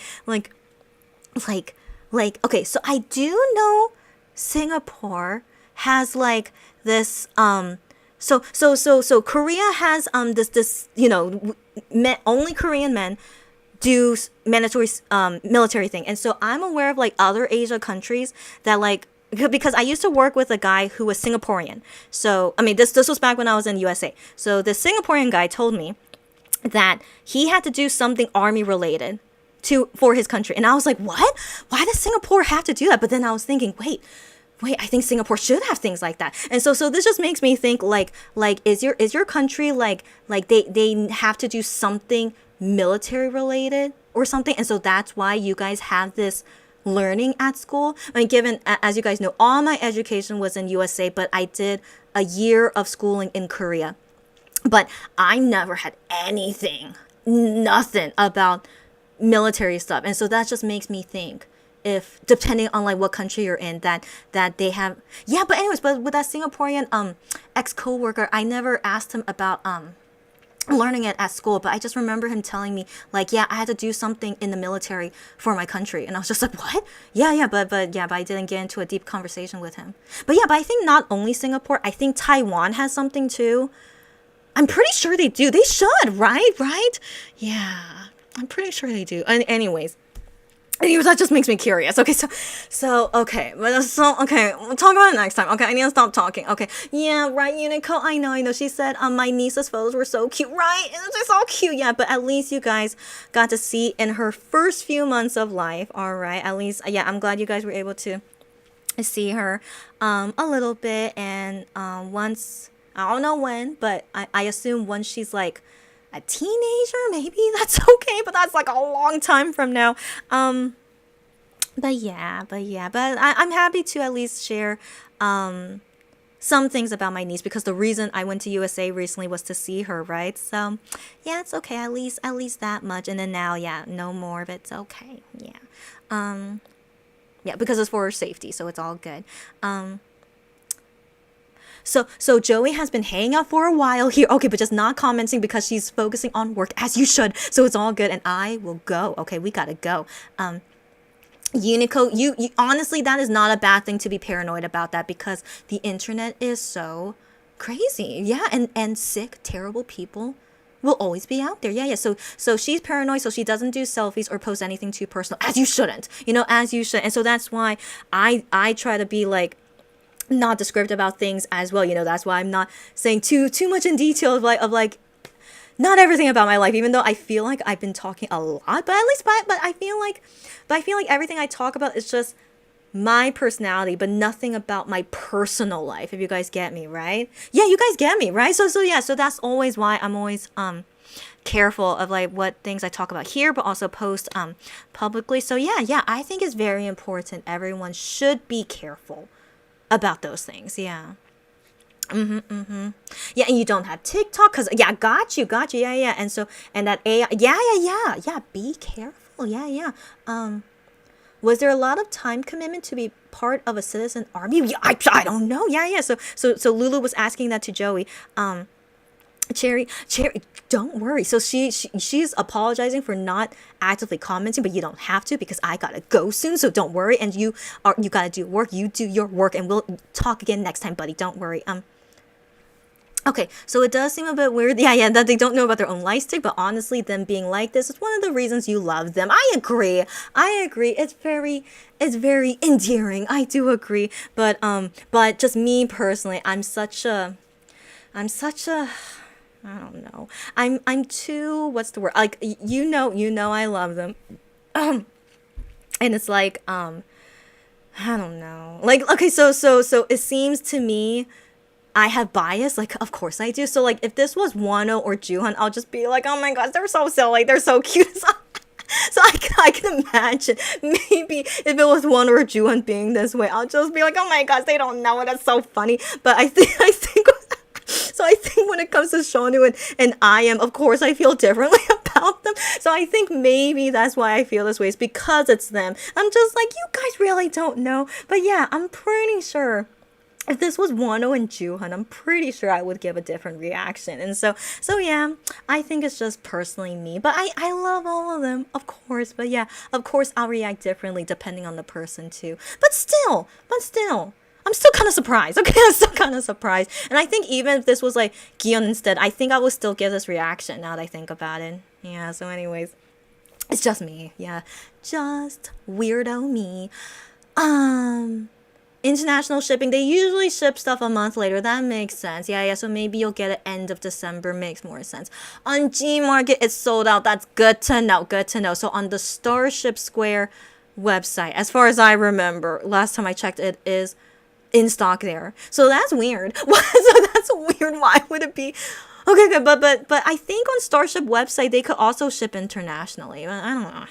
S1: okay, so I do know Singapore has like this so Korea has this only Korean men do mandatory military thing. And so I'm aware of like other Asia countries that like, because I used to work with a guy who was Singaporean. So I mean this was back when I was in USA. So the Singaporean guy told me that he had to do something army related for his country. And I was like, what? Why does Singapore have to do that? But then I was thinking, wait, I think Singapore should have things like that. And so this just makes me think like is your country like they have to do something military related or something? And so that's why you guys have this learning at school. I mean, given, as you guys know, all my education was in USA, but I did a year of schooling in Korea. But I never had nothing about military stuff. And so that just makes me think, if depending on like what country you're in, that they have. Yeah, but anyways, but with that Singaporean ex coworker, I never asked him about learning it at school, but I just remember him telling me like, yeah, I had to do something in the military for my country. And I was just like, what? But I didn't get into a deep conversation with him. But I think not only Singapore, I think Taiwan has something too. I'm pretty sure they do. They should, right? Yeah, I'm pretty sure they do. And anyways, that just makes me curious. Okay, okay, we'll talk about it next time. Okay, I need to stop talking. Okay, yeah, right, Unico. I know. She said, my niece's photos were so cute, right? It was just so cute, yeah. But at least you guys got to see in her first few months of life. All right, at least, yeah. I'm glad you guys were able to see her, a little bit, and once, I don't know when, but I assume once she's like a teenager, maybe that's okay, but that's like a long time from now. But I'm happy to at least share some things about my niece, because the reason I went to USA recently was to see her, right? So yeah, it's okay, at least that much. And then now, yeah, no more of it's okay. Yeah, because it's for her safety, so it's all good. So Joey has been hanging out for a while here. Okay, but just not commenting because she's focusing on work, as you should. So it's all good, and I will go. Okay, we gotta go. Unico, you honestly, that is not a bad thing to be paranoid about that, because the internet is so crazy. Yeah, and sick, terrible people will always be out there. Yeah. So she's paranoid, so she doesn't do selfies or post anything too personal, as you shouldn't. As you should. And so that's why I try to be like not descriptive about things as well. That's why I'm not saying too much in detail of like not everything about my life, even though I feel like I've been talking a lot, but I feel like everything I talk about is just my personality, but nothing about my personal life, if you guys get me, right? Yeah, you guys get me, right? So that's always why I'm always careful of like what things I talk about here, but also post publicly. So yeah, I think it's very important. Everyone should be careful about those things. Yeah. Yeah, and you don't have TikTok, because got you. Yeah. And so, and that AI, yeah, be careful. Yeah. Was there a lot of time commitment to be part of a citizen army? Yeah, I don't know. Yeah. So Lulu was asking that to Joey. Cherry, don't worry. So she's apologizing for not actively commenting, but you don't have to, because I gotta go soon. So don't worry, and you gotta do work. You do your work, and we'll talk again next time, buddy. Don't worry. Okay, so it does seem a bit weird, yeah, that they don't know about their own light stick, but honestly, them being like this is one of the reasons you love them. I agree. It's very endearing. I do agree, but just me personally, I'm such a I don't know. I'm too, what's the word? Like, I love them. And it's like, I don't know. Like, okay, so it seems to me, I have bias. Like, of course I do. So like, if this was Wano or Juhan, I'll just be like, oh my gosh, they're so silly, they're so cute. So I can imagine maybe if it was one or Juhan being this way, I'll just be like, oh my gosh, they don't know it. That's so funny. But I think so I think when it comes to Shonu and I am, of course, I feel differently about them. So I think maybe that's why I feel this way. It's because it's them. I'm just like, you guys really don't know. But yeah, I'm pretty sure if this was Wano and Juhan, I'm pretty sure I would give a different reaction. And so yeah, I think it's just personally me. But I love all of them, of course. But yeah, of course I'll react differently depending on the person too. But still, I'm still kind of surprised. Okay, I'm still kind of surprised. And I think even if this was like Gion instead, I think I would still give this reaction now that I think about it. Yeah, so anyways, it's just me. Yeah, just weirdo me. International shipping, they usually ship stuff a month later. That makes sense. Yeah, so maybe you'll get it end of December. Makes more sense. On Gmarket, it's sold out. That's good to know. Good to know. So on the Starship Square website, as far as I remember, last time I checked, it is in stock there. So that's weird. So that's weird. Why would it be? Okay, but I think on Starship website, they could also ship internationally. I don't know.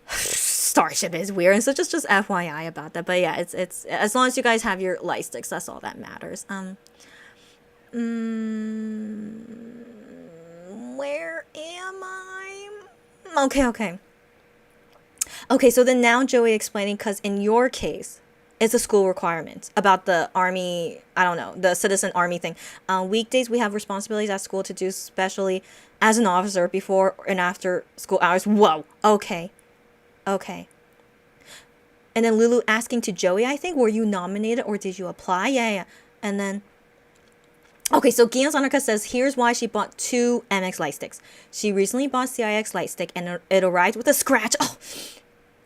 S1: Starship is weird, and so just FYI about that. But yeah, it's as long as you guys have your light sticks, that's all that matters. Where am I? Okay. So then now Joey explaining, because in your case, it's a school requirement about the army. I don't know, the citizen army thing. Weekdays we have responsibilities at school to do, especially as an officer before and after school hours. Whoa. Okay. And then Lulu asking to Joey, I think, were you nominated or did you apply? Yeah. And then, okay, so Gion Sanaka says, here's why she bought 2 MX light sticks. She recently bought CIX light stick and it arrived with a scratch. Oh,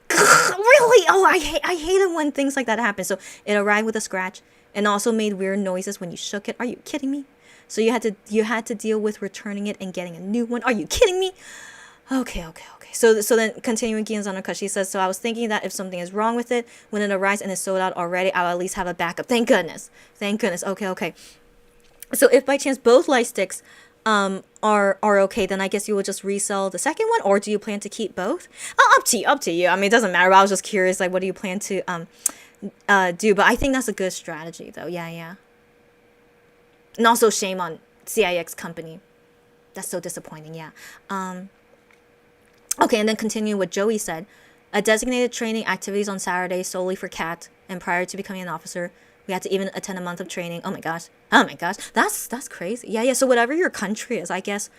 S1: really? Oh, I hate it when things like that happen. So it arrived with a scratch and also made weird noises when you shook it. Are you kidding me? So you had to deal with returning it and getting a new one. Are you kidding me? Okay. So then continuing Gion Zanaka, she says, so I was thinking that if something is wrong with it, when it arrives and is sold out already, I'll at least have a backup. Thank goodness. Okay. So if by chance both light sticks are okay, then I guess you will just resell the second one, or do you plan to keep both? Up to you. I mean, it doesn't matter, but I was just curious, like, what do you plan to do? But I think that's a good strategy, though. Yeah. And also shame on CIX company. That's so disappointing, yeah. Okay, and then continuing what Joey said. A designated training activities on Saturdays solely for Cat, and prior to becoming an officer, we had to even attend a month of training. Oh my gosh. That's crazy. Yeah. So whatever your country is, I guess.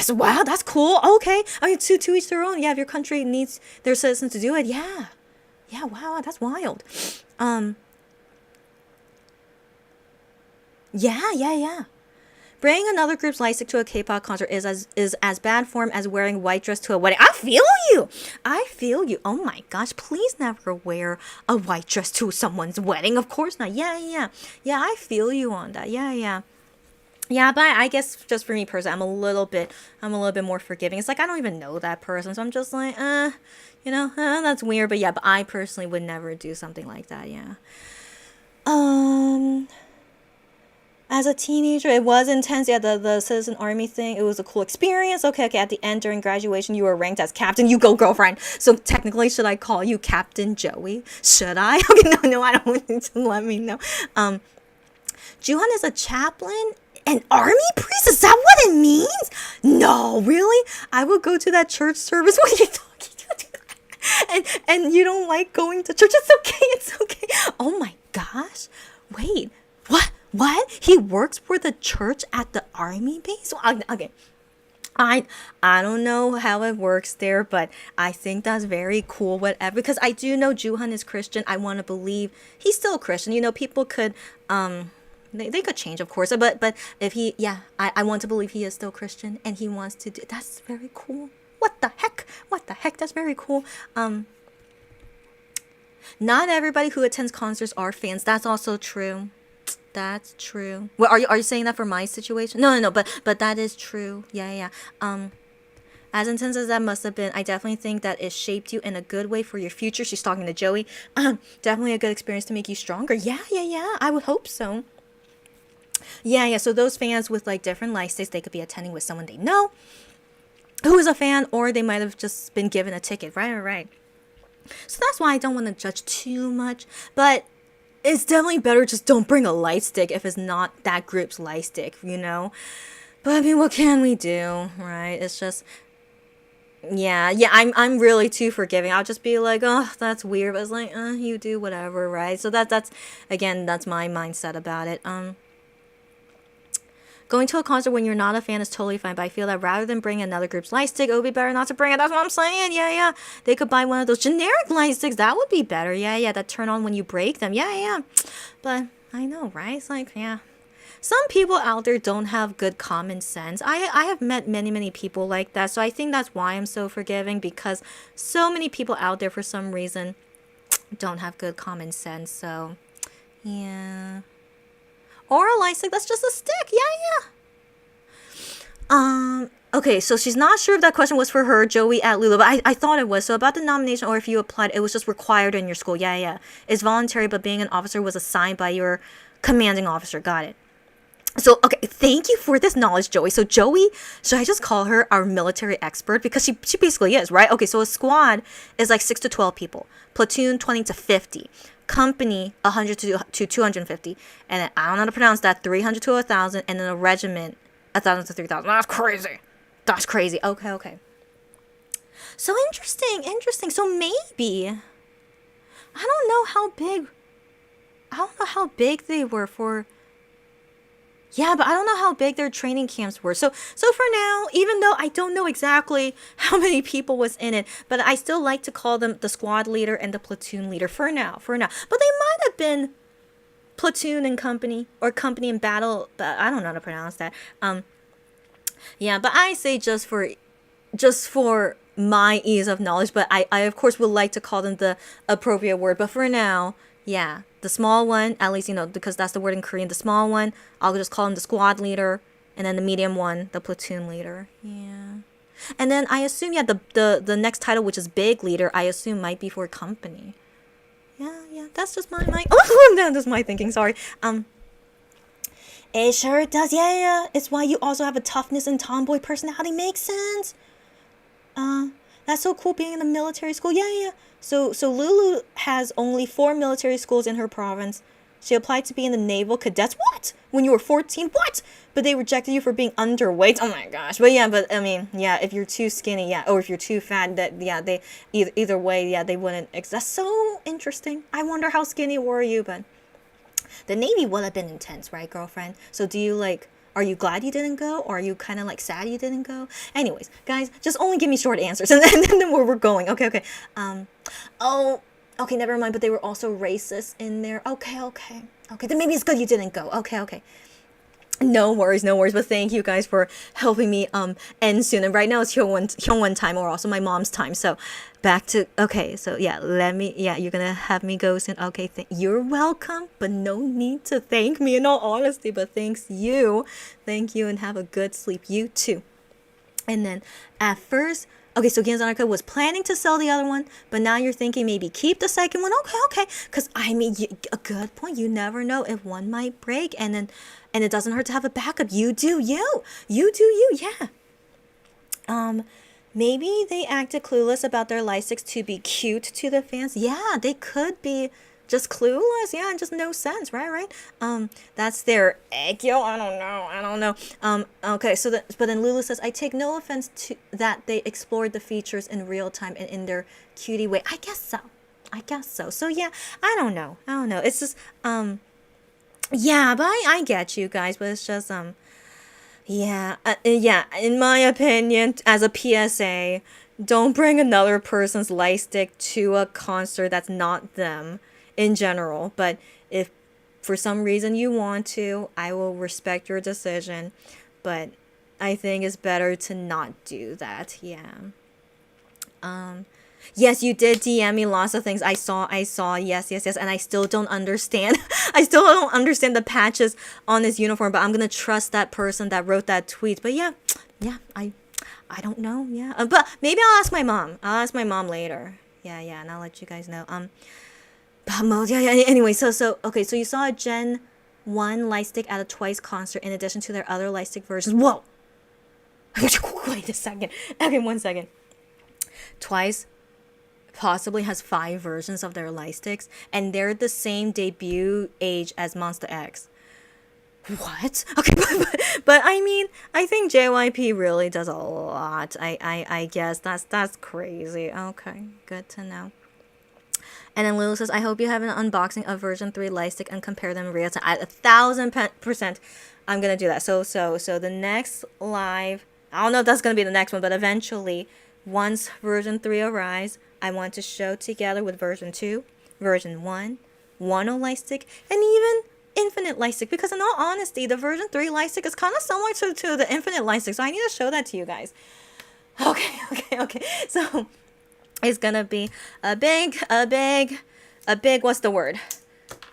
S1: Wow, that's cool. Okay. I mean, to each their own. Yeah, if your country needs their citizens to do it, yeah. Wow, that's wild. Yeah. Bringing another group's light stick to a K-pop concert is as bad form as wearing white dress to a wedding. I feel you. Oh my gosh, please never wear a white dress to someone's wedding. Of course not. Yeah, I feel you on that. Yeah, but I guess just for me personally, I'm a little bit more forgiving. It's like I don't even know that person, so I'm just like, that's weird. But yeah, but I personally would never do something like that. Yeah. As a teenager, it was intense. Yeah, the citizen army thing, it was a cool experience. Okay. At the end, during graduation, you were ranked as captain. You go, girlfriend. So technically, should I call you Captain Joey? Should I? Okay, no, I don't want you to let me know. Juhan is a chaplain? An army priest? Is that what it means? No, really? I would go to that church service. What are you talking about? And you don't like going to church? It's okay. Oh my gosh. Wait, what? He works for the church at the army base? Okay. I don't know how it works there, but I think that's very cool, whatever. Because I do know Juhan is Christian. I want to believe he's still Christian. People could, they could change, of course. But if I want to believe he is still Christian and he wants to do, that's very cool. What the heck? That's very cool. Not everybody who attends concerts are fans. That's also true. That's true. Well, are you saying that for my situation? No. But that is true. Yeah. At as intense as that must have been, I definitely think that it shaped you in a good way for your future. She's talking to Joey. Definitely a good experience to make you stronger. Yeah, I would hope so. Yeah. So those fans with like different life states, they could be attending with someone they know who is a fan, or they might have just been given a ticket. Right. So that's why I don't want to judge too much. But it's definitely better just don't bring a light stick if it's not that group's light stick, you know? But I mean, what can we do, right? It's just, yeah, I'm really too forgiving. I'll just be like, oh, that's weird. But it's like, you do whatever, right? So that's my mindset about it. Going to a concert when you're not a fan is totally fine, but I feel that rather than bring another group's light stick, it would be better not to bring it. That's what I'm saying. Yeah. They could buy one of those generic light sticks. That would be better. Yeah. That turn on when you break them. Yeah. But I know, right? It's like, yeah. Some people out there don't have good common sense. I have met many people like that. So I think that's why I'm so forgiving, because so many people out there for some reason don't have good common sense. So, yeah. Or a light stick that's just a stick. Yeah. Okay, so she's not sure if that question was for her, Joey at Lulu, but I thought it was. So about the nomination, or if you applied, it was just required in your school. Yeah. It's voluntary, but being an officer was assigned by your commanding officer. Got it. So, okay, thank you for this knowledge, Joey. So Joey, should I just call her our military expert? Because she basically is, right? Okay, so a squad is like 6 to 12 people. Platoon, 20 to 50. Company, 100 to 250. And then, I don't know how to pronounce that, 300 to 1,000. And then a regiment, 1,000 to 3,000. That's crazy. Okay. So interesting. So maybe, I don't know how big they were for... Yeah, but I don't know how big their training camps were. So for now, even though I don't know exactly how many people was in it, but I still like to call them the squad leader and the platoon leader for now. But they might have been platoon and company, or company and battle, but I don't know how to pronounce that. Yeah, but I say just for my ease of knowledge, but I of course would like to call them the appropriate word. But for now, yeah, the small one, at least, because that's the word in Korean, the small one, I'll just call him the squad leader, and then the medium one, the platoon leader. Yeah. And then I assume, the next title, which is big leader, I assume might be for company. Yeah, that's just my that's my thinking, sorry. It sure does, yeah. It's why you also have a toughness and tomboy personality. Makes sense. That's so cool being in the military school. Yeah. So Lulu has only 4 military schools in her province. She applied to be in the Naval Cadets. What? When you were 14? What? But they rejected you for being underweight. Oh my gosh. But I mean, if you're too skinny, or if you're too fat, they either way, they wouldn't. That's so interesting. I wonder how skinny were you, but the Navy would have been intense, right, girlfriend? So are you glad you didn't go, or are you kind of like sad you didn't go? Anyways, guys, just only give me short answers, and then where we're going. Okay. Okay, never mind. But they were also racist in there. Okay. Then maybe it's good you didn't go. Okay. No worries. But thank you guys for helping me end soon. And right now it's Hyungwon time, or also my mom's time. So back to so you're gonna have me go soon. Okay, you're welcome, but no need to thank me in all honesty. But thank you, and have a good sleep. You too. And then at first, okay, so Ganzanaka was planning to sell the other one, but now you're thinking maybe keep the second one. Okay. Because, I mean, a good point. You never know if one might break, and it doesn't hurt to have a backup. You do you, yeah. Maybe they acted clueless about their license to be cute to the fans. Yeah, they could be just clueless, and just no sense, right? That's their aegyo. I don't know. Okay, but then Lulu says, I take no offense to that they explored the features in real time and in their cutie way. I guess so. So yeah, I don't know. It's just yeah, but I get you guys, but it's just yeah, in my opinion, as a PSA, don't bring another person's light stick to a concert that's not them. In general, but if for some reason you want to, I will respect your decision, but I think it's better to not do that. Yes, you did DM me lots of things. I saw, yes, and I still don't understand. I still don't understand the patches on his uniform, but I'm gonna trust that person that wrote that tweet. But yeah, I don't know. Yeah, but maybe I'll ask my mom. I'll ask my mom later. Yeah, and I'll let you guys know. But yeah. Anyway, okay. So you saw a Gen 1 Lightstick at a Twice concert in addition to their other Lightstick versions. Whoa. Wait a second. Okay, 1 second. Twice possibly has 5 versions of their Lightsticks, and they're the same debut age as Monster X. What? Okay, but I mean, I think JYP really does a lot. I guess that's crazy. Okay, good to know. And then Lulu says, I hope you have an unboxing of version 3 Lightstick and compare them in real time. 1,000%. I'm gonna do that. So the next live, I don't know if that's gonna be the next one, but eventually, once version 3 arrives, I want to show together with version 2, version 1, Wano Lightstick, and even Infinite Lightstick, because in all honesty, the version 3 Lightstick is kind of similar to the Infinite Lightstick, so I need to show that to you guys. Okay. So it's gonna be a big, what's the word?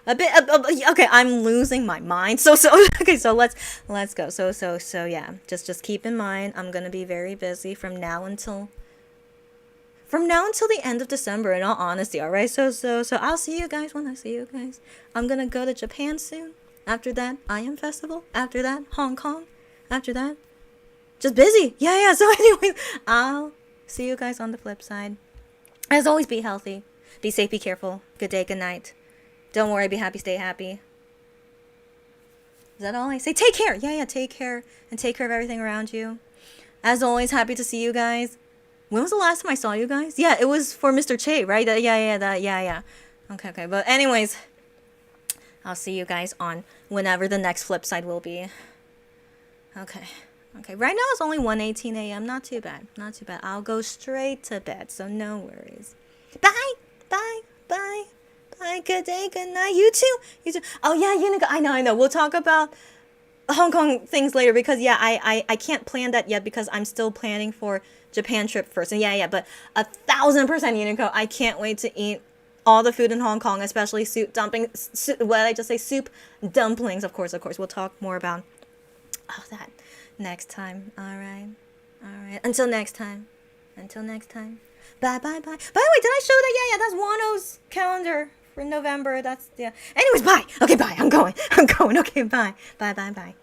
S1: Okay, I'm losing my mind. So okay, so let's go. So yeah, just keep in mind, I'm gonna be very busy from now until the end of December, in all honesty, all right? So I'll see you guys when I see you guys. I'm gonna go to Japan soon. After that, IM Festival. After that, Hong Kong. After that, just busy. Yeah. So anyways, I'll see you guys on the flip side. As always, be healthy. Be safe, be careful. Good day, good night. Don't worry, be happy, stay happy. Is that all I say? Take care. Yeah, take care. And take care of everything around you. As always, happy to see you guys. When was the last time I saw you guys? Yeah, it was for Mr. Che, right? Yeah. Okay. But anyways, I'll see you guys on whenever the next flip side will be. Okay. Right now it's only 1:18 a.m. Not too bad. I'll go straight to bed, so no worries. Bye. Good day, good night. You too. Oh yeah, Unico. I know. We'll talk about Hong Kong things later, because yeah, I can't plan that yet because I'm still planning for Japan trip first. And yeah, but 1,000% Unico. I can't wait to eat all the food in Hong Kong, especially soup dumplings. What did I just say? Soup dumplings. Of course. We'll talk more about that next time. All right. Until next time. Bye. By the way, did I show that? Yeah. That's Wano's calendar for November. That's yeah. Anyways, bye. Okay, bye. I'm going. Okay, bye. Bye.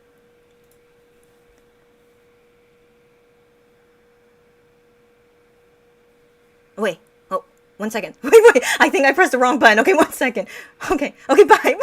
S1: Wait. Oh, 1 second. Wait. I think I pressed the wrong button. Okay, 1 second. Okay. Bye.